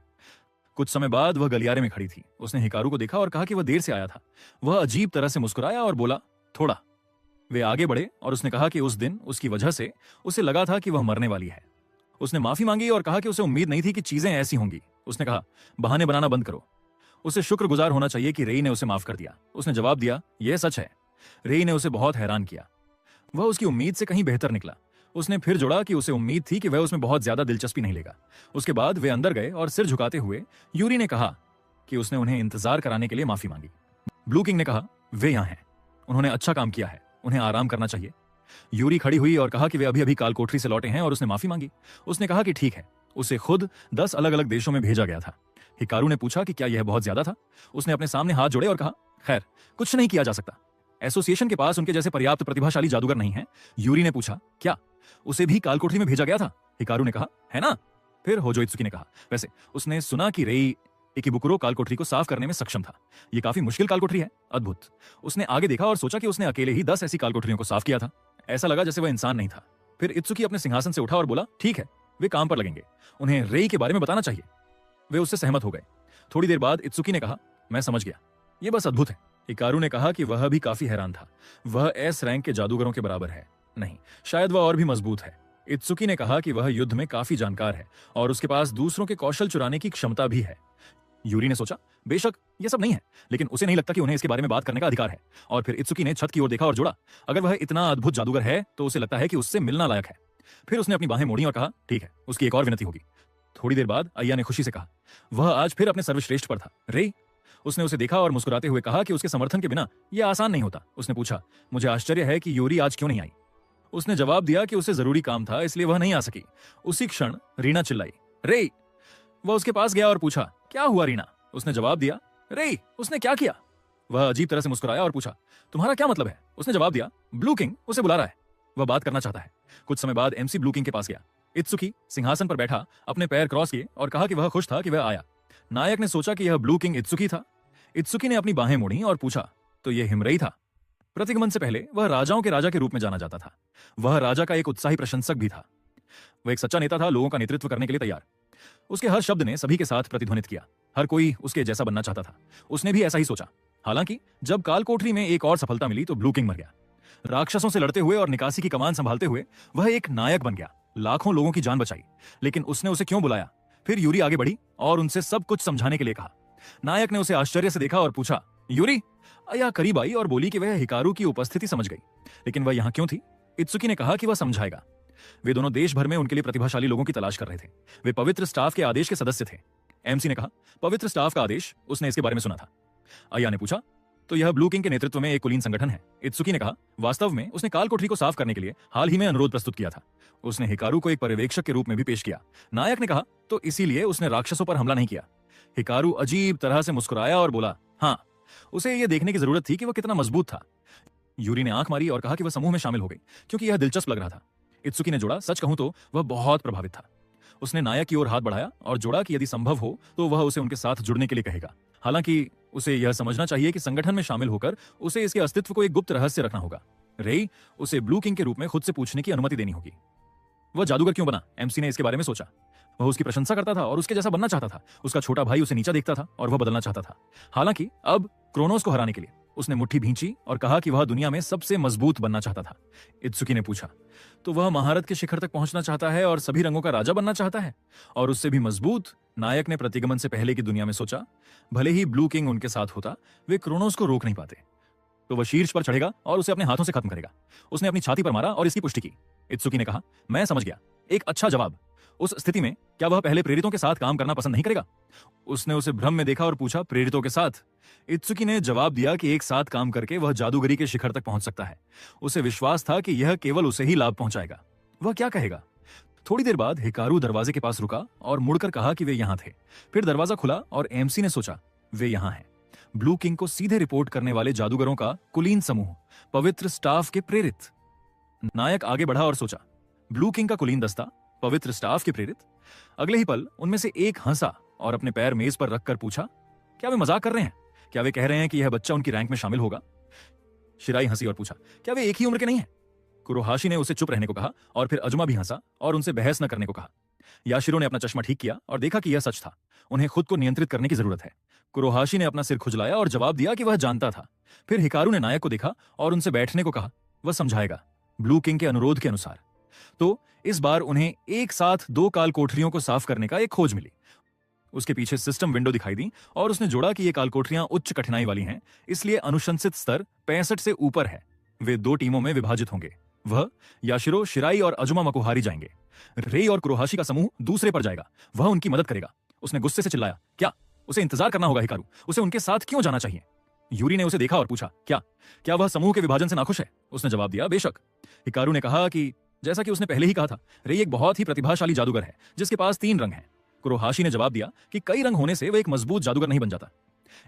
कुछ समय बाद वह गलियारे में खड़ी थी। उसने हिकारू को देखा और कहा कि वह देर से आया था। वह अजीब तरह से मुस्कुराया और बोला, थोड़ा। वे आगे बढ़े और उसने कहा कि उस दिन उसकी वजह से उसे लगा था कि वह मरने वाली है। उसने माफी मांगी और कहा कि उसे उम्मीद नहीं थी कि चीजें ऐसी होंगी। उसने कहा, बहाने बनाना बंद करो। उसे शुक्रगुजार होना चाहिए कि रेई ने उसे माफ कर दिया। उसने जवाब दिया, यह सच है। रेई ने उसे बहुत हैरान किया। वह उसकी उम्मीद से कहीं बेहतर निकला। उसने फिर जोड़ा कि उसे उम्मीद थी कि वह उसमें बहुत ज्यादा दिलचस्पी नहीं लेगा। उसके बाद वे अंदर गए और सिर झुकाते हुए यूरी ने कहा कि उसने उन्हें इंतजार कराने के लिए माफी मांगी। ब्लू किंग ने कहा, वे यहां हैं, उन्होंने अच्छा काम किया है, उन्हें आराम करना चाहिए। यूरी खड़ी हुई और कहा कि वे अभी अभी काल कोठरी से लौटे हैं और उसने माफी मांगी। उसने कहा कि ठीक है। उसे खुद 10 अलग अलग देशों में भेजा गया था। हिकारू ने पूछा कि क्या यह बहुत ज्यादा था? उसने अपने सामने हाथ जोड़े और कहा, खैर, कुछ नहीं किया जा सकता। एसोसिएशन के पास उनके जैसे पर्याप्त प्रतिभाशाली जादूगर नहीं है। यूरी ने पूछा, क्या उसे भी काल कोठरी में भेजा गया था? हिकारू ने कहा, है ना? फिर होजो इत्सुकी ने कहा, वैसे उसने सुना कि रेई इकिबुकुरो काल कोठरी को साफ करने में सक्षम था। यह काफी मुश्किल काल कोठरी है। अद्भुत। उसने आगे देखा और सोचा कि उसने अकेले ही 10 ऐसी काल कोठरियों को साफ किया था। ऐसा लगा जैसे वह इंसान नहीं था। फिर इत्सुकी अपने सिंहासन से उठा और बोला, ठीक है, वे काम पर लगेंगे, उन्हें रेई के बारे में बताना चाहिए। वे उससे सहमत हो गए। थोड़ी देर बाद इत्सुकी ने कहा, मैं समझ गया, यह बस अद्भुत है। हिकारू ने कहा कि वह भी काफी हैरान था। वह एस रैंक के जादूगरों के बराबर है। नहीं, शायद वह और भी मजबूत है। इत्सुकी ने कहा कि वह युद्ध में काफी जानकार है और उसके पास दूसरों के कौशल चुराने की क्षमता भी है। यूरी ने सोचा, बेशक यह सब नहीं है, लेकिन उसे नहीं लगता कि उन्हें इसके बारे में बात करने का अधिकार है। और फिर इत्सुकी ने छत की ओर देखा और जोड़ा, अगर वह इतना अद्भुत जादूगर है तो उसे लगता है कि उससे मिलना लायक है। फिर उसने अपनी बाहें मोड़ी और कहा, ठीक है, उसकी एक और विनती होगी। थोड़ी देर बाद अय्या ने खुशी से कहा, वह आज फिर अपने सर्वश्रेष्ठ पर था। रेई। उसने उसे देखा और मुस्कुराते हुए कहा कि उसके समर्थन के बिना यह आसान नहीं होता। उसने पूछा, मुझे आश्चर्य है कि यूरी आज क्यों नहीं आई? उसने जवाब दिया कि उसे जरूरी काम था, इसलिए वह नहीं आ सकी। उसी क्षण रीना चिल्लाई, रेई। वह उसके पास गया और पूछा, क्या हुआ रीना? उसने जवाब दिया, रेई, उसने क्या किया? वह अजीब तरह से मुस्कुराया और पूछा, तुम्हारा क्या मतलब है? उसने जवाब दिया, ब्लू किंग उसे बुला रहा है, वह बात करना चाहता है। कुछ समय बाद एमसी ब्लू किंग के पास गया। इत्सुकी सिंहासन पर बैठा अपने पैर क्रॉस किए और कहा कि वह खुश था कि वह आया। नायक ने सोचा कि यह ब्लू किंग इत्सुकी था। इत्सुकी ने अपनी बाहें मोड़ी और पूछा, तो यह हिमरई था? प्रतिगमन से पहले वह राजाओं के राजा के रूप में जाना जाता था। वह राजा का एक उत्साही प्रशंसक भी था। वह एक सच्चा नेता था, लोगों का नेतृत्व करने के लिए तैयार। उसके हर शब्द ने सभी के साथ प्रतिध्वनित किया। हर कोई उसके जैसा बनना चाहता था। उसने भी ऐसा ही सोचा। हालांकि जब काल कोठरी में एक और सफलता मिली तो ब्लू किंग मर गया। राक्षसों से लड़ते हुए और निकासी की कमान संभालते हुए वह एक नायक बन गया। लाखों लोगों की जान बचाई। लेकिन उसने उसे क्यों बुलाया? फिर यूरी आगे बढ़ी और उनसे सब कुछ समझाने के लिए कहा। नायक ने उसे आश्चर्य से देखा और पूछा, यूरी? या करीब आई और बोली कि वह हिकारू की उपस्थिति समझ गई, लेकिन वह यहां क्यों थी? इत्सुकी ने कहा कि वह समझाएगा। वे दोनों देश भर में उनके लिए प्रतिभाशाली लोगों की तलाश कर रहे थे। वे पवित्र स्टाफ के आदेश के सदस्य थे। एमसी ने कहा, पवित्र स्टाफ का आदेश? उसने इसके बारे में सुना था। अया ने पूछा, तो यह ब्लू किंग के नेतृत्व में एक कुलीन संगठन है? इत्सुकी ने कहा, वास्तव में उसने काल कोठरी को साफ करने के लिए हाल ही में अनुरोध प्रस्तुत किया था। उसने हिकारू को एक पर्यवेक्षक के रूप में भी पेश किया। नायक ने कहा, तो इसीलिए उसने राक्षसों पर हमला नहीं किया। हिकारू अजीब तरह से मुस्कुराया और बोला, हाँ, उसे यह देखने की जरूरत थी कि वह कितना मजबूत था। यूरी ने आंख मारी और कहा कि वह समूह में शामिल हो गई क्योंकि यह दिलचस्प लग रहा था। इत्सुकी ने जोड़ा, सच कहूं तो वह बहुत प्रभावित था। उसने नायक की ओर हाथ बढ़ाया और जोड़ा कि यदि संभव हो तो वह उसे उनके साथ जुड़ने के लिए कहेगा। हालांकि उसे यह समझना चाहिए कि संगठन में शामिल होकर उसे इसके अस्तित्व को एक गुप्त रहस्य रखना होगा। रेई, उसे ब्लू किंग के रूप में खुद से पूछने की अनुमति देनी होगी। वह जादूगर क्यों बना? एमसी ने इसके बारे में सोचा। वह उसकी प्रशंसा करता था और उसके जैसा बनना चाहता था। उसका छोटा भाई उसे नीचा देखता था और वह बदलना चाहता था। हालांकि अब क्रोनोस को हराने के लिए उसने मुट्ठी भींची और कहा कि वह दुनिया में सबसे मजबूत बनना चाहता था। इत्सुकी ने पूछा, तो वह महारत के शिखर तक पहुंचना चाहता है और सभी रंगों का राजा बनना चाहता है? और उससे भी मजबूत? नायक ने प्रतिगमन से पहले की दुनिया में सोचा। भले ही ब्लू किंग उनके साथ होता, वे क्रोनोस को रोक नहीं पाते। तो वह शीर्ष पर चढ़ेगा और उसे अपने हाथों से खत्म करेगा। उसने अपनी छाती पर मारा और इसकी पुष्टि की। इत्सुकी ने कहा, मैं समझ गया, एक अच्छा जवाब। उस स्थिति में क्या वह पहले प्रेरितों के साथ काम करना पसंद नहीं करेगा? उसने उसे भ्रम में देखा और पूछा, प्रेरितों के साथ? इत्सुकी ने जवाब दिया कि एक साथ काम करके वह जादूगरी के शिखर तक पहुंच सकता है। उसे विश्वास था कि यह केवल उसे ही लाभ पहुंचाएगा। वह क्या कहेगा? थोड़ी देर बाद हिकारू दरवाजे के पास रुका और मुड़कर कहा कि वे यहां थे। फिर दरवाजा खुला और एमसी ने सोचा, वे यहां हैं। ब्लू किंग को सीधे रिपोर्ट करने वाले जादूगरों का कुलीन समूह, पवित्र स्टाफ के प्रेरित। नायक आगे बढ़ा और सोचा, ब्लू किंग का कुलीन दस्ता, पवित्र स्टाफ के प्रेरित। अगले ही पल उनमें से एक हंसा और अपने पैर मेज पर रखकर पूछा, क्या वे मजाक कर रहे हैं? क्या वे कह रहे हैं कि यह बच्चा उनकी रैंक में शामिल होगा? शिराई हंसी और पूछा, क्या वे एक ही उम्र के नहीं हैं? कुरोहाशी ने उसे चुप रहने को कहा और फिर अजुमा भी हंसा और उनसे बहस न करने को कहा। याशिरो ने अपना चश्मा ठीक किया और देखा कि यह सच था। उन्हें खुद को नियंत्रित करने की जरूरत है। कुरोहाशी ने अपना सिर खुजलाया और जवाब दिया कि वह जानता था। फिर हिकारू ने नायक को देखा और उनसे बैठने को कहा। वह समझाएगा, ब्लू किंग के अनुरोध के अनुसार। तो इस बार उन्हें एक साथ 2 काल कोठरियों को साफ करने का एक खोज मिली। उसके पीछे सिस्टम विंडो दिखाई दी और उसने जोड़ा कि ये काल कोठरियां उच्च कठिनाई वाली हैं, इसलिए अनुशंसित स्तर 65 से ऊपर है। वे 2 टीमों में विभाजित होंगे। वह, याशिरो, शिराई और अजुमा मकुहारी जाएंगे। रेई और कुरोहाशी का समूह दूसरे पर जाएगा। वह उनकी मदद करेगा। उसने गुस्से से चिल्लाया, क्या उसे इंतजार करना होगा हिकारू? उसे उनके साथ क्यों जाना चाहिए? यूरी ने उसे देखा और पूछा, क्या वह समूह के विभाजन से नाखुश है? उसने जवाब दिया, बेशक। हिकारू ने कहा कि जैसा कि उसने पहले ही कहा था, रेई एक बहुत ही प्रतिभाशाली जादूगर है जिसके पास 3 रंग हैं। कुरोहाशी ने जवाब दिया कि कई रंग होने से वह एक मजबूत जादूगर नहीं बन जाता।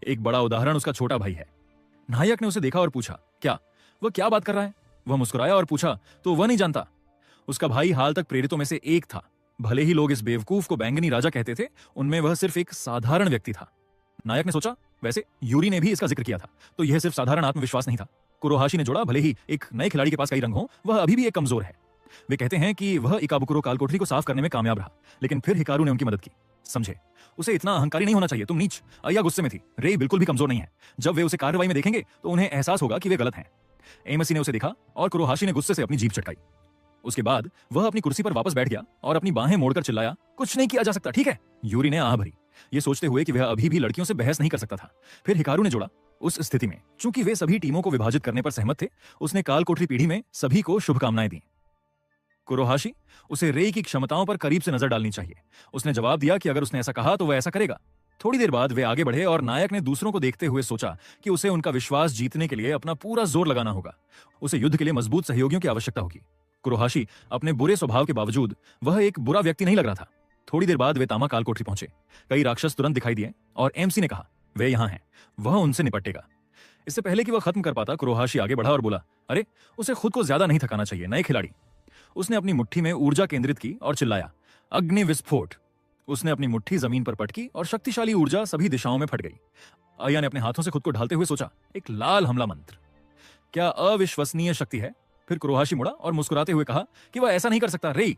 एक बड़ा उदाहरण उसका छोटा भाई है। नायक ने उसे देखा और पूछा, वह क्या बात कर रहा है? वह मुस्कुराया और पूछा, तो वह नहीं जानता? उसका भाई हाल तक प्रेरितों में से एक था। भले ही लोग इस बेवकूफ को बैंगनी राजा कहते थे, उनमें वह सिर्फ एक साधारण व्यक्ति था। नायक ने सोचा, वैसे यूरी ने भी इसका जिक्र किया था, तो यह सिर्फ साधारण आत्मविश्वास नहीं था। कुरोहाशी ने जोड़ा, भले ही एक नए खिलाड़ी के पास कई रंग हो, वह अभी भी एक कमजोर है। वे कहते हैं कि वह इकाबुकुरो कालकोठरी को साफ करने में कामयाब रहा, लेकिन फिर हिकारू ने उनकी मदद की। समझे, उसे इतना अहंकारी नहीं होना चाहिए। तुम नीच। अय्या गुस्से में थी। रेई बिल्कुल भी कमजोर नहीं है। जब वे उसे कार्रवाई में देखेंगे तो उन्हें एहसास होगा कि वे गलत हैं। एमसी ने उसे देखा और कुरोहाशी ने गुस्से से अपनी जीभ चटकाई। उसके बाद वह अपनी कुर्सी पर वापस बैठ गया और अपनी बाहें मोड़कर चिल्लाया, कुछ नहीं किया जा सकता, ठीक है? यूरी ने आह भरी, ये सोचते हुए कि वह अभी भी लड़कियों से बहस नहीं कर सकता था। फिर हिकारू ने जोड़ा, उस स्थिति में चूंकि वे सभी टीमों को विभाजित करने पर सहमत थे, उसने काल कोठरी पीढ़ी में सभी को शुभकामनाएं दी। कुरोहाशी, उसे रेई की क्षमताओं पर करीब से नजर डालनी चाहिए। उसने जवाब दिया कि अगर उसने ऐसा कहा तो वह ऐसा करेगा। थोड़ी देर बाद वे आगे बढ़े और नायक ने दूसरों को देखते हुए सोचा कि उसे उनका विश्वास जीतने के लिए अपना पूरा जोर लगाना होगा। उसे युद्ध के लिए मजबूत सहयोगियों की आवश्यकता होगी। कुरोहाशी अपने बुरे स्वभाव के बावजूद वह एक बुरा व्यक्ति नहीं लग रहा था। थोड़ी देर बाद वे तामा काल कोठरी पहुंचे। कई राक्षस तुरंत दिखाई दिए और एमसी ने कहा, वे यहां हैं, वह उनसे निपटेगा। इससे पहले कि वह खत्म कर पाता, कुरोहाशी आगे बढ़ा और बोला, अरे उसे खुद को ज्यादा नहीं थकाना चाहिए, नए खिलाड़ी। उसने अपनी मुट्ठी में ऊर्जा केंद्रित की और चिल्लाया, अग्नि विस्फोट। उसने अपनी मुट्ठी जमीन पर पटकी और शक्तिशाली ऊर्जा सभी दिशाओं में फट गई। अय्या ने अपने हाथों से खुद को ढालते हुए सोचा, एक लाल हमला मंत्र। क्या अविश्वसनीय शक्ति है। फिर कुरोहाशी मुड़ा और मुस्कुराते हुए कहा कि वह ऐसा नहीं कर सकता। रेई,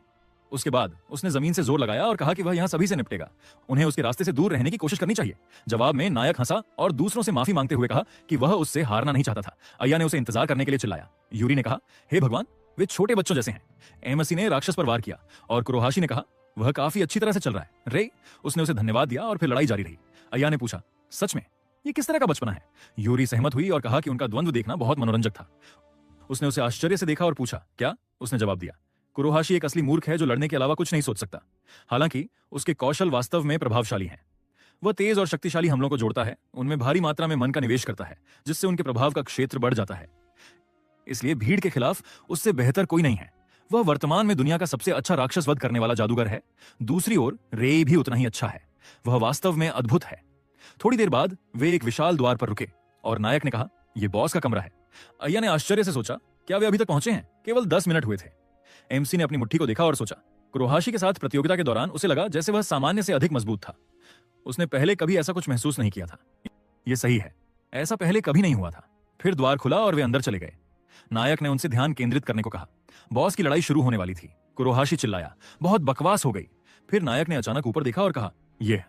उसके बाद उसने जमीन से जोर लगाया और कहा कि वह यहाँ सभी से निपटेगा, उन्हें उसके रास्ते से दूर रहने की कोशिश करनी चाहिए। जवाब में नायक हंसा और दूसरों से माफी मांगते हुए कहा कि वह उससे हारना नहीं चाहता था। अय्या ने उसे इंतजार करने के लिए चिल्लाया। यूरी ने कहा, हे भगवान, वे छोटे बच्चों जैसे हैं। एमसी ने राक्षस पर वार किया और कुरोहाशी ने कहा, वह काफी अच्छी तरह से चल रहा है रे। उसने उसे धन्यवाद दिया और फिर लड़ाई जारी रही। अय्या ने पूछा, सच में ये किस तरह का बचपना है? यूरी सहमत हुई और कहा कि उनका द्वंद्व देखना बहुत मनोरंजक था। उसने उसे आश्चर्य से देखा और पूछा, क्या? उसने जवाब दिया, कुरोहाशी एक असली मूर्ख है जो लड़ने के अलावा कुछ नहीं सोच सकता। हालांकि उसके कौशल वास्तव में प्रभावशाली हैं। वह तेज और शक्तिशाली हमलों को जोड़ता है, उनमें भारी मात्रा में मन का निवेश करता है, जिससे उनके प्रभाव का क्षेत्र बढ़ जाता है। इसलिए भीड़ के खिलाफ उससे बेहतर कोई नहीं है। वह वर्तमान में दुनिया का सबसे अच्छा राक्षस वध करने वाला जादूगर है। दूसरी ओर रे भी उतना ही अच्छा है। वह वास्तव में अद्भुत है। थोड़ी देर बाद वे एक विशाल द्वार पर रुके और नायक ने कहा, यह बॉस का कमरा है। अय्या ने आश्चर्य से सोचा, क्या वे अभी तक पहुंचे हैं? केवल 10 मिनट हुए थे। एमसी ने अपनी मुट्ठी को देखा और सोचा, कुरोहाशी के साथ प्रतियोगिता के दौरान उसे लगा जैसे वह सामान्य से अधिक मजबूत था। उसने पहले कभी ऐसा कुछ महसूस नहीं किया था। यह सही है, ऐसा पहले कभी नहीं हुआ था। फिर द्वार खुला और वे अंदर चले गए। नायक ने उनसे ध्यान केंद्रित करने को कहा। बॉस की लड़ाई शुरू होने वाली थी। कुरोहाशी चिल्लाया, बहुत बकवास हो गई। फिर नायक ने अचानक ऊपर देखा और कहा, यह